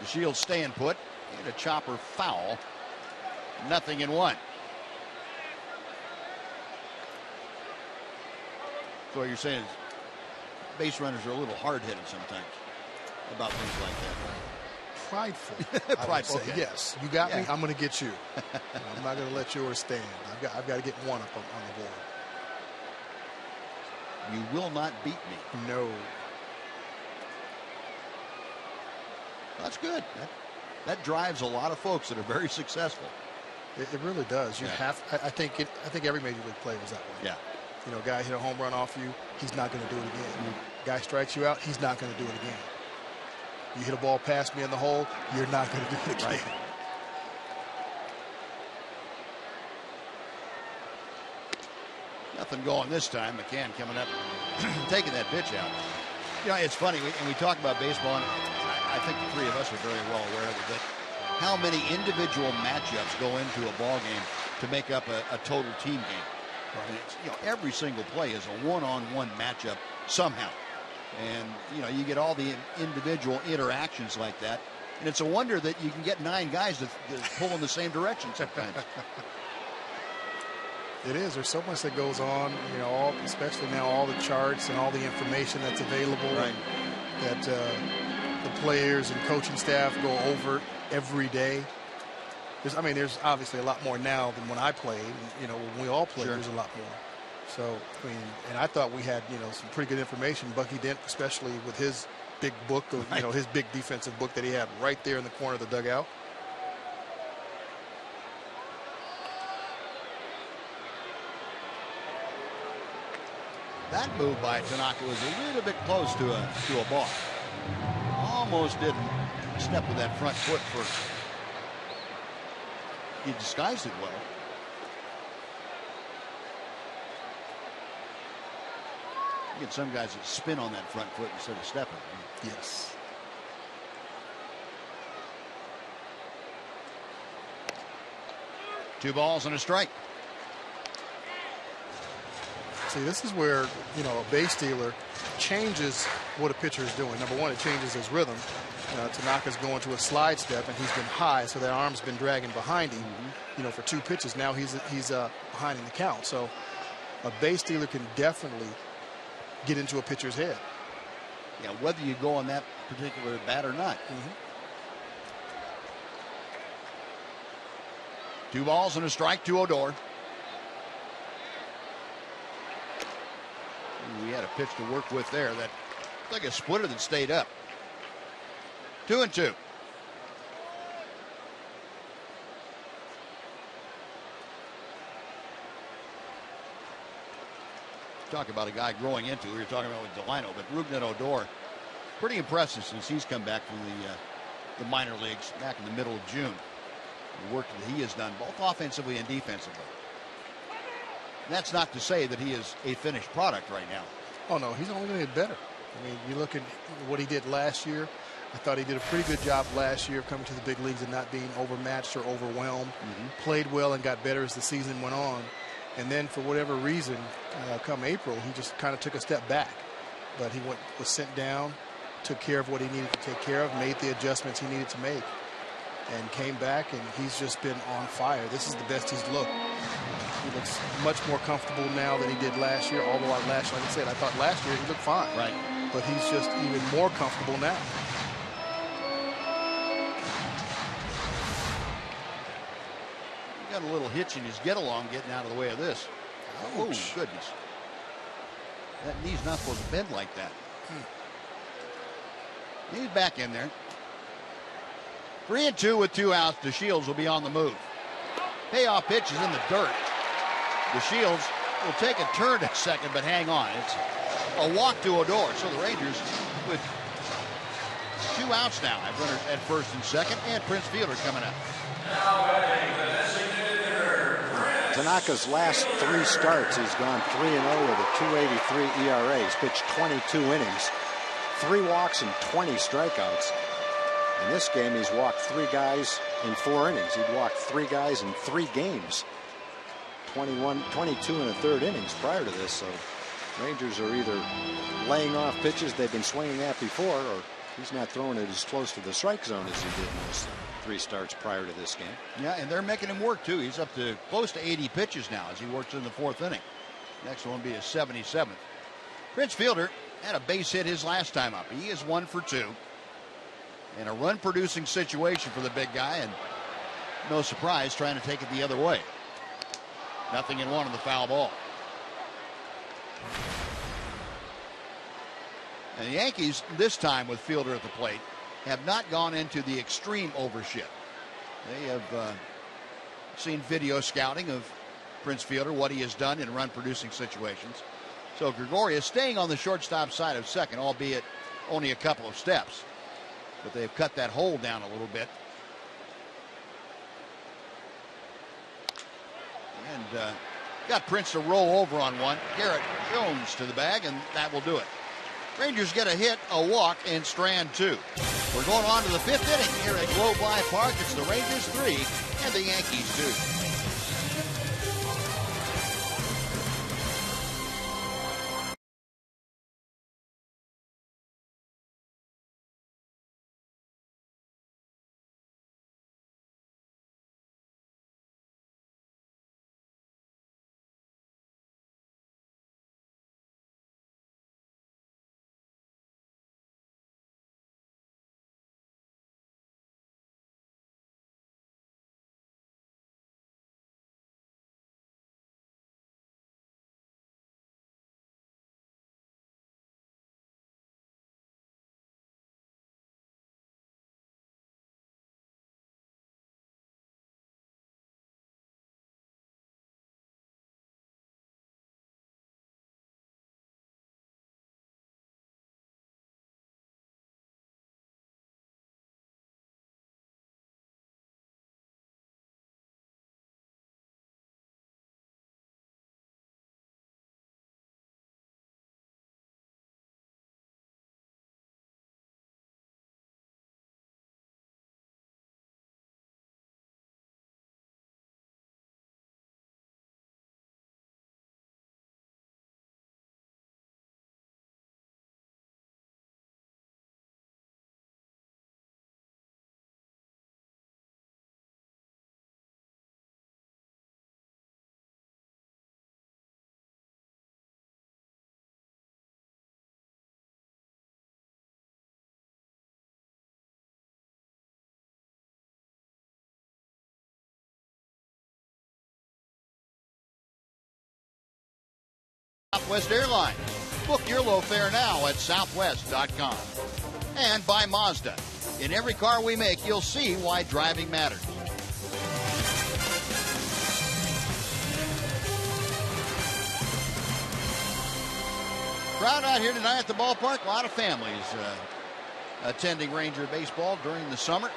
DeShields staying put. And a chopper foul. 0-1. So what you're saying is base runners are a little hard-headed sometimes about things like that. Prideful. Prideful. Okay. Yes. You got me. I'm going to get you. I'm not going to let yours stand. I've got to get one up on the board. You will not beat me. No. That's good. That drives a lot of folks that are very successful. It really does. You have. I think every major league player is that way. Yeah. Guy hit a home run off you, he's not going to do it again. Guy strikes you out, he's not going to do it again. You hit a ball past me in the hole, you're not going to do it again. Right. Nothing going this time. McCann coming up, taking that pitch out. It's funny, and we talk about baseball, and I think the three of us are very well aware of it, that how many individual matchups go into a ball game to make up a total team game. Right. Every single play is a one-on-one matchup somehow. And, you get all the individual interactions like that. And it's a wonder that you can get 9 guys that pull in the same direction sometimes. It is. There's so much that goes on, especially now all the charts and all the information that's available. Right. That the players and coaching staff go over every day. There's obviously a lot more now than when I played. When we all played, There's a lot more. So, and I thought we had, some pretty good information. Bucky Dent, especially with his big book, his big defensive book that he had right there in the corner of the dugout. That move by Tanaka was a little bit close to a ball. Almost didn't step with that front foot first. you disguised it well. You get some guys that spin on that front foot instead of stepping. Yes. Two balls and a strike. See, this is where, a base stealer changes what a pitcher is doing. Number one, it changes his rhythm. Tanaka's going to a slide step, and he's been high, so that arm's been dragging behind him. For 2 pitches. Now he's behind in the count. So a base stealer can definitely get into a pitcher's head. Yeah, whether you go on that particular bat or not. 2 balls and a strike to Odor. We had a pitch to work with there. That looked like a splitter that stayed up. 2-2. Talk about a guy growing into. We were talking about with Delino, but Rougned Odor, pretty impressive since he's come back from the minor leagues back in the middle of June. The work that he has done, both offensively and defensively. And that's not to say that he is a finished product right now. Oh no, he's only going to get better. I mean, you look at what he did last year. I thought he did a pretty good job last year coming to the big leagues and not being overmatched or overwhelmed. Played well and got better as the season went on. And then for whatever reason, come April, he just kind of took a step back. But he was sent down, took care of what he needed to take care of, made the adjustments he needed to make, and came back, and he's just been on fire. This is the best he's looked. He looks much more comfortable now than he did last year, although like I said, I thought last year he looked fine. Right. But he's just even more comfortable now. Got a little hitch in his get-along getting out of the way of this. Oh, goodness. That knee's not supposed to bend like that. He's back in there. 3-2 with 2 outs. DeShields will be on the move. Payoff pitch is in the dirt. DeShields will take a turn at second, but hang on. It's a walk to Odor. So the Rangers with 2 outs now have runners at first and second, and Prince Fielder coming up. Tanaka's last 3 starts, he's gone 3-0 with a 2.83 ERA. He's pitched 22 innings, 3 walks and 20 strikeouts. In this game, he's walked 3 guys in 4 innings. He'd walked 3 guys in 3 games. 22 and a third innings prior to this. So Rangers are either laying off pitches they've been swinging at before, or he's not throwing it as close to the strike zone as he did in those 3 starts prior to this game. Yeah, and they're making him work too. He's up to close to 80 pitches now as he works in the 4th inning. Next one will be his 77th. Prince Fielder had a base hit his last time up. He is 1 for 2 in a run-producing situation for the big guy, and no surprise trying to take it the other way. 0-1 on the foul ball. And the Yankees, this time with Fielder at the plate, have not gone into the extreme overshift. They have seen video scouting of Prince Fielder, what he has done in run-producing situations. So Gregorius staying on the shortstop side of second, albeit only a couple of steps. But they've cut that hole down a little bit. And got Prince to roll over on one. Garrett Jones to the bag, and that will do it. Rangers get a hit, a walk, and strand 2. We're going on to the 5th inning here at Globe Life Park. It's the Rangers 3 and the Yankees 2. Southwest Airlines. Book your low fare now at southwest.com. And by Mazda. In every car we make, you'll see why driving matters. Crowd out here tonight at the ballpark. A lot of families attending Ranger baseball during the summer.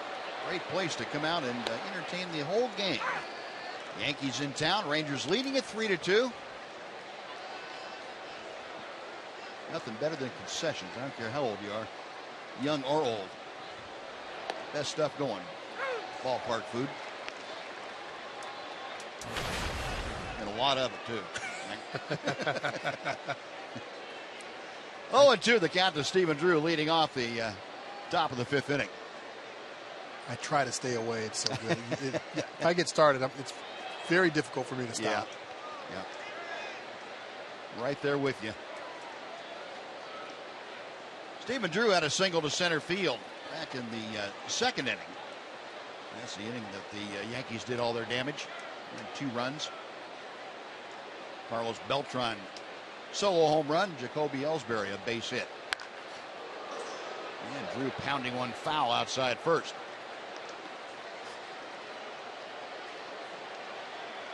Great place to come out and entertain the whole game. Yankees in town. Rangers leading it 3-2. Nothing better than concessions. I don't care how old you are, young or old. Best stuff going. Ballpark food. And a lot of it, too. 0-2 the count to Stephen Drew, leading off the top of the fifth inning. I try to stay away. It's so good. If I get started, it's very difficult for me to stop. Yeah. Right there with you. Stephen Drew had a single to center field back in the second inning. That's the inning that the Yankees did all their damage. 2 runs. Carlos Beltran solo home run. Jacoby Ellsbury a base hit. And Drew pounding one foul outside first.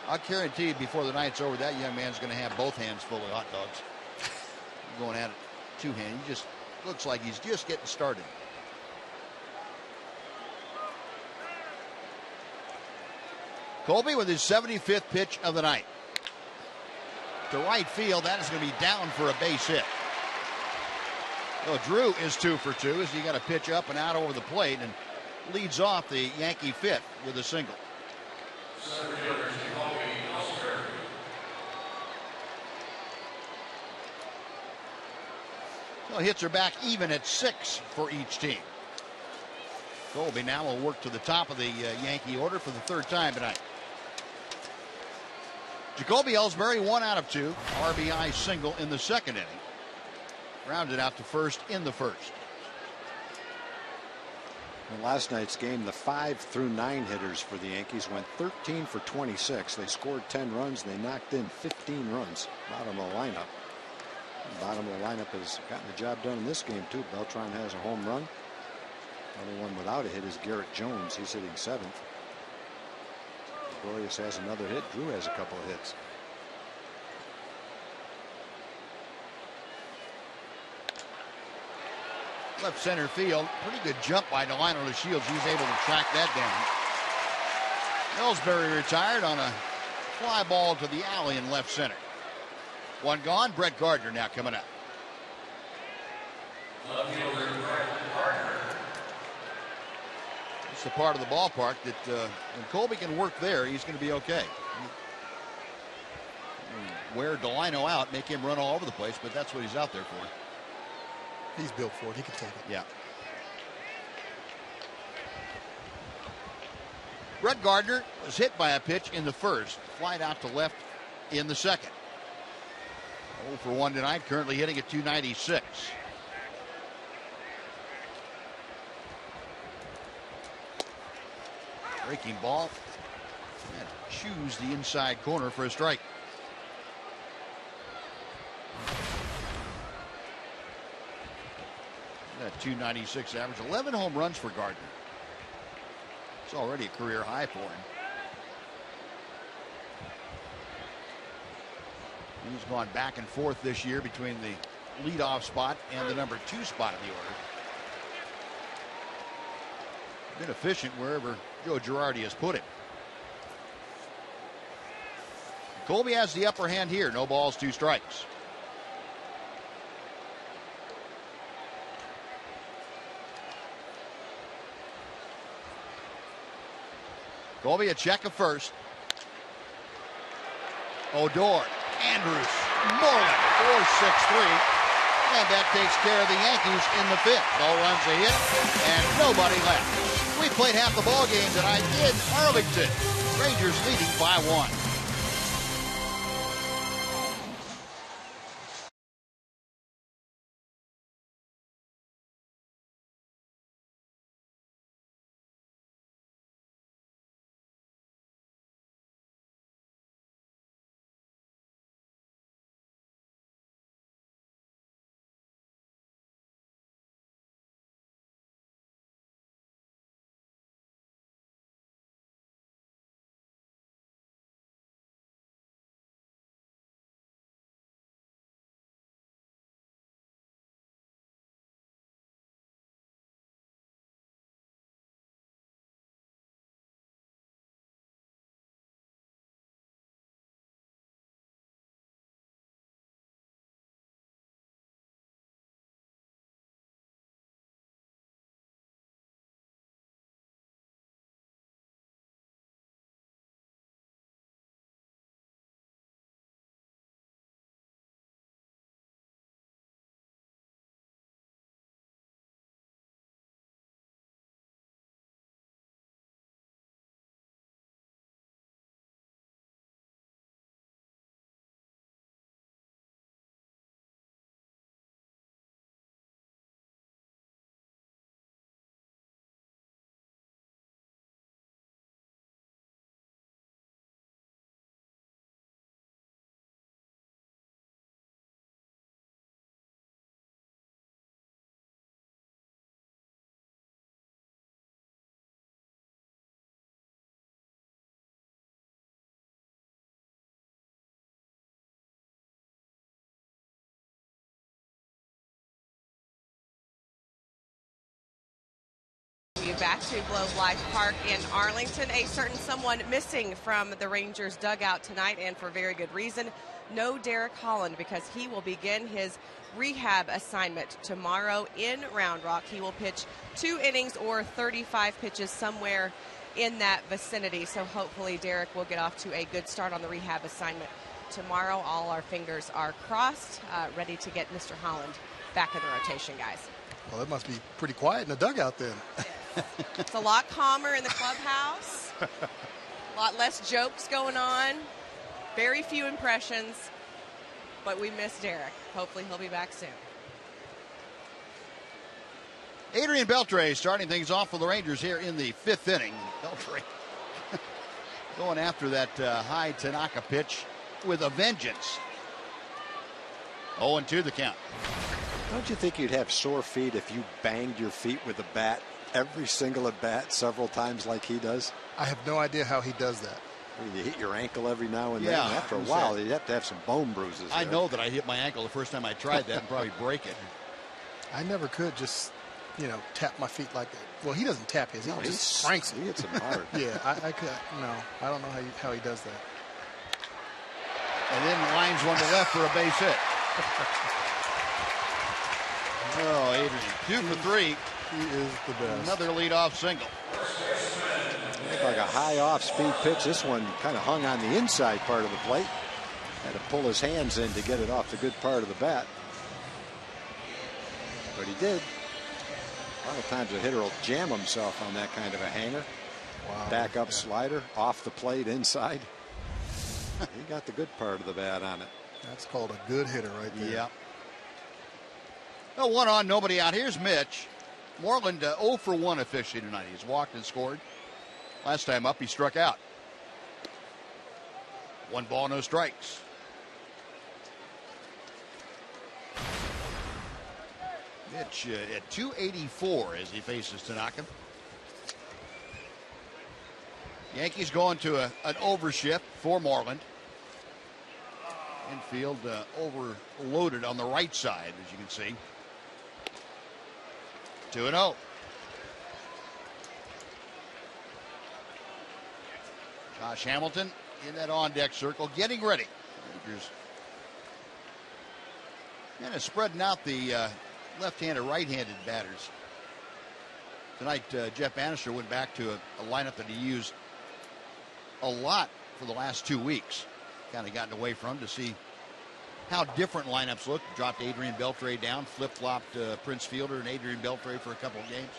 I'll guarantee you before the night's over, that young man's going to have both hands full of hot dogs. Going at it two-handed. He just looks like he's just getting started. Colby with his 75th pitch of the night. To right field, that is going to be down for a base hit. So Drew is 2 for 2 as he got a pitch up and out over the plate and leads off the Yankee fifth with a single. So hits are back even at 6 for each team. Colby now will work to the top of the Yankee order for the 3rd time tonight. Jacoby Ellsbury 1 out of 2. RBI single in the second inning. Rounded out to first in the first. In last night's game, the 5 through 9 hitters for the Yankees went 13 for 26. They scored 10 runs. They knocked in 15 runs. Bottom of the lineup. The bottom of the lineup has gotten the job done in this game, too. Beltran has a home run. The only one without a hit is Garrett Jones. He's hitting 7th. Gregorius has another hit. Drew has a couple of hits. Left center field. Pretty good jump by Delino to Shields. He's able to track that down. Ellsbury retired on a fly ball to the alley in left center. One gone. Brett Gardner now coming up. It's the part of the ballpark that when Colby can work there, he's going to be okay. Wear Delino out, make him run all over the place, but that's what he's out there for. He's built for it. He can take it. Yeah. Brett Gardner was hit by a pitch in the first, flied out to left in the second. 0 for 1 tonight, currently hitting at .296. Breaking ball. And choose the inside corner for a strike. That .296 average. 11 home runs for Gardner. It's already a career high for him. He's gone back and forth this year between the leadoff spot and the number 2 spot in the order. Been efficient wherever Joe Girardi has put him. Colby has the upper hand here. No balls, 2 strikes. Colby a check of first. Odor, Andrews, Moreland, 4-6-3. And that takes care of the Yankees in the fifth. No runs a hit and nobody left. We played half the ball game tonight in Arlington. Rangers leading by 1. back to Globe Life Park in Arlington. A certain someone missing from the Rangers dugout tonight, and for very good reason. No Derek Holland, because he will begin his rehab assignment tomorrow in Round Rock. He will pitch 2 innings or 35 pitches somewhere in that vicinity. So hopefully Derek will get off to a good start on the rehab assignment tomorrow. All our fingers are crossed, ready to get Mr. Holland back in the rotation, guys. Well, it must be pretty quiet in the dugout then. It's a lot calmer in the clubhouse. A lot less jokes going on. Very few impressions. But we miss Derek. Hopefully he'll be back soon. Adrian Beltre starting things off for the Rangers here in the 5th inning. Beltre going after that high Tanaka pitch with a vengeance. 0-2 the count. Don't you think you'd have sore feet if you banged your feet with a bat every single at bat several times like he does? I have no idea how he does that. You hit your ankle every now and then. After a while, you'd have to have some bone bruises. I know that I hit my ankle the first time I tried that and probably break it. I never could just, tap my feet like that. Well, he doesn't tap his. He just cranks it. He hits them hard. Yeah, I could. No, I don't know how he does that. And then lines one to left for a base hit. Oh, Adrian, 2 for 3. He is the best. Another leadoff single. Looked like a high off-speed pitch. This one kind of hung on the inside part of the plate. Had to pull his hands in to get it off the good part of the bat. But he did. A lot of times a hitter will jam himself on that kind of a hanger. Wow. Back up slider, off the plate, inside. He got the good part of the bat on it. That's called a good hitter right there. Yeah. Well, 1 on, nobody out. Here's Mitch. Moreland 0 for 1 officially tonight. He's walked and scored. Last time up, he struck out. 1 ball, no strikes. Mitch at 284 as he faces Tanaka. Yankees going to an overshift for Moreland. Infield overloaded on the right side, as you can see. 2-0. Josh Hamilton in that on-deck circle, getting ready. Rangers kind of spreading out the left-handed, right-handed batters. Tonight, Jeff Bannister went back to a lineup that he used a lot for the last 2 weeks. Kind of gotten away from to see how different lineups look. Dropped Adrian Beltre down, flip-flopped Prince Fielder and Adrian Beltre for a couple of games.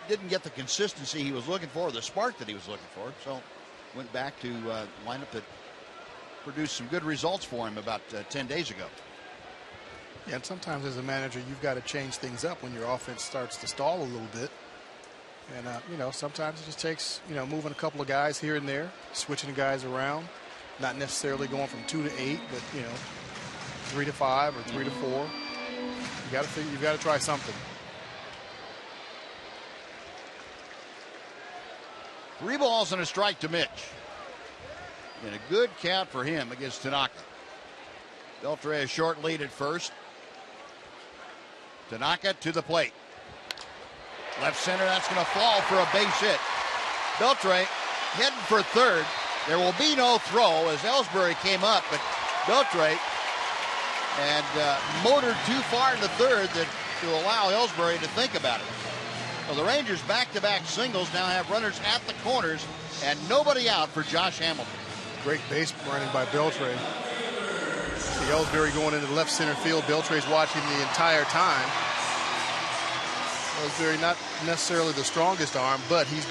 Didn't get the consistency he was looking for, the spark that he was looking for. So went back to a lineup that produced some good results for him about 10 days ago. Yeah, and sometimes as a manager, you've got to change things up when your offense starts to stall a little bit. And, sometimes it just takes, moving a couple of guys here and there, switching the guys around, not necessarily going from 2 to 8, but, 3 to 5 or 3 to 4. You've got to try something. 3 balls and a strike to Mitch. And a good count for him against Tanaka. Beltre a short lead at first. Tanaka to the plate. Left center, that's going to fall for a base hit. Beltre heading for third. There will be no throw as Ellsbury came up, but Beltre and motored too far into third to allow Ellsbury to think about it. Well, the Rangers back-to-back singles now have runners at the corners and nobody out for Josh Hamilton. Great base running by Beltre. See Ellsbury going into the left center field. Beltre's watching the entire time. Ellsbury not necessarily the strongest arm, but he's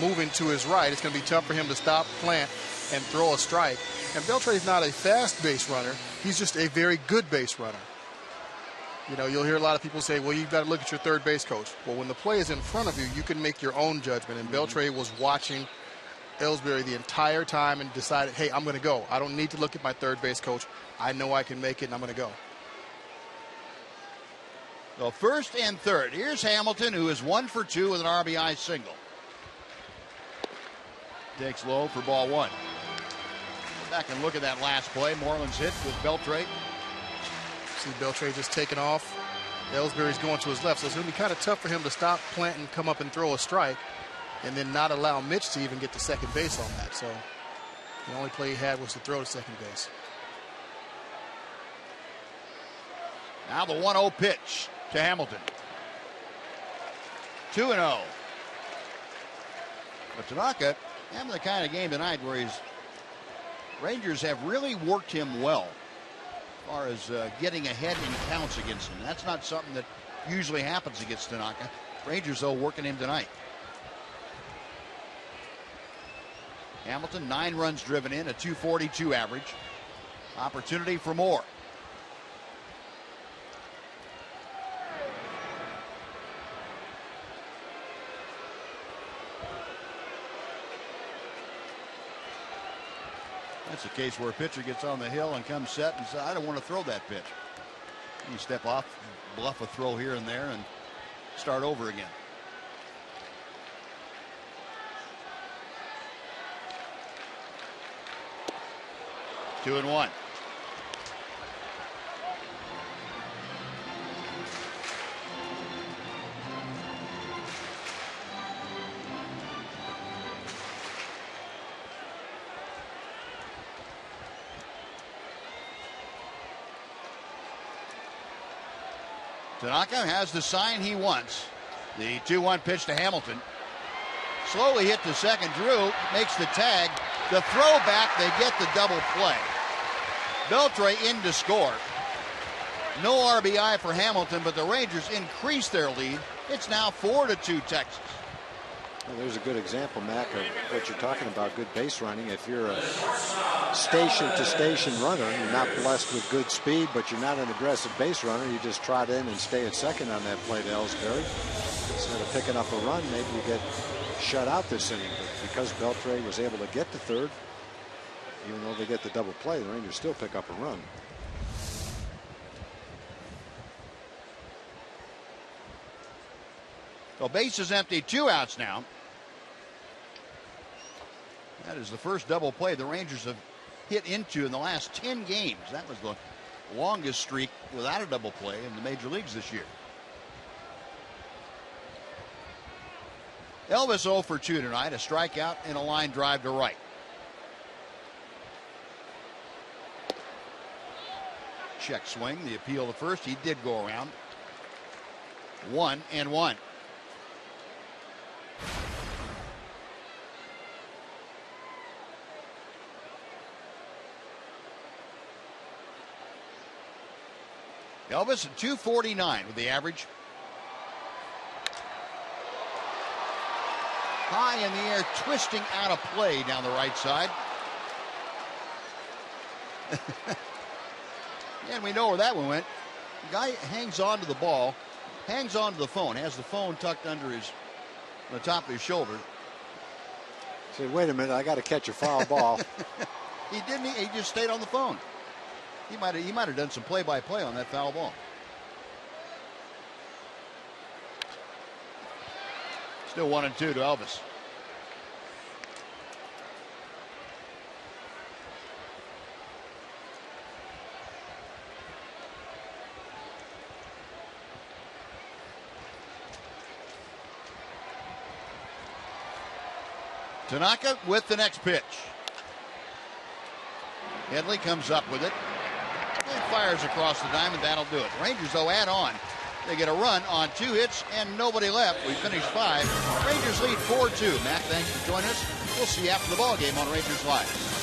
moving to his right. It's going to be tough for him to stop, plant, and throw a strike. And Beltre's not a fast base runner. He's just a very good base runner. You'll hear a lot of people say, well, you've got to look at your third base coach. Well, when the play is in front of you, you can make your own judgment. And Beltre was watching Ellsbury the entire time and decided, hey, I'm going to go. I don't need to look at my third base coach. I know I can make it, and I'm going to go. So first and third. Here's Hamilton, who is 1 for 2 with an RBI single. Takes low for ball 1. Go back and look at that last play. Moreland's hit with Beltre. See Beltre just taking off. Ellsbury's going to his left, so it's going to be kind of tough for him to stop, plant, and come up and throw a strike, and then not allow Mitch to even get to second base on that. So the only play he had was to throw to second base. Now the 1-0 pitch to Hamilton. 2-0. But Tanaka having the kind of game tonight where Rangers have really worked him well as far as getting ahead in counts against him. That's not something that usually happens against Tanaka. Rangers, though, working him tonight. Hamilton, 9 runs driven in, a .242 average. Opportunity for more. That's a case where a pitcher gets on the hill and comes set and says, I don't want to throw that pitch. You step off, bluff a throw here and there, and start over again. Two and one. Tanaka has the sign he wants. The 2-1 pitch to Hamilton. Slowly hit to second. Drew makes the tag. The throwback, they get the double play. Beltre in to score. No RBI for Hamilton, but the Rangers increase their lead. It's now 4-2 Texas. Well, there's a good example, Mac, of what you're talking about, good base running. If you're a station-to-station runner, you're not blessed with good speed, but you're not an aggressive base runner, you just trot in and stay at second on that play to Ellsbury. Instead of picking up a run, maybe you get shut out this inning. But because Beltre was able to get to third, even though they get the double play, the Rangers still pick up a run. So base is empty, 2 outs now. That is the first double play the Rangers have hit into in the last 10 games. That was the longest streak without a double play in the major leagues this year. Elvis 0 for 2 tonight, a strikeout and a line drive to right. Check swing, the appeal to first. He did go around. 1-1. Elvis at .249 with the average. High in the air, twisting out of play down the right side. And we know where that one went. The guy hangs on to the ball, hangs on to the phone, has the phone tucked under the top of his shoulder. Say, wait a minute, I got to catch a foul ball. He didn't. He just stayed on the phone. He might have done some play-by-play on that foul ball. Still 1-2 to Elvis. Tanaka with the next pitch. Headley comes up with it and fires across the diamond. That'll do it. Rangers, though, add on. They get a run on 2 hits and nobody left. We finished 5. Rangers lead 4-2. Matt, thanks for joining us. We'll see you after the ball game on Rangers Live.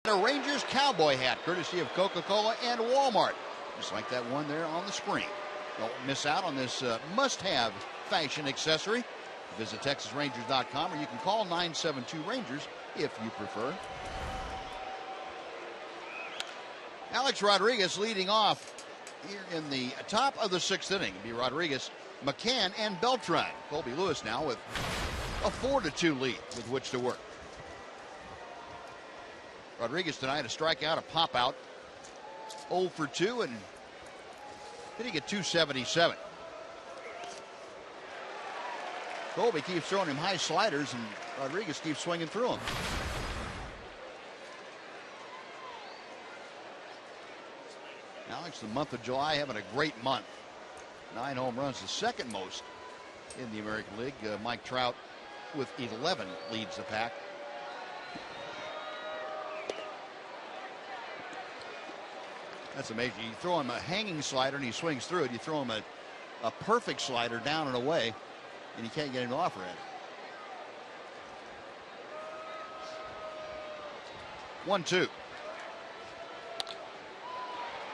A Rangers cowboy hat, courtesy of Coca-Cola and Walmart. Just like that one there on the screen. Don't miss out on this must-have fashion accessory. Visit TexasRangers.com, or you can call 972-RANGERS if you prefer. Alex Rodriguez leading off here in the top of the 6th inning. It'll be Rodriguez, McCann, and Beltran. Colby Lewis now with a 4-2 lead with which to work. Rodriguez tonight a strikeout, a pop out, 0 for 2, and hitting at 277. Colby keeps throwing him high sliders, and Rodriguez keeps swinging through them. Alex, the month of July, having a great month. 9 home runs, the second most in the American League. Mike Trout with 11 leads the pack. That's amazing. You throw him a hanging slider and he swings through it. You throw him a perfect slider down and away, and you can't get him off at it. 1-2.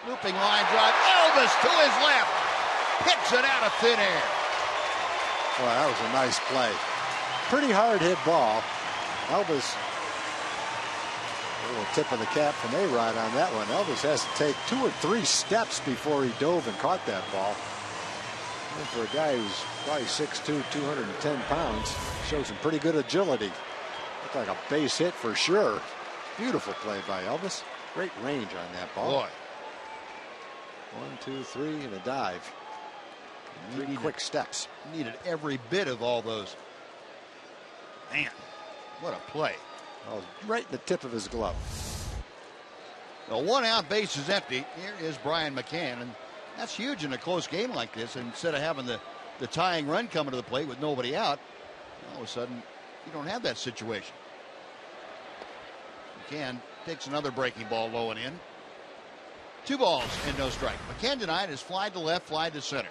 Looping line drive. Elvis to his left. Hits it out of thin air. Well, that was a nice play. Pretty hard hit ball. Elvis, a little tip of the cap from A-Rod on that one. Elvis has to take 2 or 3 steps before he dove and caught that ball. And for a guy who's probably 6'2", 210 pounds, shows some pretty good agility. Looked like a base hit for sure. Beautiful play by Elvis. Great range on that ball. Boy. 1, 2, 3, and a dive. 3 quick steps. Needed every bit of all those. Man, what a play. Oh, right in the tip of his glove. The 1 out, base is empty. Here is Brian McCann, and that's huge in a close game like this. And instead of having the tying run coming to the plate with nobody out, all of a sudden you don't have that situation. McCann takes another breaking ball low and in. 2 balls and no strike. McCann tonight is fly to left, fly to center.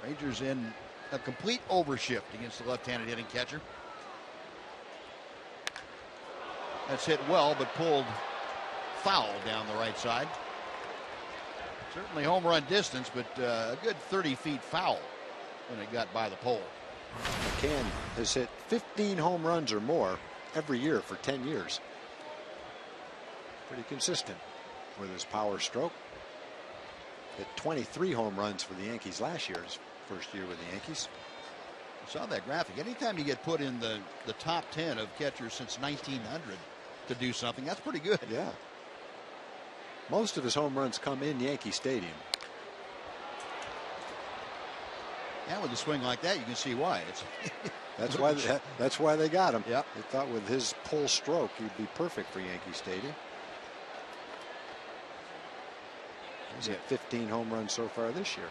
Rangers in a complete overshift against the left-handed hitting catcher. That's hit well, but pulled foul down the right side. Certainly home run distance, but a good 30 feet foul when it got by the pole. McCann has hit 15 home runs or more every year for 10 years. Pretty consistent with his power stroke. Hit 23 home runs for the Yankees last year, his first year with the Yankees. I saw that graphic. Anytime you get put in the top 10 of catchers since 1900 to do something, that's pretty good. Yeah. Most of his home runs come in Yankee Stadium. Yeah, with a swing like that, you can see why. It's that's why they got him. Yep. They thought with his pull stroke, he'd be perfect for Yankee Stadium. He's had 15 home runs so far this year.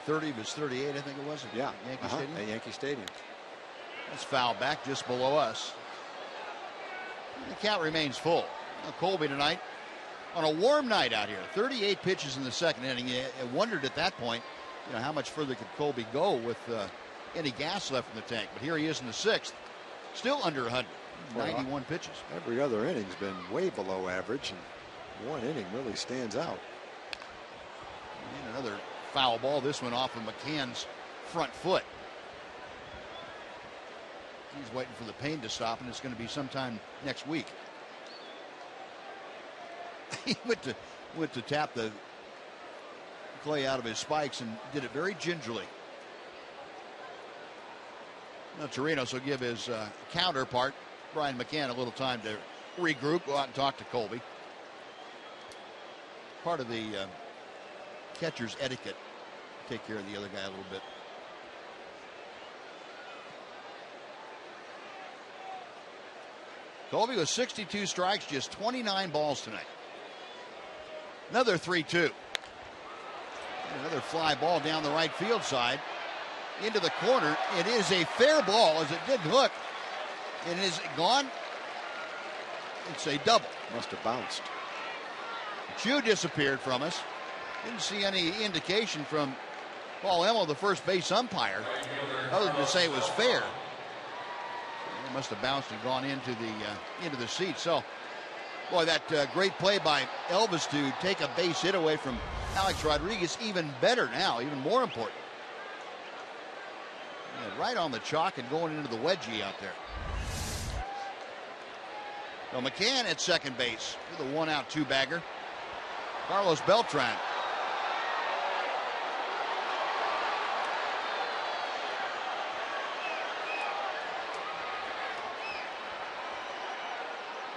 30 was 38, I think it was. Yeah. At Yankee Stadium. At Yankee Stadium. That's foul back just below us. The count remains full. Now Colby tonight on a warm night out here. 38 pitches in the second inning. I wondered at that point, how much further could Colby go with any gas left in the tank. But here he is in the 6th, still under 100. 91 pitches. Every other inning's been way below average, and one inning really stands out. And another foul ball. This one off of McCann's front foot. He's waiting for the pain to stop, and it's going to be sometime next week. He went to tap the clay out of his spikes and did it very gingerly. Now Torinos will give his counterpart, Brian McCann, a little time to regroup, go out and talk to Colby. Part of the catcher's etiquette, take care of the other guy a little bit. Colby with 62 strikes, just 29 balls tonight. Another 3-2. Another fly ball down the right field side into the corner. It is a fair ball as it didn't hook. And is it gone? It's a double. Must have bounced. Chu disappeared from us. Didn't see any indication from Paul Emmel, the first base umpire, other than to say it was fair. Must have bounced and gone into the seat. So, boy, that great play by Elvis to take a base hit away from Alex Rodriguez. Even better now, even more important. Yeah, right on the chalk and going into the wedgie out there. So McCann at second base with a 1-out, 2-bagger. Carlos Beltran.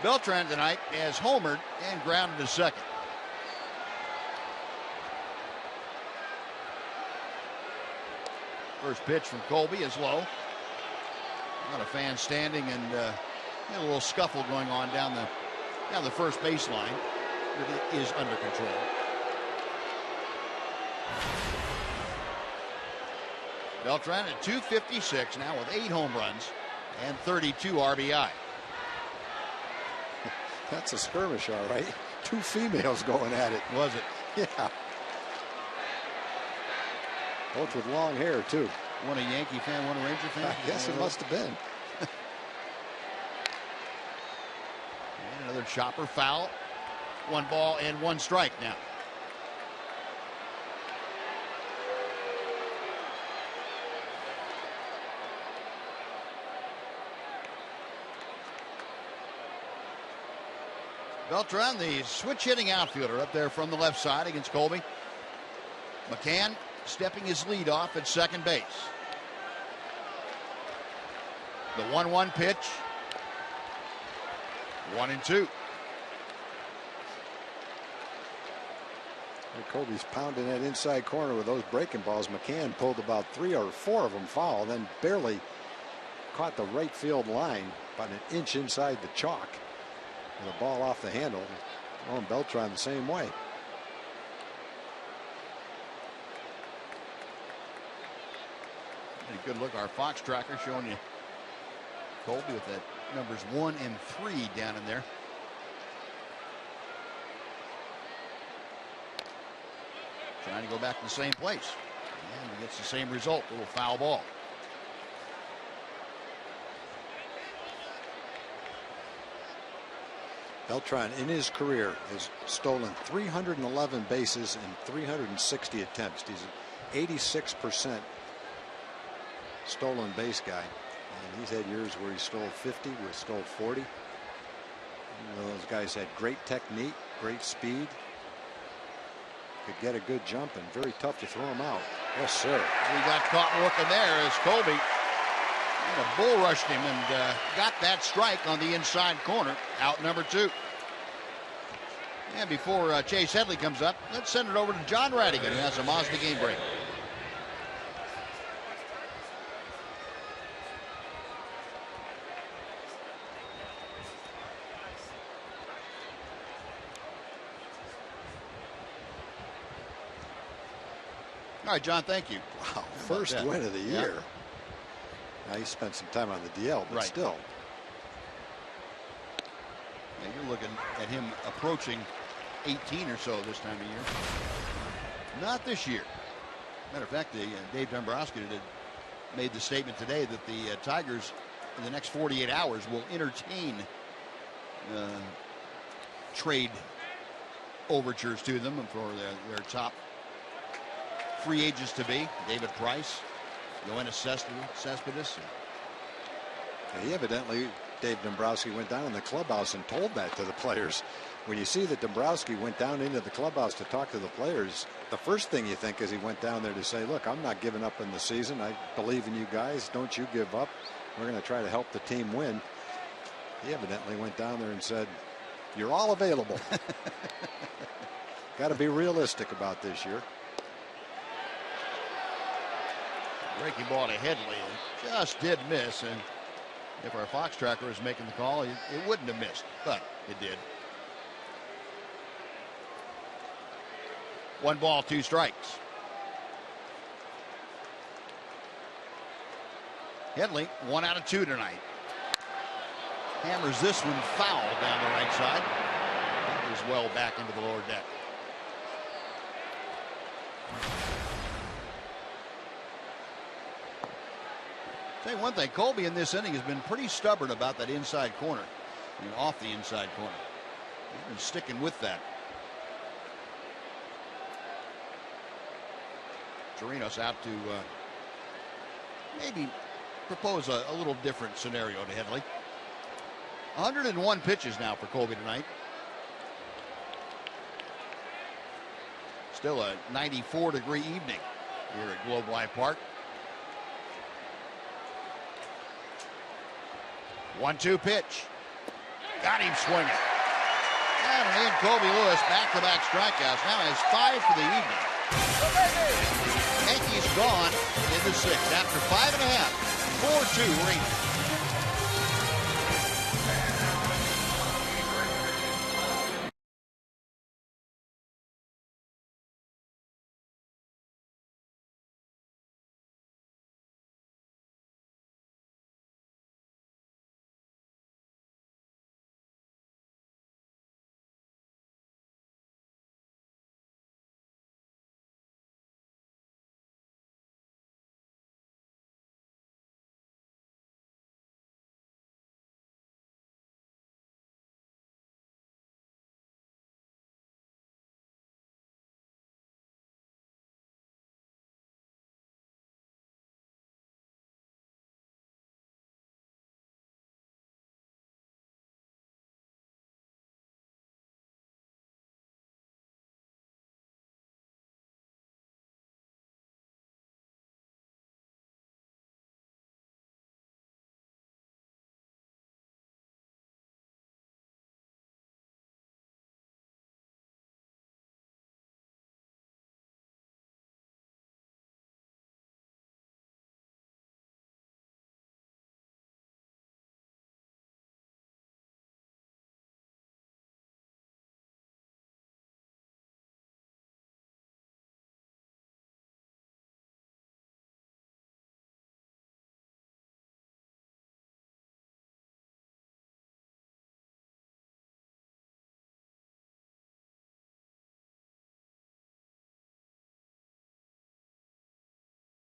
Beltran tonight has homered and grounded to second. First pitch from Colby is low. A lot of fans standing and a little scuffle going on down the first baseline. It is under control. Beltran at 256 now with 8 home runs and 32 RBI. That's a skirmish, all right. 2 females going at it. Was it? Yeah. Both with long hair, too. One a Yankee fan, one a Ranger fan? I guess it must have been. And another chopper foul. 1 ball and 1 strike now. Beltran, the switch hitting outfielder, up there from the left side against Colby. McCann stepping his lead off at second base. The 1-1 pitch. 1-2. Colby's pounding that inside corner with those breaking balls. McCann pulled about 3 or 4 of them foul, then barely caught the right field line, about an inch inside the chalk. The ball off the handle. Oh, and Beltran the same way. A good look. Our Fox tracker showing you Colby with that numbers 1 and 3 down in there. Trying to go back to the same place. And he gets the same result. A little foul ball. Beltran in his career has stolen 311 bases in 360 attempts. He's an 86% stolen base guy. And he's had years where he stole 50, where he stole 40. Those guys had great technique, great speed. Could get a good jump and very tough to throw him out. Yes, sir. We got caught looking there as Colby bull rushed him and got that strike on the inside corner. Out number 2. And before Chase Headley comes up, let's send it over to John Radigan, who has a Mazda game break. All right, John, thank you. Wow, first win of the year. Now he spent some time on the DL, but still. Yeah, you're looking at him approaching 18 or so this time of year. Not this year. Matter of fact, Dave Dombrowski made the statement today that the Tigers in the next 48 hours will entertain trade overtures to them for their top free agents to be. David Price, Yoenis Cespedes. He evidently, Dave Dombrowski, went down in the clubhouse and told that to the players. When you see that Dombrowski went down into the clubhouse to talk to the players, the first thing you think is he went down there to say, look, I'm not giving up in the season. I believe in you guys. Don't you give up. We're going to try to help the team win. He evidently went down there and said, you're all available. Got to be realistic about this year. Breaking ball to Headley just did miss, and if our Fox tracker was making the call, it wouldn't have missed, but it did. 1 ball, 2 strikes. Headley 1 out of 2 tonight. Hammers this one foul down the right side. That was well back into the lower deck. Say one thing, Colby in this inning has been pretty stubborn about that inside corner. Off the inside corner. He's been sticking with that. Chirinos out to maybe propose a little different scenario to Headley. 101 pitches now for Colby tonight. Still a 94-degree evening here at Globe Life Park. 1-2 pitch. Got him swinging. And Colby Lewis back-to-back strikeouts. Now has 5 for the evening. Yankees gone in the 6th after 5.5. 4-2 Rangers.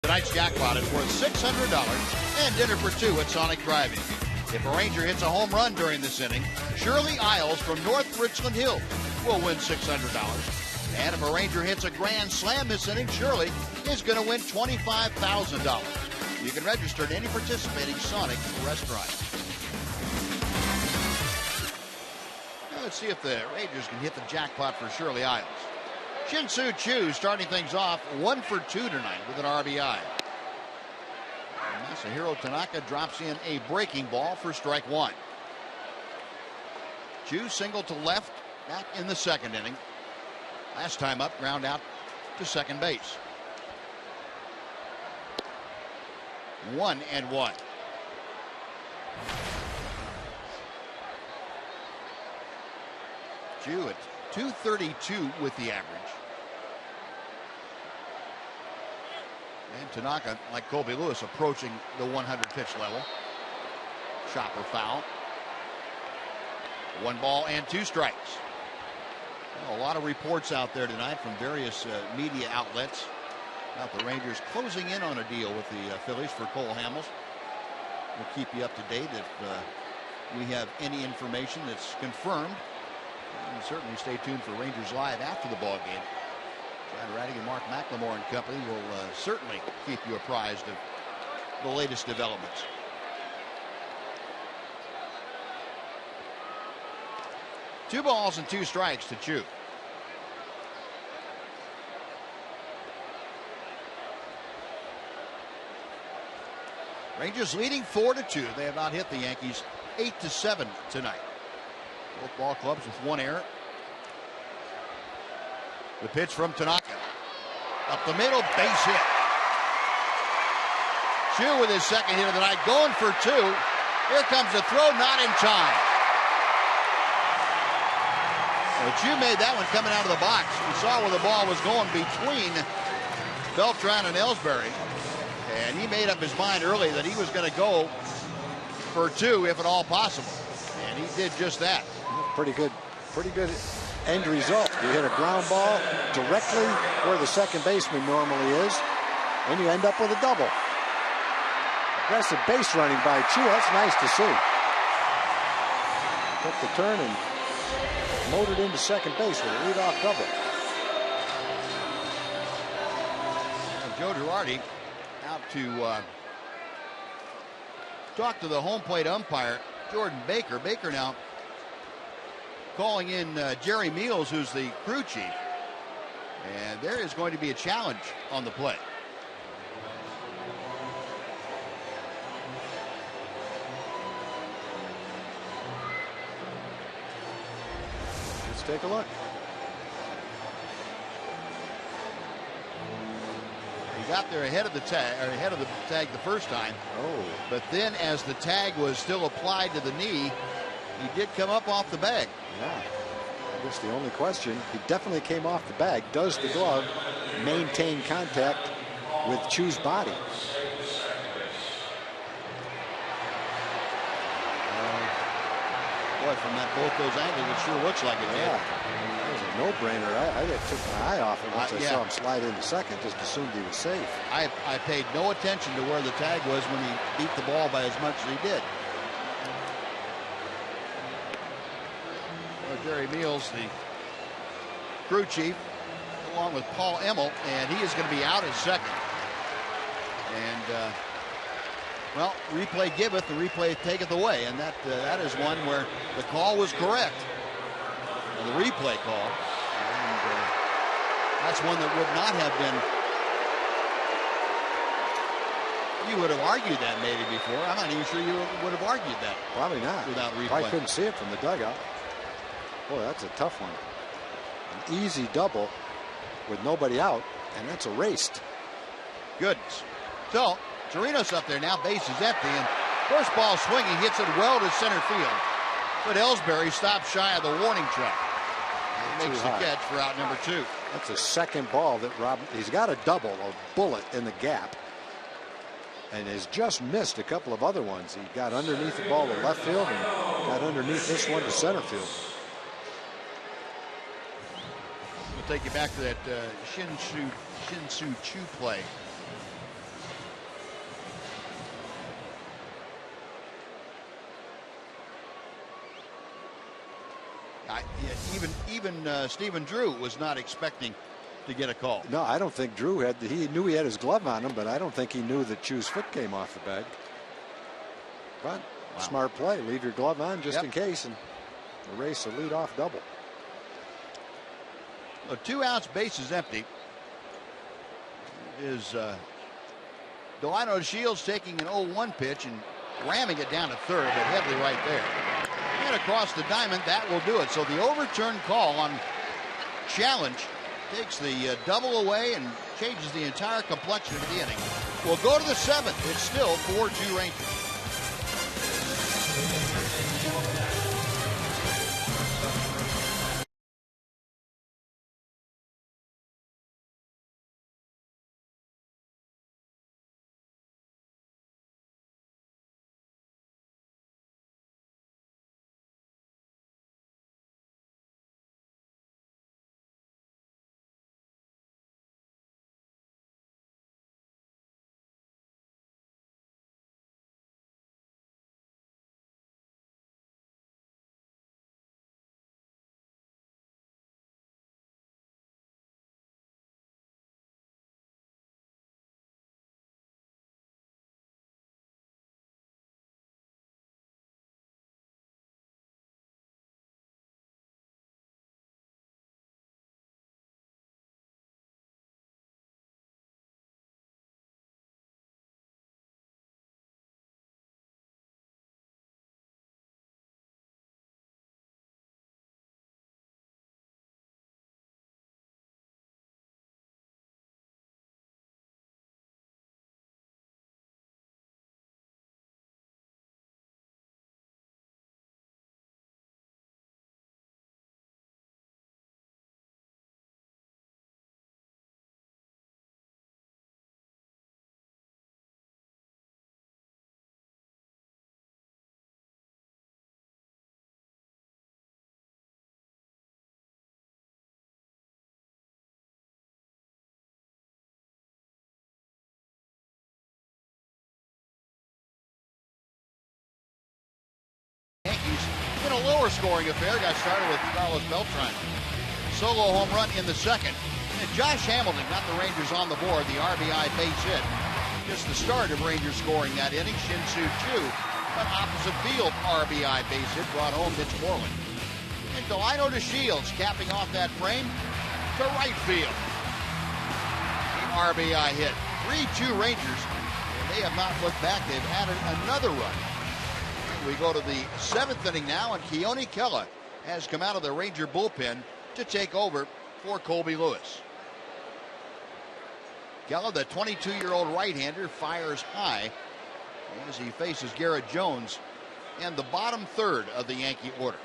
Tonight's jackpot is worth $600 and dinner for 2 at Sonic Drive-In. If a Ranger hits a home run during this inning, Shirley Isles from North Richland Hill will win $600. And if a Ranger hits a grand slam this inning, Shirley is going to win $25,000. You can register at any participating Sonic restaurant. Now let's see if the Rangers can hit the jackpot for Shirley Isles. Shin-Soo Choo starting things off 1 for 2 tonight with an RBI. Masahiro Tanaka drops in a breaking ball for strike 1. Choo single to left back in the 2nd inning. Last time up, ground out to second base. 1-1. Choo at .232 with the average. And Tanaka, like Colby Lewis, approaching the 100 pitch level. Chopper foul. 1 ball and 2 strikes. Well, a lot of reports out there tonight from various media outlets about the Rangers closing in on a deal with the Phillies for Cole Hamels. We'll keep you up to date if we have any information that's confirmed. And certainly stay tuned for Rangers Live after the ball game. John Radigan and Mark McLemore and company will certainly keep you apprised of the latest developments. Two balls and 2 strikes to Choo. Rangers leading 4-2. They have not hit the Yankees 8-7 tonight. Both ball clubs with 1 error. The pitch from Tanaka. Up the middle, base hit. Choo with his 2nd hit of the night, going for 2. Here comes the throw, not in time. So Choo made that one coming out of the box. He saw where the ball was going between Beltran and Ellsbury. And he made up his mind early that he was going to go for 2 if at all possible. And he did just that. Pretty good end result. You hit a ground ball directly where the second baseman normally is, and you end up with a double. Aggressive base running by Chu. That's nice to see. Took the turn and motored into second base with a leadoff double. Joe Girardi out to talk to the home plate umpire, Jordan Baker. Baker now calling in Jerry Meals, who's the crew chief. And there is going to be a challenge on the play. Let's take a look. He got there ahead of the tag the first time. Oh. But then as the tag was still applied to the knee, he did come up off the bag. Yeah. I guess the only question, he definitely came off the bag. Does the glove maintain contact with Chu's body? Boy, from both those angles, it sure looks like it did. Yeah. That was a no-brainer. I took my eye off it once I saw him slide into second. Just assumed he was safe. I paid no attention to where the tag was when he beat the ball by as much as he did. Jerry Meals, the crew chief, along with Paul Emmel, and he is going to be out at second. And, well, replay giveth, the replay taketh away, and that is one where the call was correct. The replay call. And that's one that would not have been. You would have argued that maybe before. I'm not even sure you would have argued that. Probably not. Without replay. Probably couldn't see it from the dugout. Boy, that's a tough one. An easy double with nobody out, and that's erased. Goodness. So, Chirinos up there now, base is empty, and first ball swinging, hits it well to center field. But Ellsbury stops shy of the warning track. Makes the catch for out number 2. That's a second ball that he's got a double, a bullet in the gap, and has just missed a couple of other ones. He got underneath the ball to left field and got underneath this one to center field. We'll take you back to that Shin-Soo Choo play. Even Stephen Drew was not expecting to get a call. No, I don't think Drew he knew he had his glove on him, but I don't think he knew that Chu's foot came off the bag. But smart play, leave your glove on just in case and erase a leadoff double. A 2 outs, base is empty. Is Delano Shields taking an 0-1 pitch and ramming it down to third, but Headley right there. And across the diamond, that will do it. So the overturned call on challenge takes the double away and changes the entire complexion of the inning. We'll go to the 7th. It's still 4-2 Rangers. Yankees in a lower scoring affair. Got started with Carlos Beltran. Solo home run in the second. And Josh Hamilton got the Rangers on the board, the RBI base hit. Just the start of Rangers scoring that inning. Shin-Soo Choo, an opposite field RBI base hit, brought home Mitch Moreland. And Delino DeShields capping off that frame to right field. The RBI hit. 3-2 Rangers. And they have not looked back. They've added another run. We go to the 7th inning now, and Keone Kela has come out of the Ranger bullpen to take over for Colby Lewis. Kela, the 22-year-old right-hander, fires high as he faces Garrett Jones and the bottom third of the Yankee order.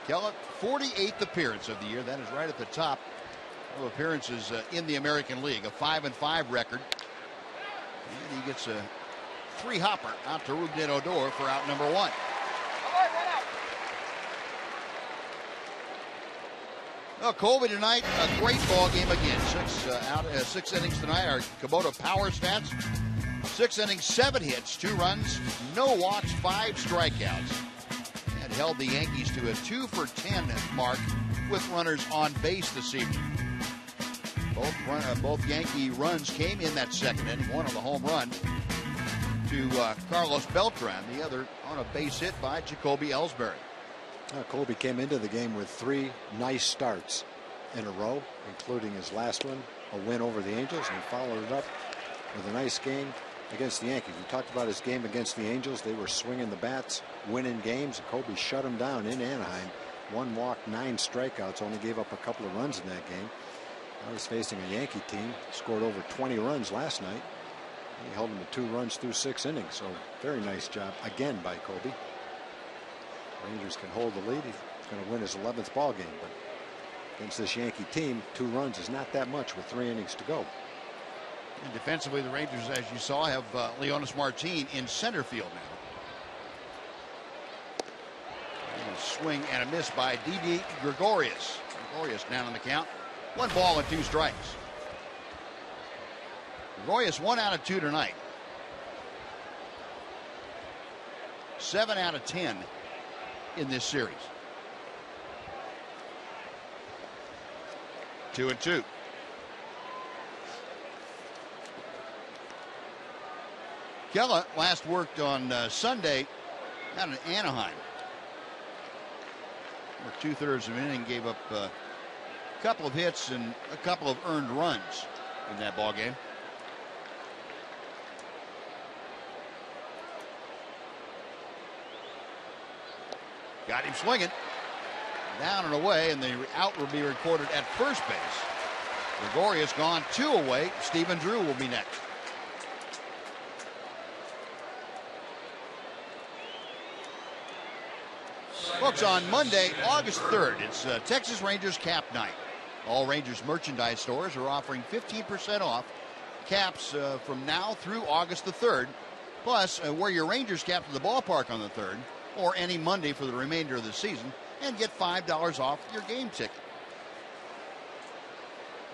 Kela, 48th appearance of the year. That is right at the top of appearances in the American League. A 5-5 record. And he gets a 3-hopper out to Rougned Odor for out number 1. Well, Colby tonight, a great ball game again. 6 innings tonight. Our Kubota power stats: 6 innings, 7 hits, 2 runs, no walks, 5 strikeouts. And held the Yankees to a 2-for-10 mark with runners on base this evening. Both Yankee runs came in that second inning. One on the home run to Carlos Beltran, the other on a base hit by Jacoby Ellsbury. Colby came into the game with 3 nice starts in a row, including his last one, a win over the Angels, and he followed it up with a nice game against the Yankees. We talked about his game against the Angels. They were swinging the bats, winning games. Colby shut them down in Anaheim. 1 walk, 9 strikeouts, only gave up a couple of runs in that game. Now he's facing a Yankee team, scored over 20 runs last night. He held them to 2 runs through 6 innings, so very nice job again by Colby. Rangers can hold the lead. He's going to win his 11th ball game, but against this Yankee team, 2 runs is not that much with 3 innings to go. And defensively, the Rangers, as you saw, have Leonis Martin in center field now. And a swing and a miss by Didi Gregorius. Gregorius down on the count. 1 ball and 2 strikes. Gregorius 1 out of 2 tonight. 7 out of 10 in this series. 2-2. Kela last worked on Sunday out in Anaheim. For 2/3 of an inning, gave up a couple of hits and a couple of earned runs in that ball game. Got him swinging. Down and away, and the out will be recorded at first base. Gregorius gone 2 away. Stephen Drew will be next. Folks, on Monday, August 3rd, it's Texas Rangers Cap Night. All Rangers merchandise stores are offering 15% off caps from now through August the 3rd. Plus, wear your Rangers cap to the ballpark on the 3rd or any Monday for the remainder of the season and get $5 off your game ticket.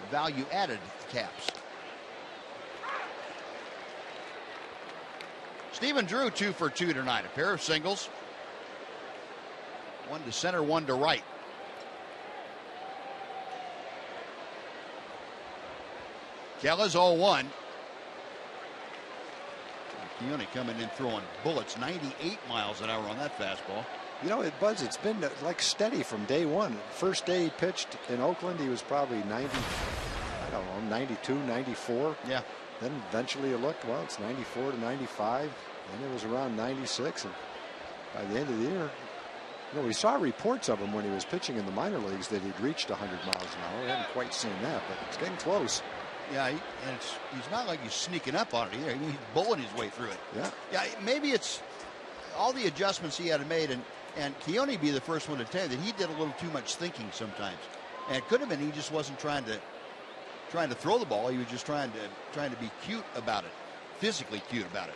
Value added caps. Stephen Drew 2 for 2 tonight. A pair of singles. 1 to center, 1 to right. Kela's 0-1. Keone coming in throwing bullets, 98 miles an hour on that fastball. You know, Buzz, it's been like steady from day one. First day he pitched in Oakland, he was probably 90, I don't know, 92, 94. Yeah. Then eventually it looked, well, it's 94 to 95. And it was around 96. And by the end of the year, you know, we saw reports of him when he was pitching in the minor leagues that he'd reached 100 miles an hour. We haven't quite seen that, but it's getting close. Yeah, he's not like he's sneaking up on it either. He's bowling his way through it. Yeah. Yeah, maybe it's all the adjustments he had to make, and Keone be the first one to tell you that he did a little too much thinking sometimes. And it could have been he just wasn't trying to throw the ball. He was just trying to be cute about it, physically cute about it.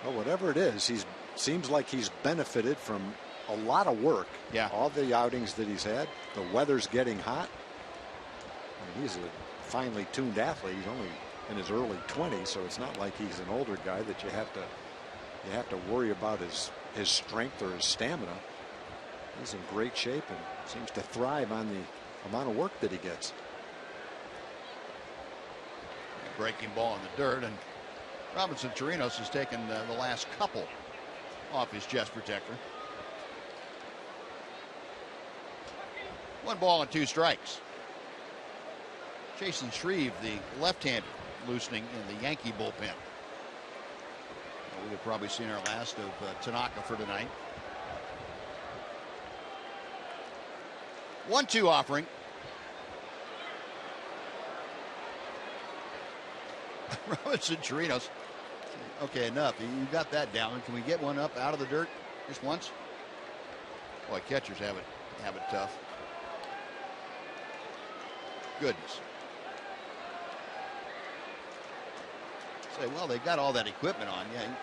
Well, whatever it is, seems like he's benefited from a lot of work. Yeah. All the outings that he's had. The weather's getting hot. I mean, he's a finely tuned athlete. He's only in his early 20s, so it's not like he's an older guy that you have to worry about his his strength or his stamina. He's in great shape and seems to thrive on the amount of work that he gets. Breaking ball in the dirt, and Robinson Chirinos has taken the last couple off his chest protector. 1 ball and 2 strikes. Jason Shreve, the left-hander, loosening in the Yankee bullpen. We have probably seen our last of Tanaka for tonight. 1-2 offering. Robinson Chirinos. Okay, enough. You got that down. Can we get one up out of the dirt just once? Boy, catchers have it tough. Goodness. Say, well, they got all that equipment on. Yeah, you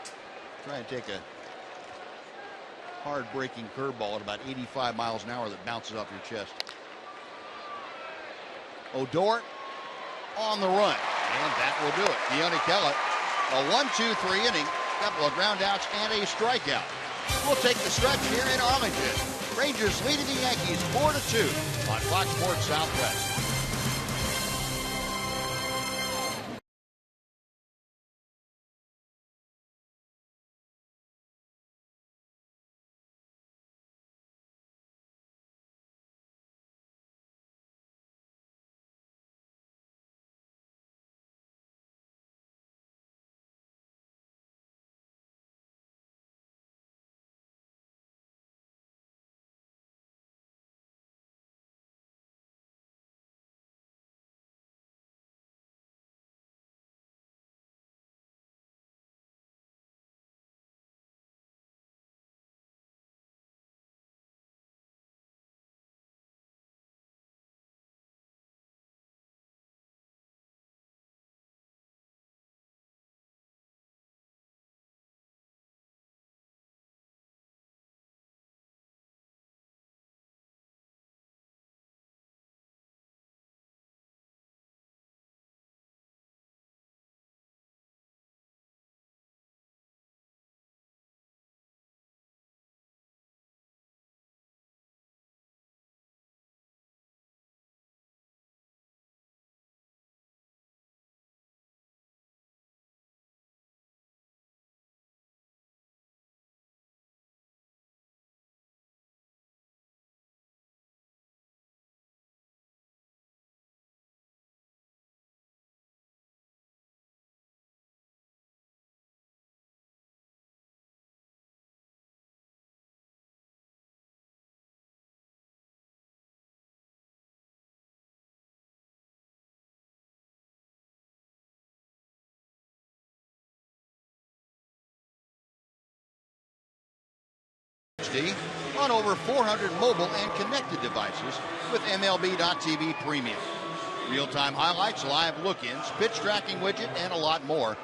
try and take a hard breaking curveball at about 85 miles an hour that bounces off your chest. Odor on the run, and that will do it. Keone Kellett, a 1-2-3 inning, couple of ground outs and a strikeout. We'll take the stretch here in Arlington. Rangers leading the Yankees 4-2 on Fox Sports Southwest. On over 400 mobile and connected devices with MLB.TV Premium. Real-time highlights, live look-ins, pitch tracking widget, and a lot more.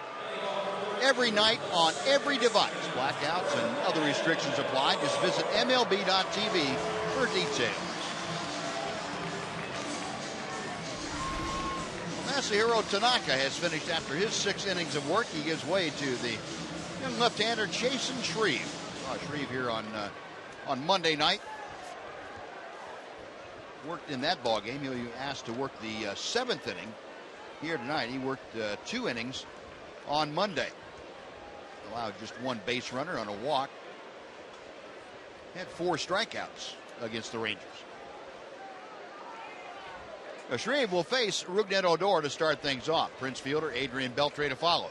Every night on every device. Blackouts and other restrictions apply. Just visit MLB.TV for details. Masahiro Tanaka has finished after his 6 innings of work. He gives way to the young left-hander Jason Shreve. Shreve here on Monday night. Worked in that ball game. He was asked to work the 7th inning here tonight. He worked 2 innings on Monday. Allowed just 1 base runner on a walk. Had 4 strikeouts against the Rangers. Shreve will face Rougned Odor to start things off. Prince fielder Adrian Beltre to follow.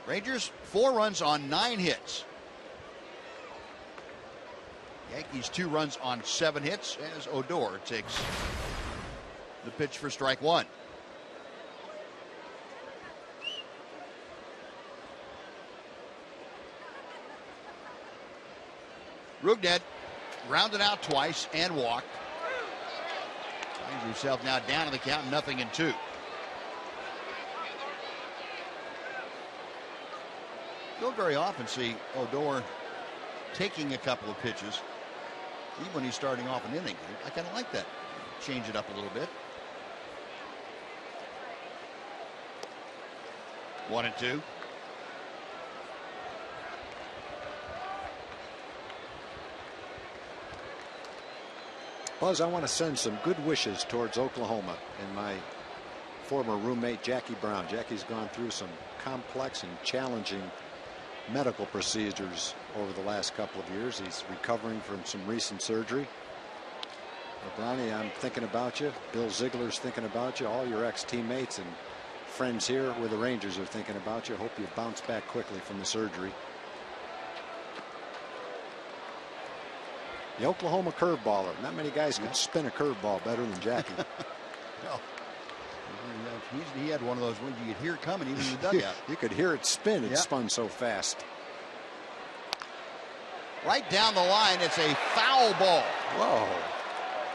Rangers 4 runs on 9 hits. Yankees 2 runs on 7 hits as Odor takes the pitch for strike 1. Rougned rounded out twice and walked. Finds himself now down in the count, 0-2. Don't very often see Odor taking a couple of pitches, even when he's starting off an inning. I kind of like that. Change it up a little bit. 1-2. Buzz, I want to send some good wishes towards Oklahoma and my former roommate Jackie Brown. Jackie's gone through some complex and challenging medical procedures over the last couple of years. He's recovering from some recent surgery. Well, Brownie, I'm thinking about you. Bill Ziegler's thinking about you. All your ex-teammates and friends here with the Rangers are thinking about you. Hope you bounce back quickly from the surgery. The Oklahoma curveballer. Not many guys can spin a curveball better than Jackie. No. He had one of those ones you could hear it coming even in the dugout. You could hear it spin. It spun so fast. Right down the line, it's a foul ball. Whoa.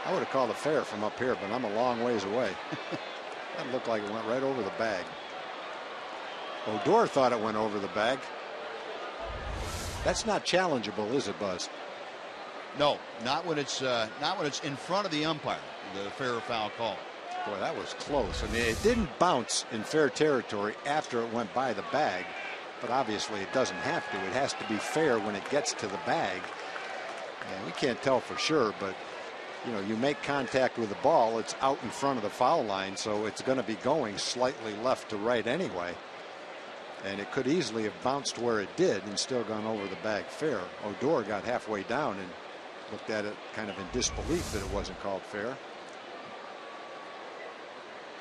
I would have called it fair from up here, but I'm a long ways away. That looked like it went right over the bag. Odor thought it went over the bag. That's not challengeable, is it, Buzz? No, not when it's in front of the umpire. The fair or foul call. Boy, that was close. I mean, it didn't bounce in fair territory after it went by the bag, but obviously it doesn't have to. It has to be fair when it gets to the bag. And we can't tell for sure, but you know, you make contact with the ball, it's out in front of the foul line, so it's going to be going slightly left to right anyway. And it could easily have bounced where it did and still gone over the bag fair. Odor got halfway down and looked at it kind of in disbelief that it wasn't called fair.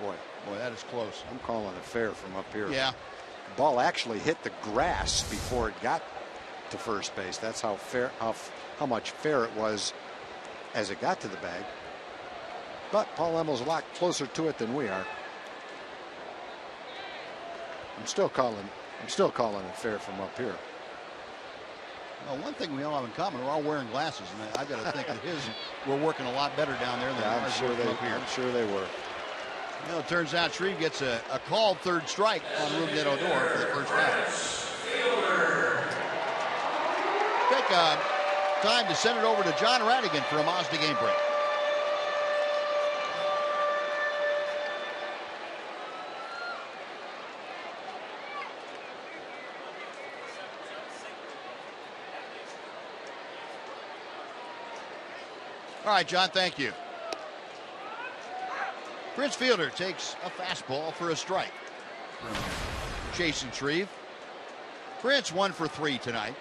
Boy, that is close. I'm calling it fair from up here. Yeah. The ball actually hit the grass before it got to first base. That's how fair, how much fair it was as it got to the bag. But Paul Emmel's a lot closer to it than we are. I'm still calling it fair from up here. Well, one thing we all have in common, we're all wearing glasses, and I've got to think that we're working a lot better down there than ours up here. I'm sure they were. Well, it turns out Shreve gets a called third strike on Ruben Odor for the first out. Take time to send it over to John Radigan for a Mazda game break. All right, John, thank you. Prince Fielder takes a fastball for a strike from Jason Shreve. Prince 1 for 3 tonight.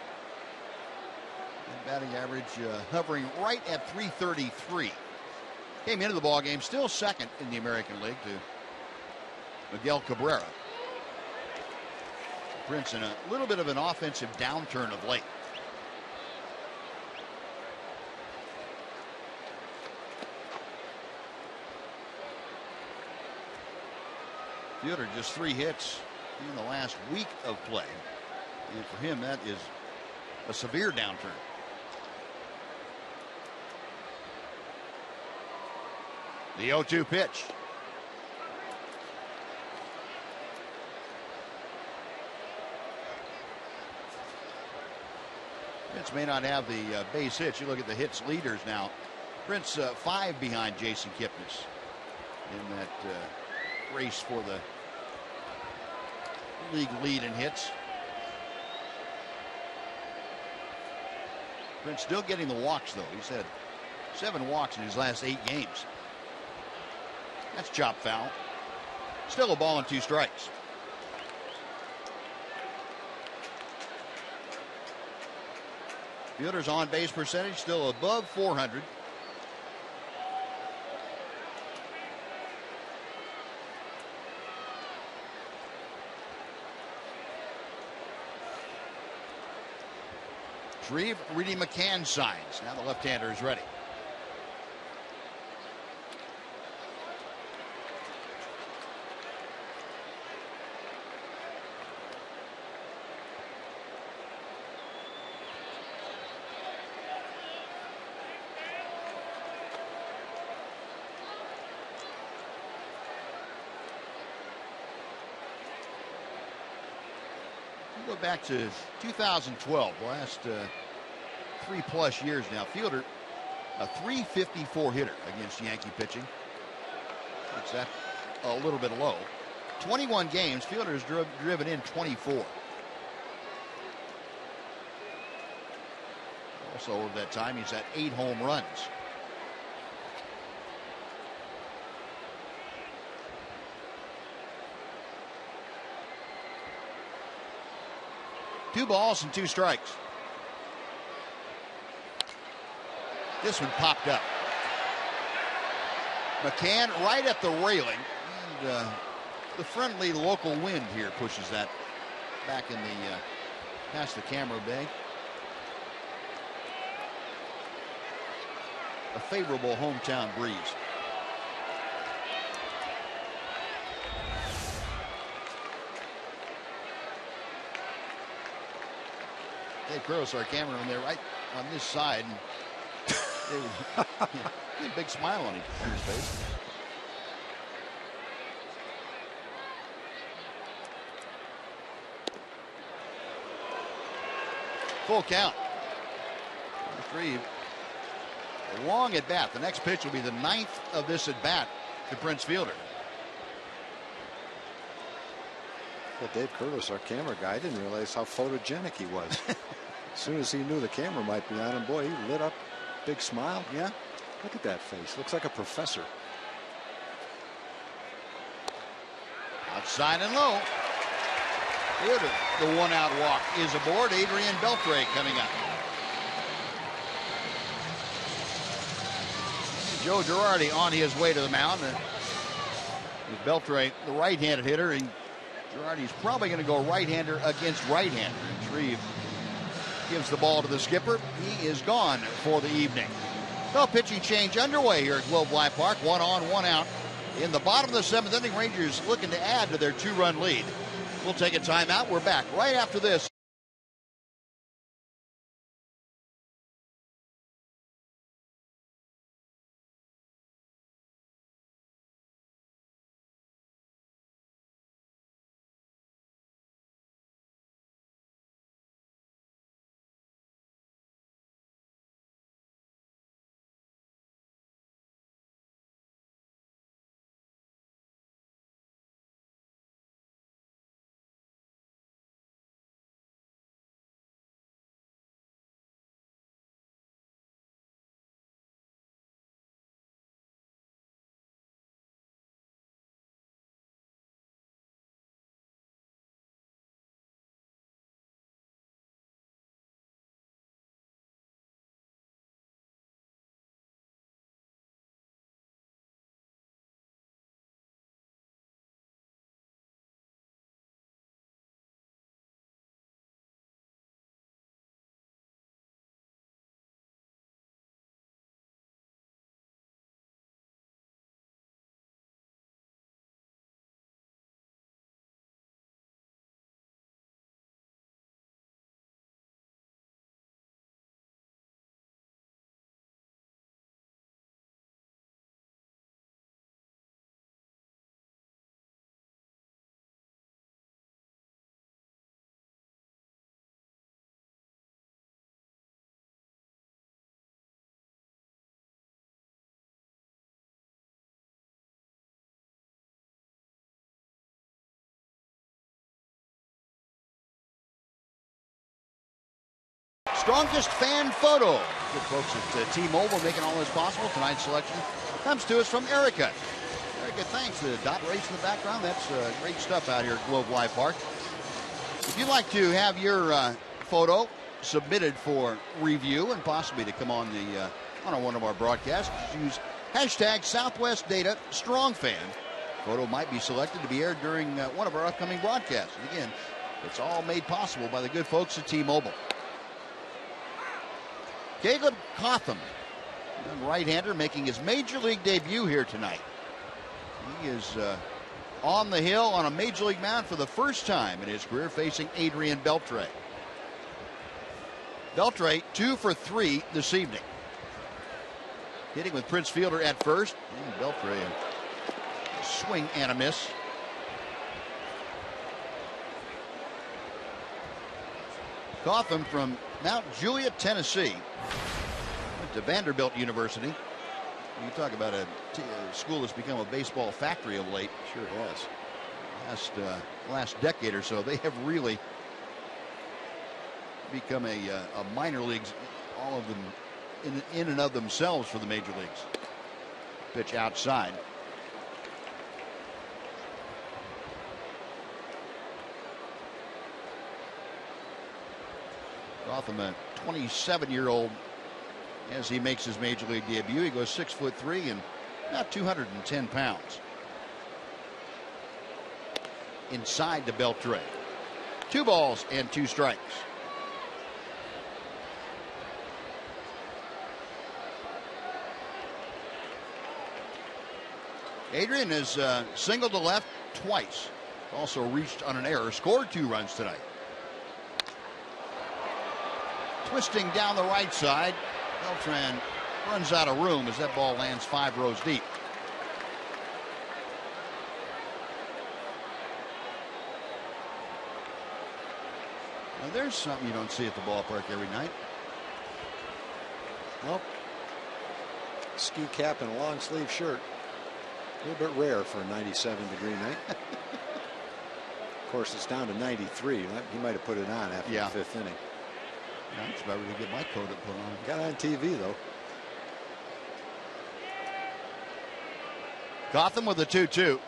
And batting average hovering right at .333. Came into the ballgame still second in the American League to Miguel Cabrera. Prince in a little bit of an offensive downturn of late. Fielder just 3 hits in the last week of play. And for him, that is a severe downturn. The 0-2 pitch. Prince may not have the base hits. You look at the hits leaders now. Prince 5 behind Jason Kipnis in that race for the league lead in hits. Prince still getting the walks, though. He's had 7 walks in his last 8 games. That's chop foul. Still a ball and 2 strikes. Fielder's on base percentage still above .400. Shreve reading McCann's signs. Now the left-hander is ready. Go back to 2012, the last 3+ years now. Fielder, a .354 hitter against Yankee pitching. It's that a little bit low. 21 games, Fielder has driven in 24. Also over that time, he's had 8 home runs. 2 balls and 2 strikes. This one popped up. McCann right at the railing. And the friendly local wind here pushes that back in the past the camera bay. A favorable hometown breeze. Dave Curtis, our cameraman there, right on this side. And a big smile on his face. Full count. 3. A long at bat. The next pitch will be the 9th of this at bat to Prince Fielder. Yeah, Dave Curtis, our camera guy, didn't realize how photogenic he was. As soon as he knew the camera might be on him, boy, he lit up. Big smile. Yeah. Look at that face. Looks like a professor. Outside and low. Good. The 1-out walk is aboard. Adrian Beltre coming up. Joe Girardi on his way to the mound. With Beltre, the right-handed hitter, and Girardi's probably going to go right-hander against right-hander. Shreve gives the ball to the skipper. He is gone for the evening. No pitching change underway here at Globe Life Park. 1 on, 1 out. In the bottom of the 7th inning, Rangers looking to add to their 2-run lead. We'll take a timeout. We're back right after this. Strongest fan photo. Good folks at T-Mobile making all this possible. Tonight's selection comes to us from Erica. Erica, thanks. The dot race in the background. That's great stuff out here at Globe Life Park. If you'd like to have your photo submitted for review and possibly to come on one of our broadcasts, use hashtag Southwest Data StrongFan. Photo might be selected to be aired during one of our upcoming broadcasts. And again, it's all made possible by the good folks at T-Mobile. Caleb Cotham, young right-hander, making his major league debut here tonight. He is on the hill on a major league mound for the first time in his career, facing Adrian Beltre. Beltre 2 for 3 this evening. Hitting with Prince Fielder at first. And Beltre a swing and a miss. Cotham from Mount Juliet, Tennessee. Went to Vanderbilt University. You talk about a school that's become a baseball factory of late. Sure has. Last decade or so, they have really become a minor leagues, all of them in and of themselves for the major leagues. Pitch outside. Gotham, a 27-year-old, as he makes his major league debut. He goes 6'3" and about 210 pounds. Inside to Beltre. 2 balls and 2 strikes. Adrian has singled to left twice. Also reached on an error. Scored 2 runs tonight. Twisting down the right side. Beltran runs out of room as that ball lands 5 rows deep. Now there's something you don't see at the ballpark every night. Well, ski cap and a long sleeve shirt. A little bit rare for a 97-degree night. Of course, it's down to 93. He might have put it on after the 5th inning. Yeah, I'm about ready to get my coat up put on. Got on TV, though. Gotham with a 2-2.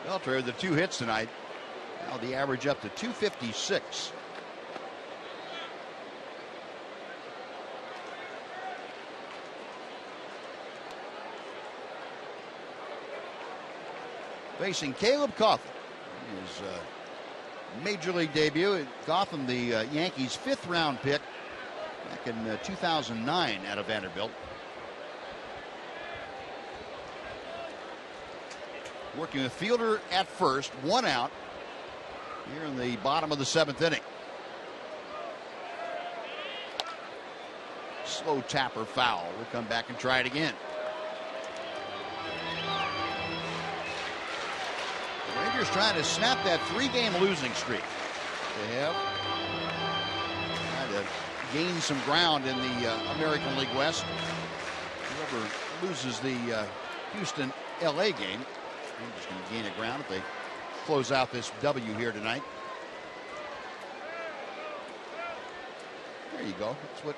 Beltre, the 2 hits tonight. Now the average up to 256. Facing Caleb Cotham. His major league debut at Gotham, the Yankees' 5th-round pick back in 2009 out of Vanderbilt. Working with fielder at first, 1 out here in the bottom of the 7th inning. Slow tapper foul. We'll come back and try it again. The Rangers trying to snap that 3-game losing streak. They have trying to gain some ground in the American League West. Whoever loses the Houston-LA game, Rangers going to gain a ground if they close out this W here tonight. There you go. That's what.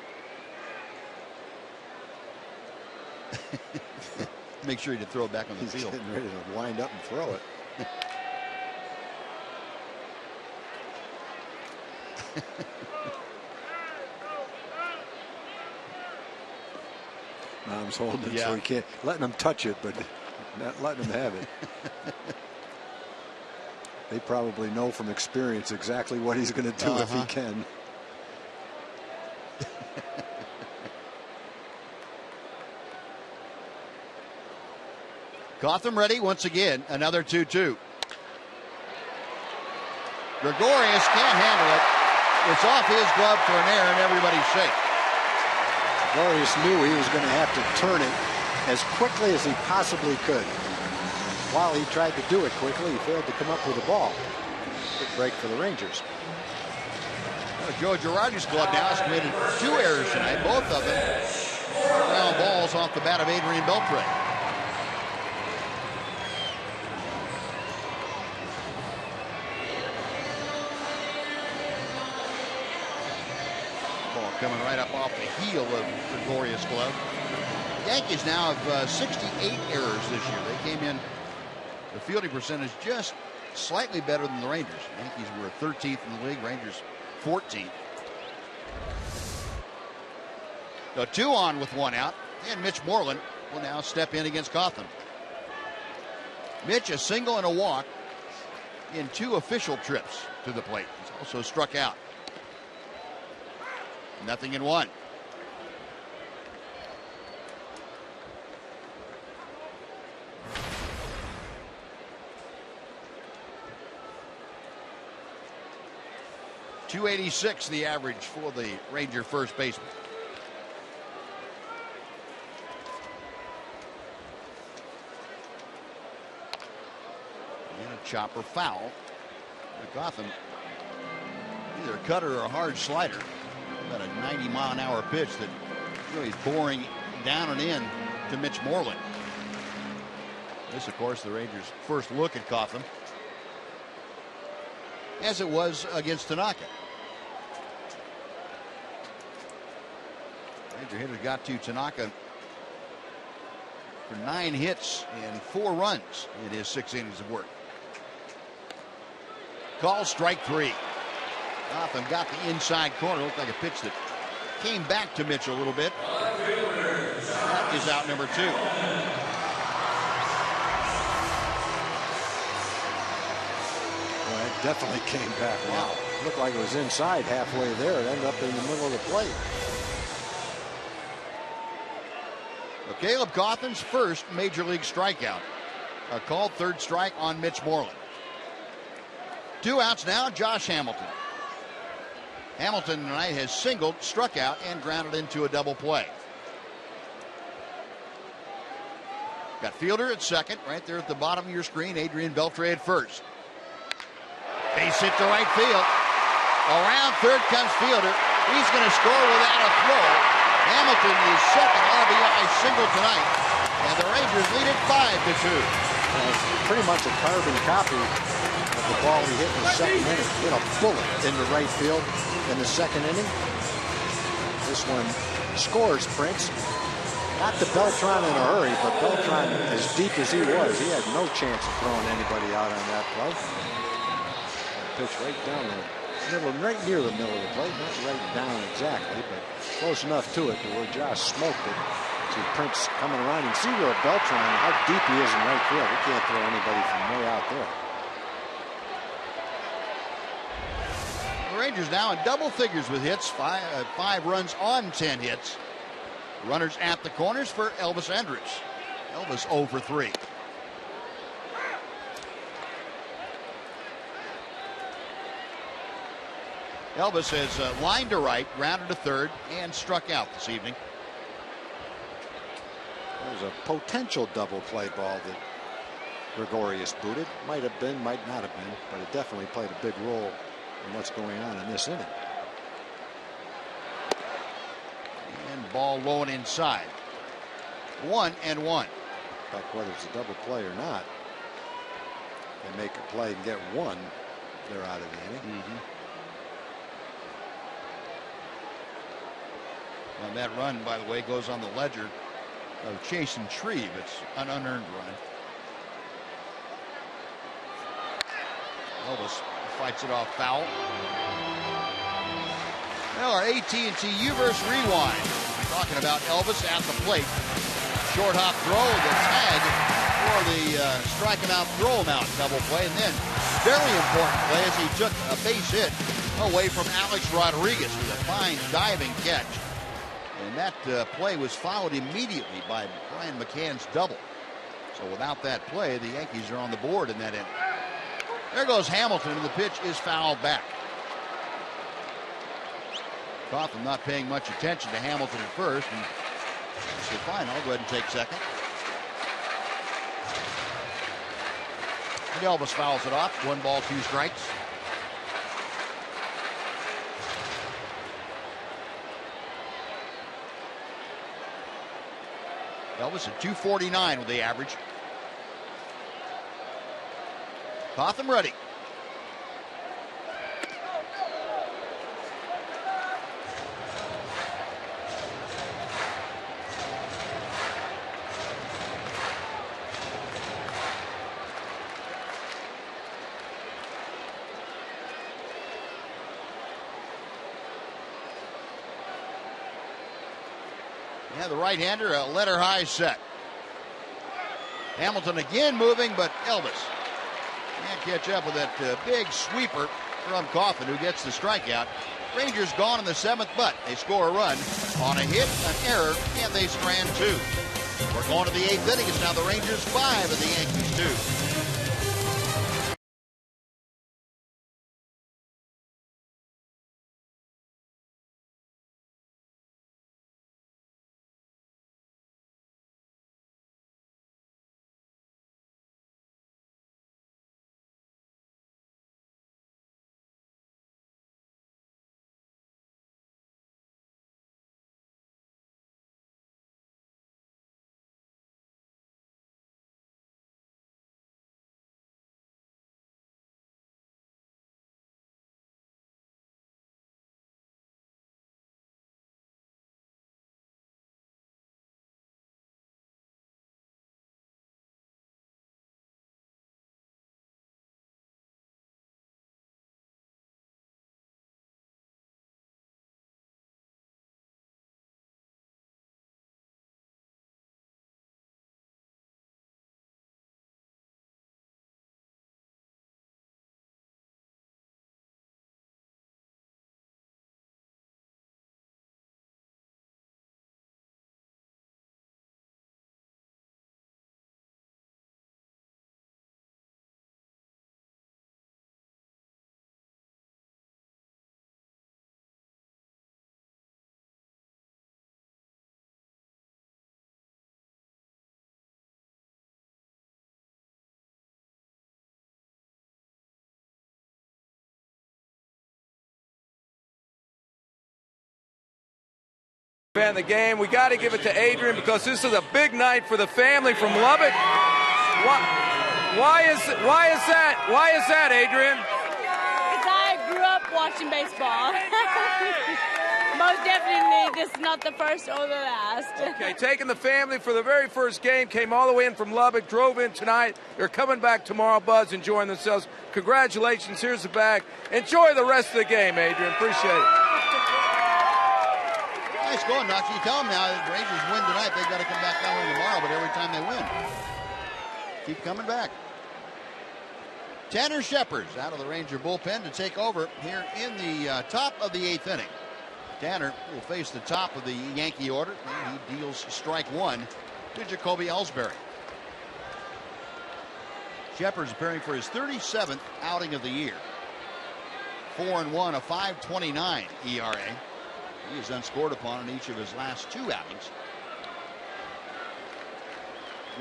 Make sure you throw it back on the field. Getting ready to wind up and throw it. Mom's holding it, so he can't, letting him touch it, but not letting him have it. They probably know from experience exactly what he's going to do if he can. Gotham ready once again. Another 2-2. Gregorius can't handle it. It's off his glove for an error, and everybody's safe. Gregorius knew he was going to have to turn it as quickly as he possibly could. While he tried to do it quickly, he failed to come up with the ball. Big break for the Rangers. Joe Girardi's glove now has committed 2 errors tonight, both of them ground balls off the bat of Adrian Beltre. Ball coming right up off the heel of Gregorius' glove. The Yankees now have 68 errors this year. They came in the fielding percentage just slightly better than the Rangers. Yankees were 13th in the league, Rangers 14th. So 2 on with 1 out, and Mitch Moreland will now step in against Gotham. Mitch, a single and a walk in 2 official trips to the plate. He's also struck out. 0-1. .286 the average for the Ranger first baseman. And a chopper foul. Gotham, either a cutter or a hard slider. About a 90-mile-an-hour pitch that really is boring down and in to Mitch Moreland. This, of course, the Rangers' first look at Gotham, as it was against Tanaka. Ranger hitters got to Tanaka for 9 hits and 4 runs in his 6 innings of work. call, strike 3. Gotham got the inside corner. Looked like a pitch that came back to Mitchell a little bit. That is out number 2. Well, it definitely came back. Wow. Looked like it was inside halfway there. It ended up in the middle of the plate. So Caleb Cawthon's first major league strikeout. A called third strike on Mitch Moreland. 2 outs now, Josh Hamilton. Hamilton tonight has singled, struck out, and grounded into a double play. Got fielder at second, right there at the bottom of your screen. Adrian Beltre at first. Base hit to right field. Around third comes fielder. He's going to score without a throw. Hamilton is second RBI single tonight, and the Rangers lead it 5-2. It's pretty much a carbon copy of the ball he hit in the second inning. Hit a bullet into right field in the second inning. This one scores, Prince. Not the Beltran in a hurry, but Beltran, as deep as he was, he had no chance of throwing anybody out on that play. Pitch right down the middle, right near the middle of the plate, not right down exactly, but close enough to it to where Josh smoked it. See Prince coming around and see where Beltran, how deep he is in right field. He can't throw anybody from way out there. The Rangers now in double figures with hits, 5 runs on 10 hits. Runners at the corners for Elvis Andrus. Elvis 0 for 3. Elvis has lined to right, grounded to third, and struck out this evening. There's a potential double play ball that Gregorius booted. Might have been, might not have been, but it definitely played a big role in what's going on in this inning. And ball low and inside. 1-1. In fact, whether it's a double play or not, they make a play and get one, they're out of the inning. Well, that run, by the way, goes on the ledger of Chasen Shreve. It's an unearned run. Elvis fights it off foul. Well, our AT&T Uverse Rewind. Talking about Elvis at the plate. Short hop throw, the tag for the strike him out, throw him out double play. And then, very important play as he took a base hit away from Alex Rodriguez with a fine diving catch. And that play was followed immediately by Brian McCann's double. So without that play, the Yankees are on the board in that inning. There goes Hamilton, and the pitch is fouled back. Cawthon not paying much attention to Hamilton at first, and he said, fine, I'll go ahead and take second. And Elvis fouls it off. 1 ball, 2 strikes. Elvis at 249 with the average. Cawthon ready. Yeah, the right-hander, a letter high set. Hamilton again moving, but Elvis can't catch up with that big sweeper from Cawthon, who gets the strikeout. Rangers gone in the 7th, but they score a run on a hit, an error, and they strand 2. We're going to the 8th inning. It's now the Rangers 5 and the Yankees 2. fan the game. We got to give it to Adrian because this is a big night for the family from Lubbock. Why is that, Adrian? Because I grew up watching baseball. Most definitely, this is not the first or the last. Okay, taking the family for the very first game, came all the way in from Lubbock, drove in tonight. They're coming back tomorrow, Buzz, enjoying themselves. Congratulations. Here's the bag. Enjoy the rest of the game, Adrian. Appreciate it. Nice going, Knox. You tell them now that the Rangers win tonight, they've got to come back not only tomorrow, but every time they win. Keep coming back. Tanner Shepard's out of the Ranger bullpen to take over here in the top of the 8th inning. Tanner will face the top of the Yankee order, and he deals strike one to Jacoby Ellsbury. Shepard's appearing for his 37th outing of the year. 4-1, a 5.29 ERA. He is unscored upon in each of his last 2 outings.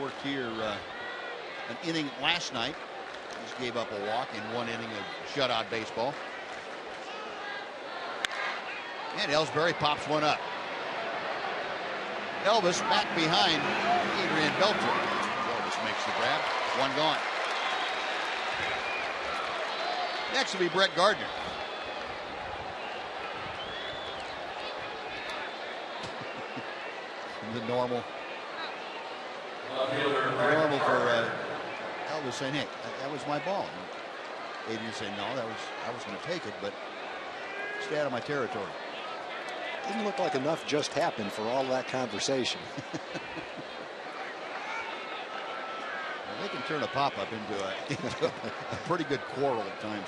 Worked here an inning last night. Just gave up a walk in 1 inning of shutout baseball. And Ellsbury pops one up. Elvis back behind Adrian Beltre. Elvis makes the grab. One gone. Next will be Brett Gardner. The normal for Elvis saying, hey, that was my ball. And Adrian saying, no, I was going to take it, but stay out of my territory. Doesn't look like enough just happened for all that conversation. Well, they can turn a pop-up into a pretty good quarrel at times.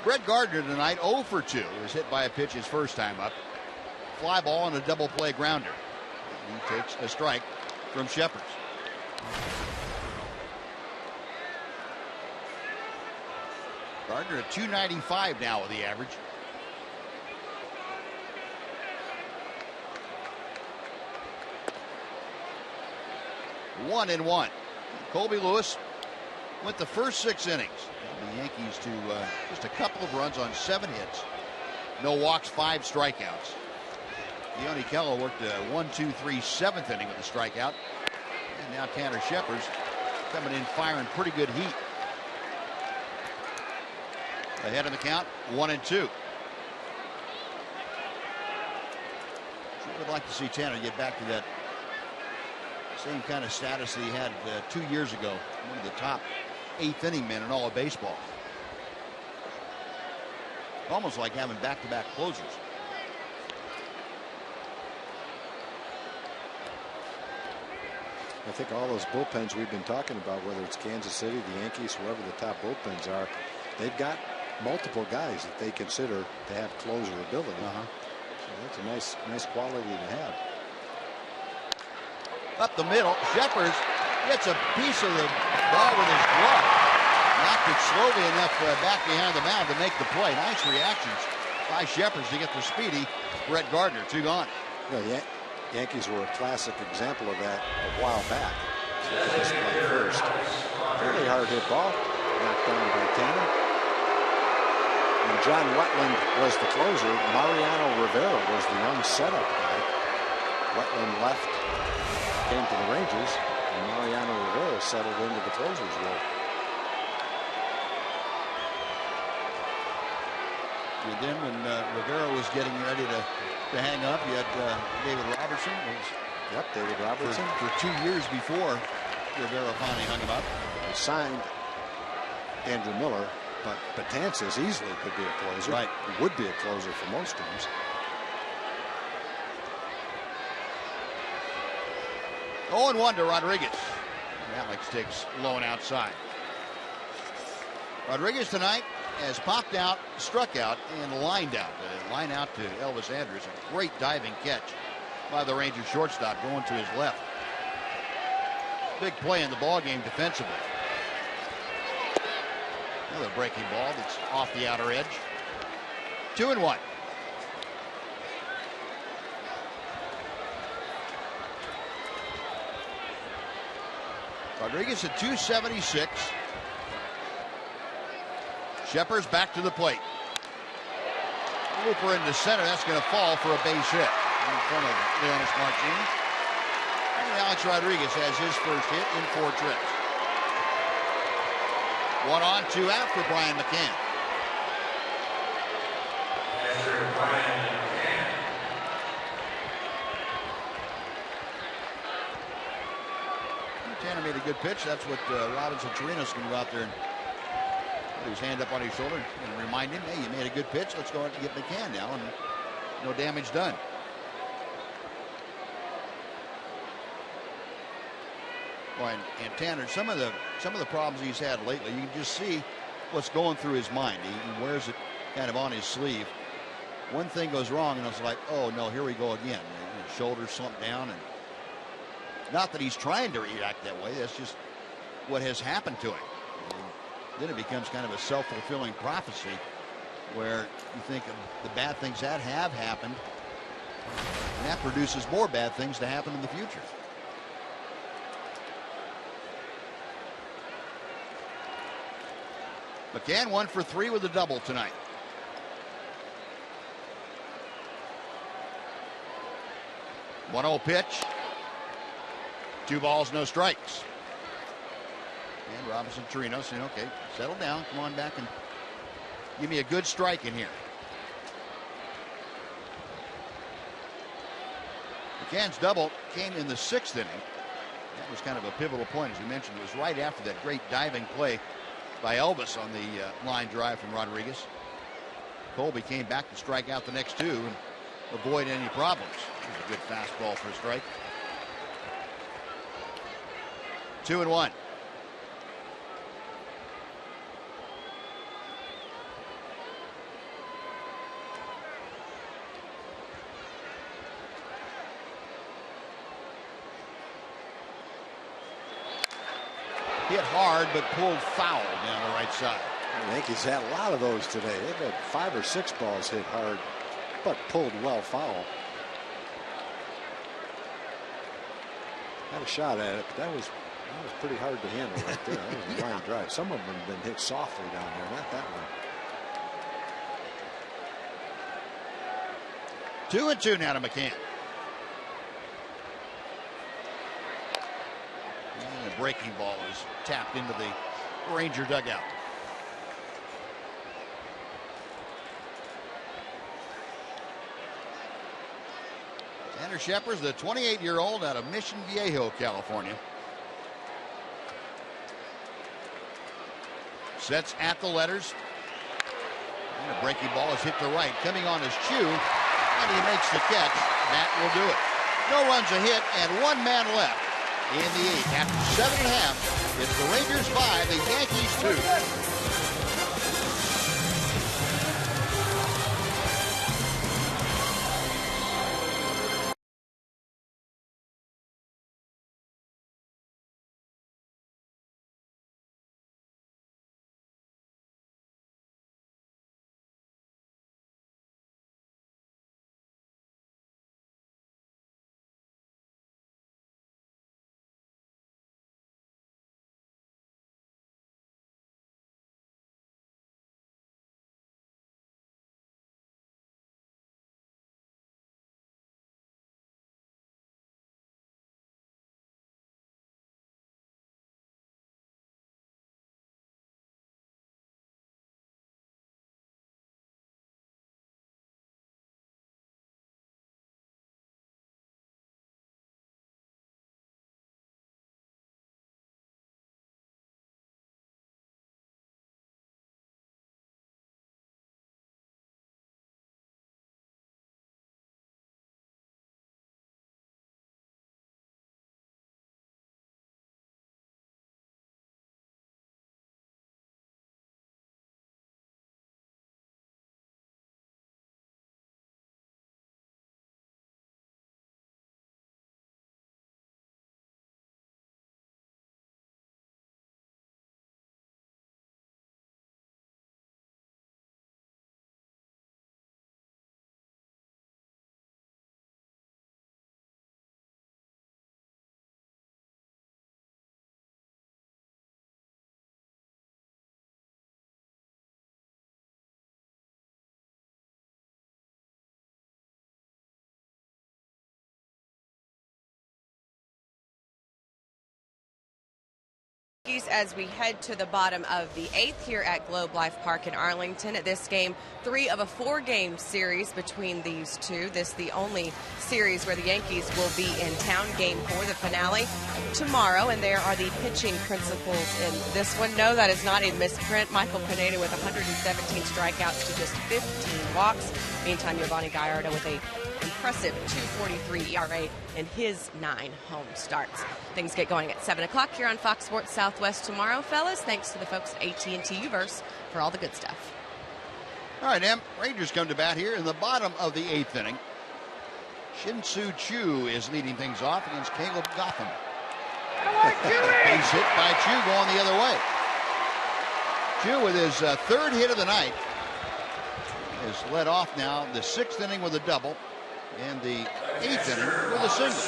Brett Gardner tonight 0 for 2. Was hit by a pitch his first time up. Fly ball and a double play grounder. He takes a strike from Shepard. Gardner at 295 now with the average. One and one. Colby Lewis went the first 6 innings. The Yankees to just a couple of runs on 7 hits. No walks, 5 strikeouts. Leone Kello worked a 1-2-3 7th inning with a strikeout. And now Tanner Shepard's coming in firing pretty good heat. Ahead in the count, 1-2. Sure would like to see Tanner get back to that same kind of status that he had 2 years ago. One of the top 8th inning men in all of baseball. Almost like having back-to-back closers. I think all those bullpens we've been talking about, whether it's Kansas City, the Yankees, whoever the top bullpens are, they've got multiple guys that they consider to have closer ability. So that's a nice quality to have. Up the middle, Shepard gets a piece of the ball with his glove. Knocked it slowly enough back behind the mound to make the play. Nice reactions by Shepard to get the speedy Brett Gardner. 2 gone. Yeah, Yankees were a classic example of that a while back. So look at this play first. Fairly hard hit ball. Knocked down by Tanner. And John Wetland was the closer. Mariano Rivera was the young setup guy. Wetland left, came to the Rangers, and Mariano Rivera settled into the closer's role. And then when Rivera was getting ready to hang up, you had David Robertson. David Robertson. For 2 years before Rivera finally hung him up. He signed Andrew Miller, but Betances easily could be a closer. Right. He would be a closer for most teams. Oh, and 1 to Rodriguez. And Alex takes low and outside. Rodriguez tonight has popped out, struck out, and lined out. Line out to Elvis Andrus. A great diving catch by the Rangers shortstop going to his left. Big play in the ball game defensively. Another breaking ball that's off the outer edge. 2-1. Rodriguez at 276. Shepard's back to the plate. Hooper into center. That's going to fall for a base hit in front of Leonis Martin. And Alex Rodriguez has his first hit in 4 trips. 1 on, 2 out for Brian McCann. Tanner made a good pitch. That's what Robinson Chirinos can go out there and put his hand up on his shoulder and remind him, hey, you made a good pitch. Let's go out and get McCann now, and no damage done. Boy, and Tanner, some of the problems he's had lately, you can just see what's going through his mind. He wears it kind of on his sleeve. One thing goes wrong, and it's like, oh no, here we go again. His shoulders slump down, and not that he's trying to react that way. That's just what has happened to him. And then it becomes kind of a self-fulfilling prophecy, where you think of the bad things that have happened, and that produces more bad things to happen in the future. McCann 1 for 3 with a double tonight. One 1-0 pitch. 2 balls, no strikes. And Robinson Chirinos saying, okay, settle down. Come on back and give me a good strike in here. McCann's double came in the 6th inning. That was kind of a pivotal point, as we mentioned. It was right after that great diving play by Elvis on the line drive from Rodriguez. Colby came back to strike out the next 2 and avoid any problems. Here's a good fastball for a strike. 2-1. Hit hard, but pulled foul down the right side. The Yankees had a lot of those today. They've had 5 or 6 balls hit hard, but pulled well foul. Had a shot at it, but that was pretty hard to handle right there. That was a line drive. Some of them have been hit softly down there, not that one. 2-2 now to McCann. And the breaking ball is tapped into the Ranger dugout. Tanner Shepard's the 28-year-old out of Mission Viejo, California. Sets at the letters. And a breaking ball is hit to right. Coming on his cue. And he makes the catch. That will do it. No runs, a hit, and 1 man left in the 8th. After 7.5, it's the Rangers 5, the Yankees 2. As we head to the bottom of the 8th here at Globe Life Park in Arlington. At this game, 3 of a 4-game series between these two. This the only series where the Yankees will be in town. Game 4, the finale, tomorrow. And there are the pitching principles in this one. No, that is not a misprint. Michael Pineda with 117 strikeouts to just 15 walks. Meantime, Giovanni Gallardo with a impressive 2.43 ERA in his 9 home starts. Things get going at 7 o'clock here on Fox Sports Southwest tomorrow, fellas. Thanks to the folks at AT&T Uverse for all the good stuff. All right, Em. Rangers come to bat here in the bottom of the 8th inning. Shin-Soo Choo is leading things off against Caleb Gotham. Base hit by Choo going the other way. Choo with his 3rd hit of the night is led off now the 6th inning with a double and the 8th inning with a single.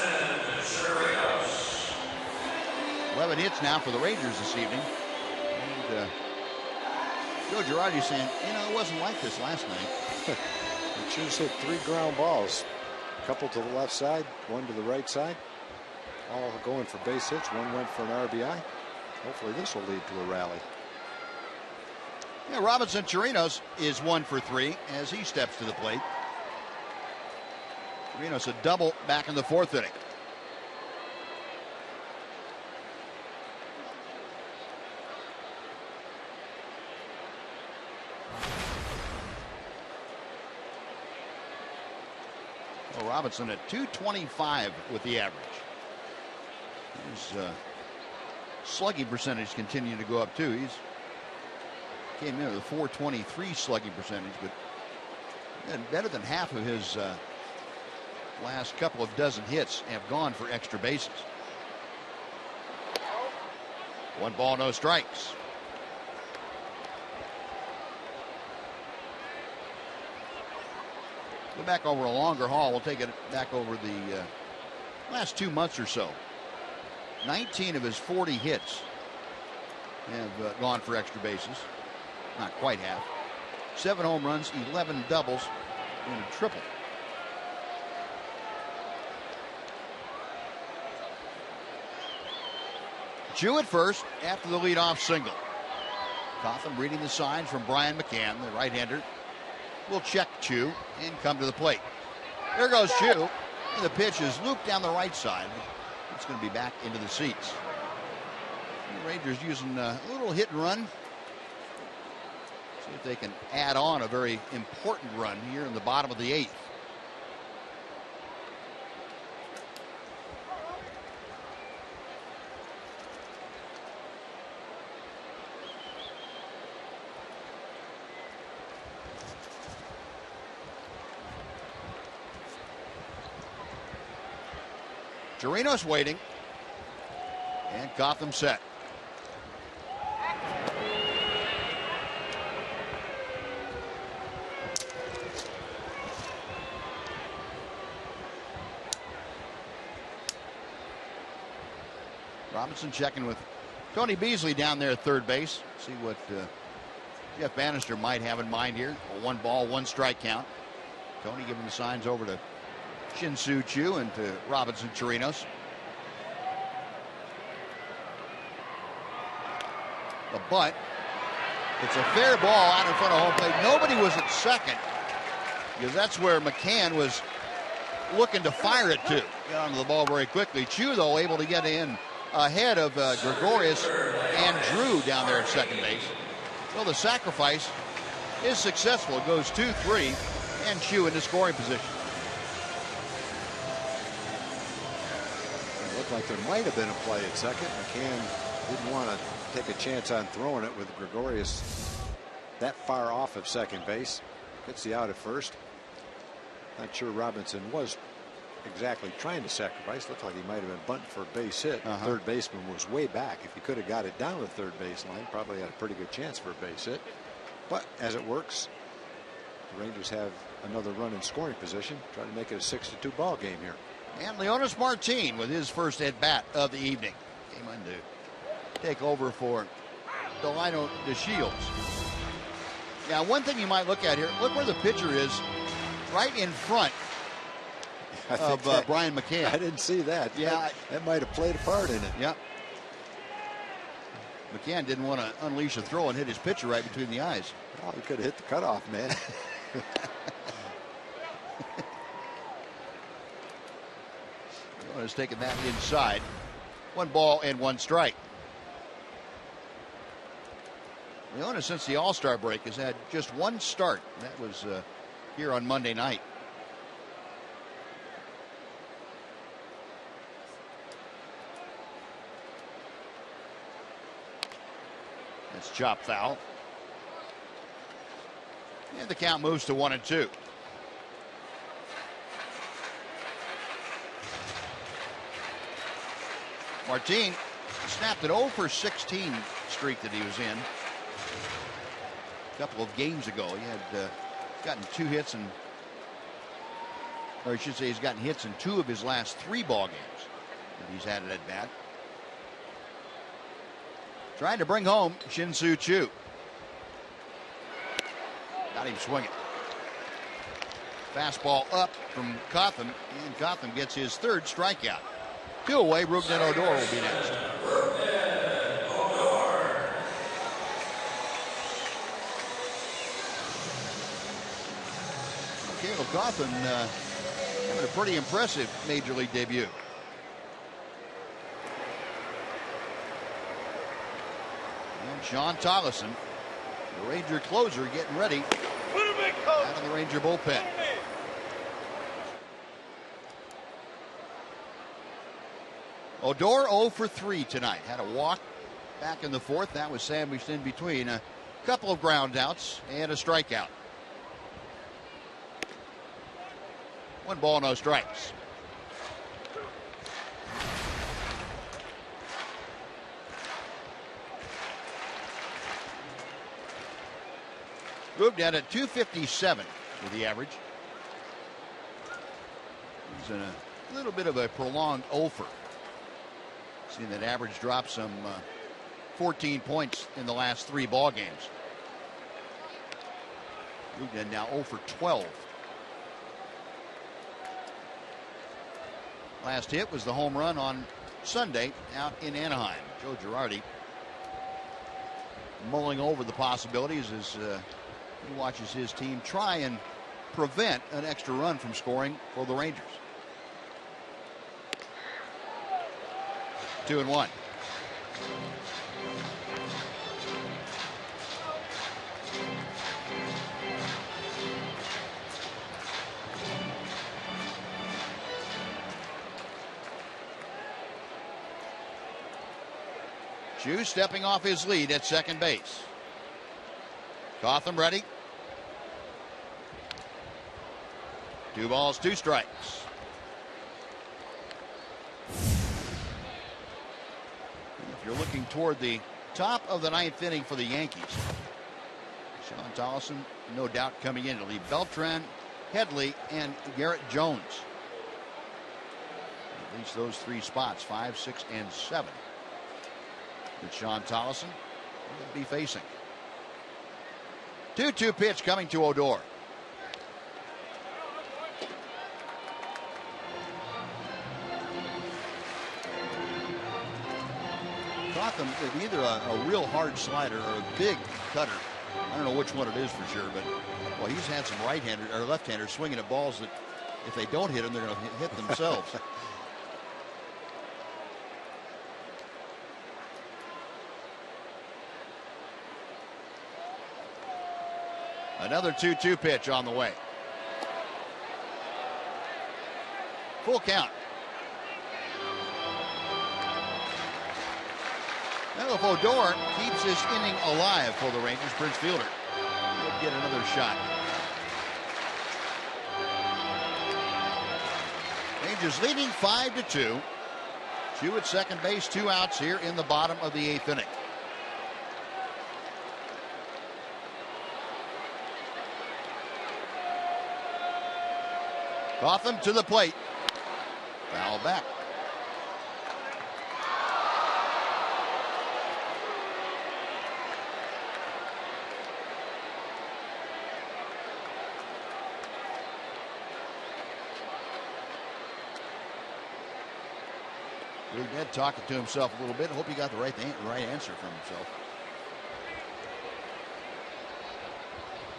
11 hits now for the Rangers this evening. And Joe Girardi saying, it wasn't like this last night. Choo's hit 3 ground balls. A couple to the left side, 1 to the right side. All going for base hits. 1 went for an RBI. Hopefully this will lead to a rally. Yeah, Robinson Chirinos is 1 for 3 as he steps to the plate. Chirinos a double back in the 4th inning. Well, Robinson at 225 with the average. His slugging percentage continuing to go up too. He's came in with a 423 slugging percentage, but better than half of his last couple of dozen hits have gone for extra bases. 1 ball, no strikes. Go back over a longer haul. We'll take it back over the last 2 months or so. 19 of his 40 hits have gone for extra bases. Not quite half. 7 home runs, 11 doubles, and a triple. Choo at first after the leadoff single. Gotham reading the signs from Brian McCann, the right-hander, will check Choo and come to the plate. There goes Choo. And the pitch is looped down the right side. It's going to be back into the seats. The Rangers using a little hit and run. See if they can add on a very important run here in the bottom of the 8th. Chirinos waiting. And Gotham set. Robinson checking with Tony Beasley down there at third base. See what Jeff Bannister might have in mind here. A 1 ball, 1 strike count. Tony giving the signs over to Shin-Soo Choo and to Robinson Chirinos. The bunt. It's a fair ball out in front of home plate. Nobody was at second because that's where McCann was looking to fire it to. Get onto the ball very quickly. Choo, though, able to get in ahead of Gregorius and Drew down there at second base. Well, the sacrifice is successful. It goes 2-3 and Choo in the scoring position. It looked like there might have been a play at second. McCann didn't want to take a chance on throwing it with Gregorius that far off of second base. Gets the out at first. Not sure Robinson was exactly trying to sacrifice. Looked like he might have been bunting for a base hit. Third baseman was way back. If he could have got it down the third base line, probably had a pretty good chance for a base hit. But as it works, the Rangers have another run in scoring position. Trying to make it a 6-2 ball game here. And Leonis Martin with his first at bat of the evening. Came on to take over for Delino DeShields. Now, one thing you might look at here, look where the pitcher is, right in front of Brian McCann. I didn't see that. Yeah, that might have played a part in it. Yeah. McCann didn't want to unleash a throw and hit his pitcher right between the eyes. Oh, he could have hit the cutoff, man. Has taken that inside. 1 ball and 1 strike. Leona, since the All-Star break, has had just 1 start. That was here on Monday night. That's chop foul. And the count moves to 1-2. Martin snapped an 0 for 16 streak that he was in a couple of games ago. He had gotten 2 hits, or I should say he's gotten hits in 2 of his last 3 ball games that he's had it at bat. Trying to bring home Shin-Soo Choo. Got him swinging. Fastball up from Cotham, and Cotham gets his 3rd strikeout. 2 away. Rugden Odor will be next. Caleb Cotham having a pretty impressive major league debut. And Sean Tollison, the Ranger closer, getting ready out of the Ranger bullpen. Odor 0 for 3 tonight. Had a walk back in the 4th. That was sandwiched in between a couple of ground outs and a strikeout. 1 ball, no strikes. Moved down at 257 with the average. He's in a little bit of a prolonged 0 for. Seen that average drop some 14 points in the last 3 ball games. Ugden now 0 for 12. Last hit was the home run on Sunday out in Anaheim. Joe Girardi mulling over the possibilities as he watches his team try and prevent an extra run from scoring for the Rangers. 2-1. Chu stepping off his lead at second base. Cotham ready. 2 balls, 2 strikes. If you're looking toward the top of the 9th inning for the Yankees, Sean Tollison, no doubt coming in to lead Beltran, Headley, and Garrett Jones. At least those 3 spots, 5, 6, and 7. That Sean Tollison will be facing. 2-2 pitch coming to Odor. Cotham is either a real hard slider or a big cutter. I don't know which one it is for sure, but well, he's had some right-handers or left-handers swinging at balls that if they don't hit them, they're going to hit themselves. Another 2-2 pitch on the way. Full count. Now if Odor keeps this inning alive for the Rangers, Prince Fielder will get another shot. Rangers leading 5-2. Chu at second base, 2 outs here in the bottom of the 8th inning. Cotham to the plate. Foul back. Billy Ned talking to himself a little bit. Hope he got the right answer from himself.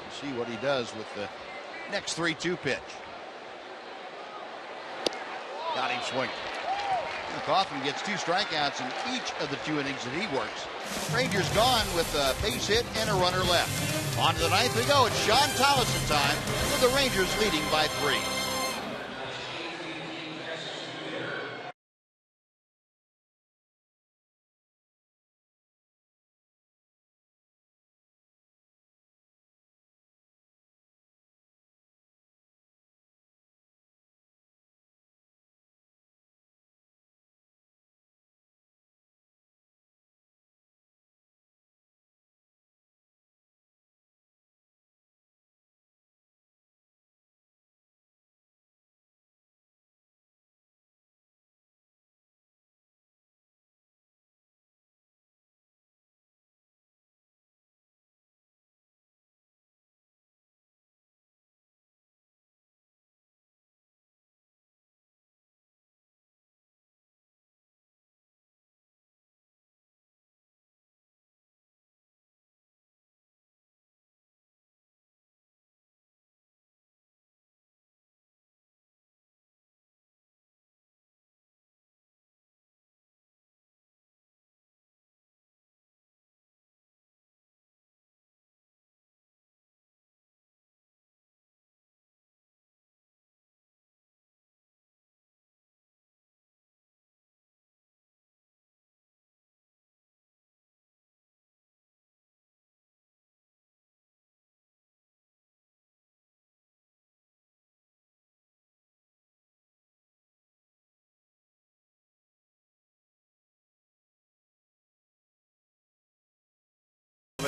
We'll see what he does with the next 3-2 pitch. Got him swinging. Kaufman gets 2 strikeouts in each of the 2 innings that he works. Rangers gone with a base hit and a runner left. On to the 9th we go. It's Sean Tolleson time with the Rangers leading by 3.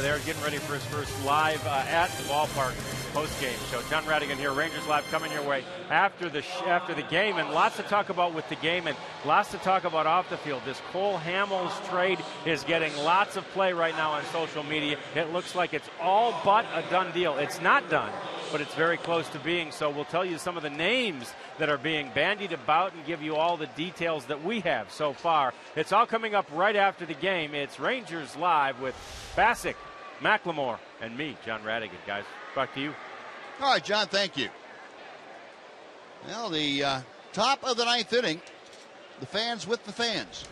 There, getting ready for his first live at the ballpark post-game show. John Radigan here, Rangers Live, coming your way after the game, and lots to talk about with the game, and lots to talk about off the field. This Cole Hamels trade is getting lots of play right now on social media. It looks like it's all but a done deal. It's not done, but it's very close to being so. We'll tell you some of the names that are being bandied about and give you all the details that we have so far. It's all coming up right after the game. It's Rangers Live with Bassick, McLemore, and me, John Radigan. Guys, back to you. All right, John, thank you. Well, the top of the 9th inning, the fans with the fans,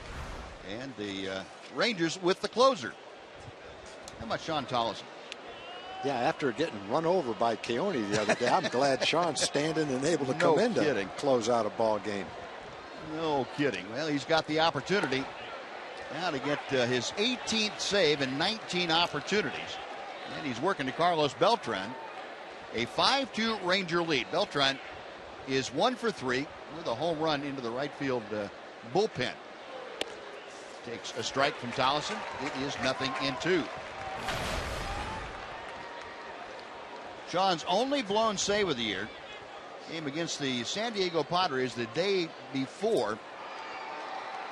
and the Rangers with the closer. How about Sean Tolleson? Yeah, after getting run over by Keone the other day, I'm glad Sean's standing and able to come in to close out a ball game. No kidding. Well, he's got the opportunity now to get his 18th save in 19 opportunities. And he's working to Carlos Beltran. A 5-2 Ranger lead. Beltran is 1 for 3 with a home run into the right field bullpen. Takes a strike from Tolleson. It is 0-2. Sean's only blown save of the year came against the San Diego Padres the day before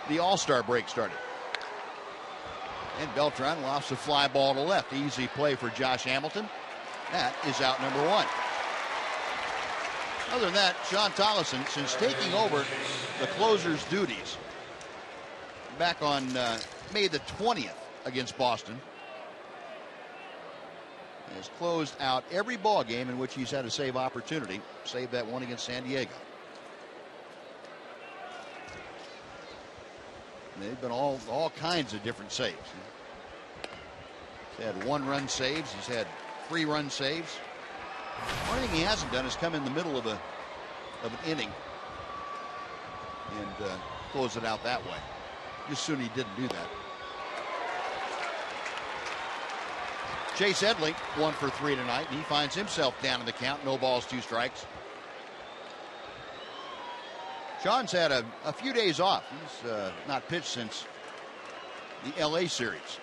the All-Star break started. And Beltran lofts a fly ball to left. Easy play for Josh Hamilton. That is out number 1. Other than that, Sean Tolleson, since taking over the closer's duties back on May the 20th against Boston, has closed out every ball game in which he's had a save opportunity, save that one against San Diego. They've been all kinds of different saves. He's had 1-run saves. He's had 3-run saves. One thing he hasn't done is come in the middle of an inning and close it out that way. Just soon he didn't do that. Chase Edley 1 for 3 tonight, and he finds himself down in the count. No balls, 2 strikes. Sean's had a few days off. He's not pitched since the LA series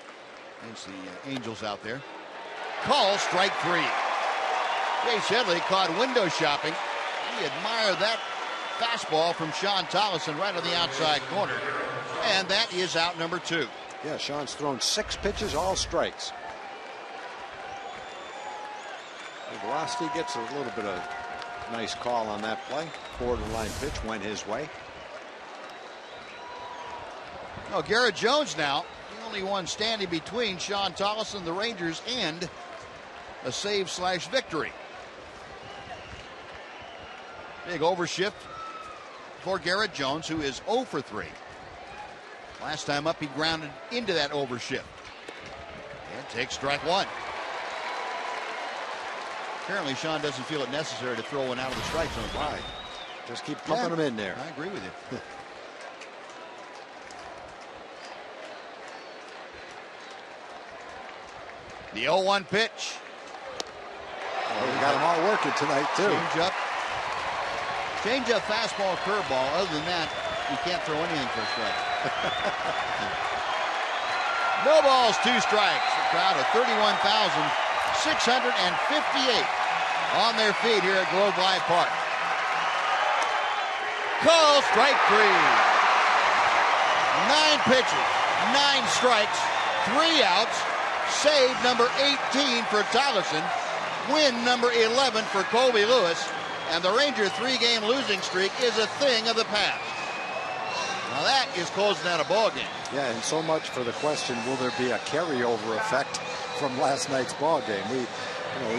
against the Angels out there. Call strike 3. Chase Headley caught window shopping. We admire that fastball from Sean Tolleson right on the outside corner. And that is out number 2. Yeah, Sean's thrown 6 pitches, all strikes. The velocity gets a little bit of nice call on that play. Borderline pitch went his way. Oh, Garrett Jones now, the only one standing between Sean Tolleson, the Rangers, and a save/victory. Big overshift for Garrett Jones, who is 0 for 3. Last time up, he grounded into that overshift. And takes strike one. Apparently, Sean doesn't feel it necessary to throw one out of the strike zone. Why? Just keep pumping them in there. I agree with you. The 0-1 pitch. Well, we got them all working tonight, too. Change up fastball, curveball. Other than that, you can't throw anything for a strike. No balls, 2 strikes. A crowd of 31,658 on their feet here at Globe Life Park. Call strike 3. 9 pitches, 9 strikes, 3 outs. Save number 18 for Tolleson. Win number 11 for Colby Lewis. And the Ranger 3-game losing streak is a thing of the past. Now that is closing out a ball game. Yeah, and so much for the question, will there be a carryover effect from last night's ball game? We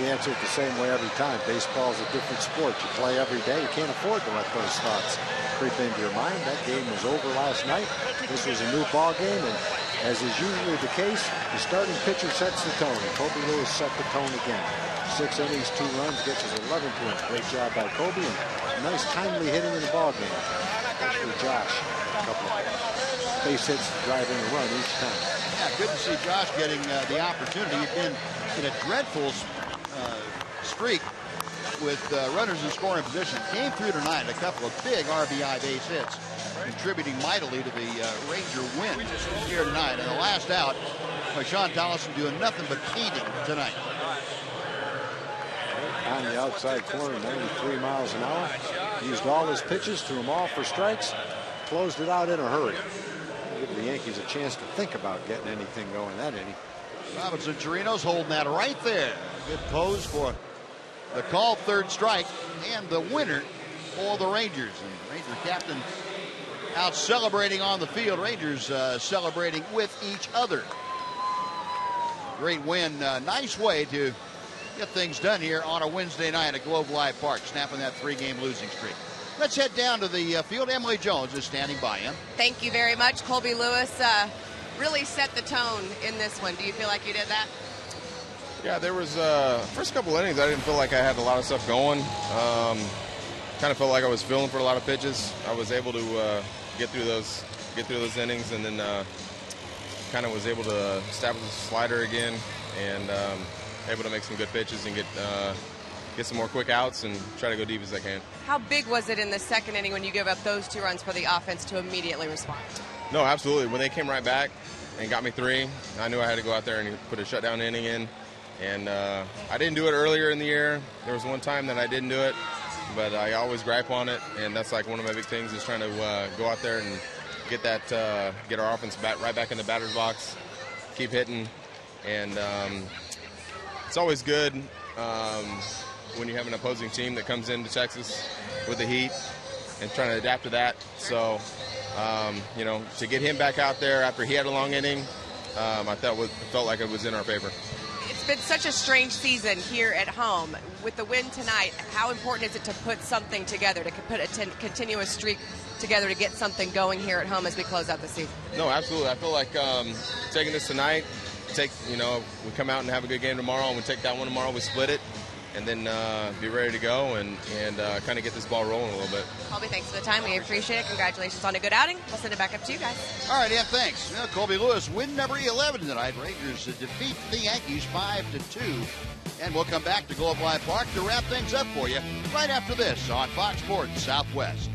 answer it the same way every time. Baseball is a different sport. You play every day. You can't afford to let those thoughts creep into your mind. That game was over last night. This was a new ball game, and as is usually the case, the starting pitcher sets the tone. And Colby Lewis set the tone again. 6 innings, 2 runs, gets his 11th win. Great job by Colby, and nice timely hitting in the ball game. Especially Josh. A couple of base hits driving a run each time. Yeah, good to see Josh getting the opportunity. He's been in a dreadful streak with runners in scoring position. Came through tonight, a couple of big RBI base hits, contributing mightily to the Ranger win here tonight. And the last out, Sean Tolleson doing nothing but feeding tonight. On the outside corner, 93 miles an hour. Used all his pitches, threw them all for strikes, closed it out in a hurry. Give the Yankees a chance to think about getting anything going that inning. Robinson Chirinos holding that right there. Good pose for the called 3rd strike and the winner for the Rangers. And Ranger captain out celebrating on the field. Rangers celebrating with each other. Great win. Nice way to get things done here on a Wednesday night at Globe Life Park, snapping that 3-game losing streak. Let's head down to the field. Emily Jones is standing by him. Thank you very much. Colby Lewis really set the tone in this one. Do you feel like you did that? Yeah, there was first couple innings, I didn't feel like I had a lot of stuff going. Kind of felt like I was feeling for a lot of pitches. I was able to get through those innings, and then kind of was able to establish the slider again, and able to make some good pitches and get some more quick outs and try to go deep as I can. How big was it in the 2nd inning when you gave up those 2 runs for the offense to immediately respond? No, absolutely. When they came right back and got me 3, I knew I had to go out there and put a shutdown inning in. And I didn't do it earlier in the year. There was one time that I didn't do it, but I always gripe on it. And that's like one of my big things is trying to go out there and get our offense right back in the batter's box, keep hitting. And it's always good when you have an opposing team that comes into Texas with the heat and trying to adapt to that. So, to get him back out there after he had a long inning, I felt like it was in our favor. It's been such a strange season here at home. With the win tonight, how important is it to put something together, to put a continuous streak together to get something going here at home as we close out the season? No, absolutely. I feel like taking this tonight, we come out and have a good game tomorrow, and we take that one tomorrow, we split it, and then be ready to go and kind of get this ball rolling a little bit. Colby, thanks for the time. We appreciate it. Congratulations on a good outing. We'll send it back up to you guys. All right, Em, thanks. Well, Colby Lewis, win number 11 tonight. Rangers defeat the Yankees 5-2. And we'll come back to Globe Life Park to wrap things up for you right after this on Fox Sports Southwest.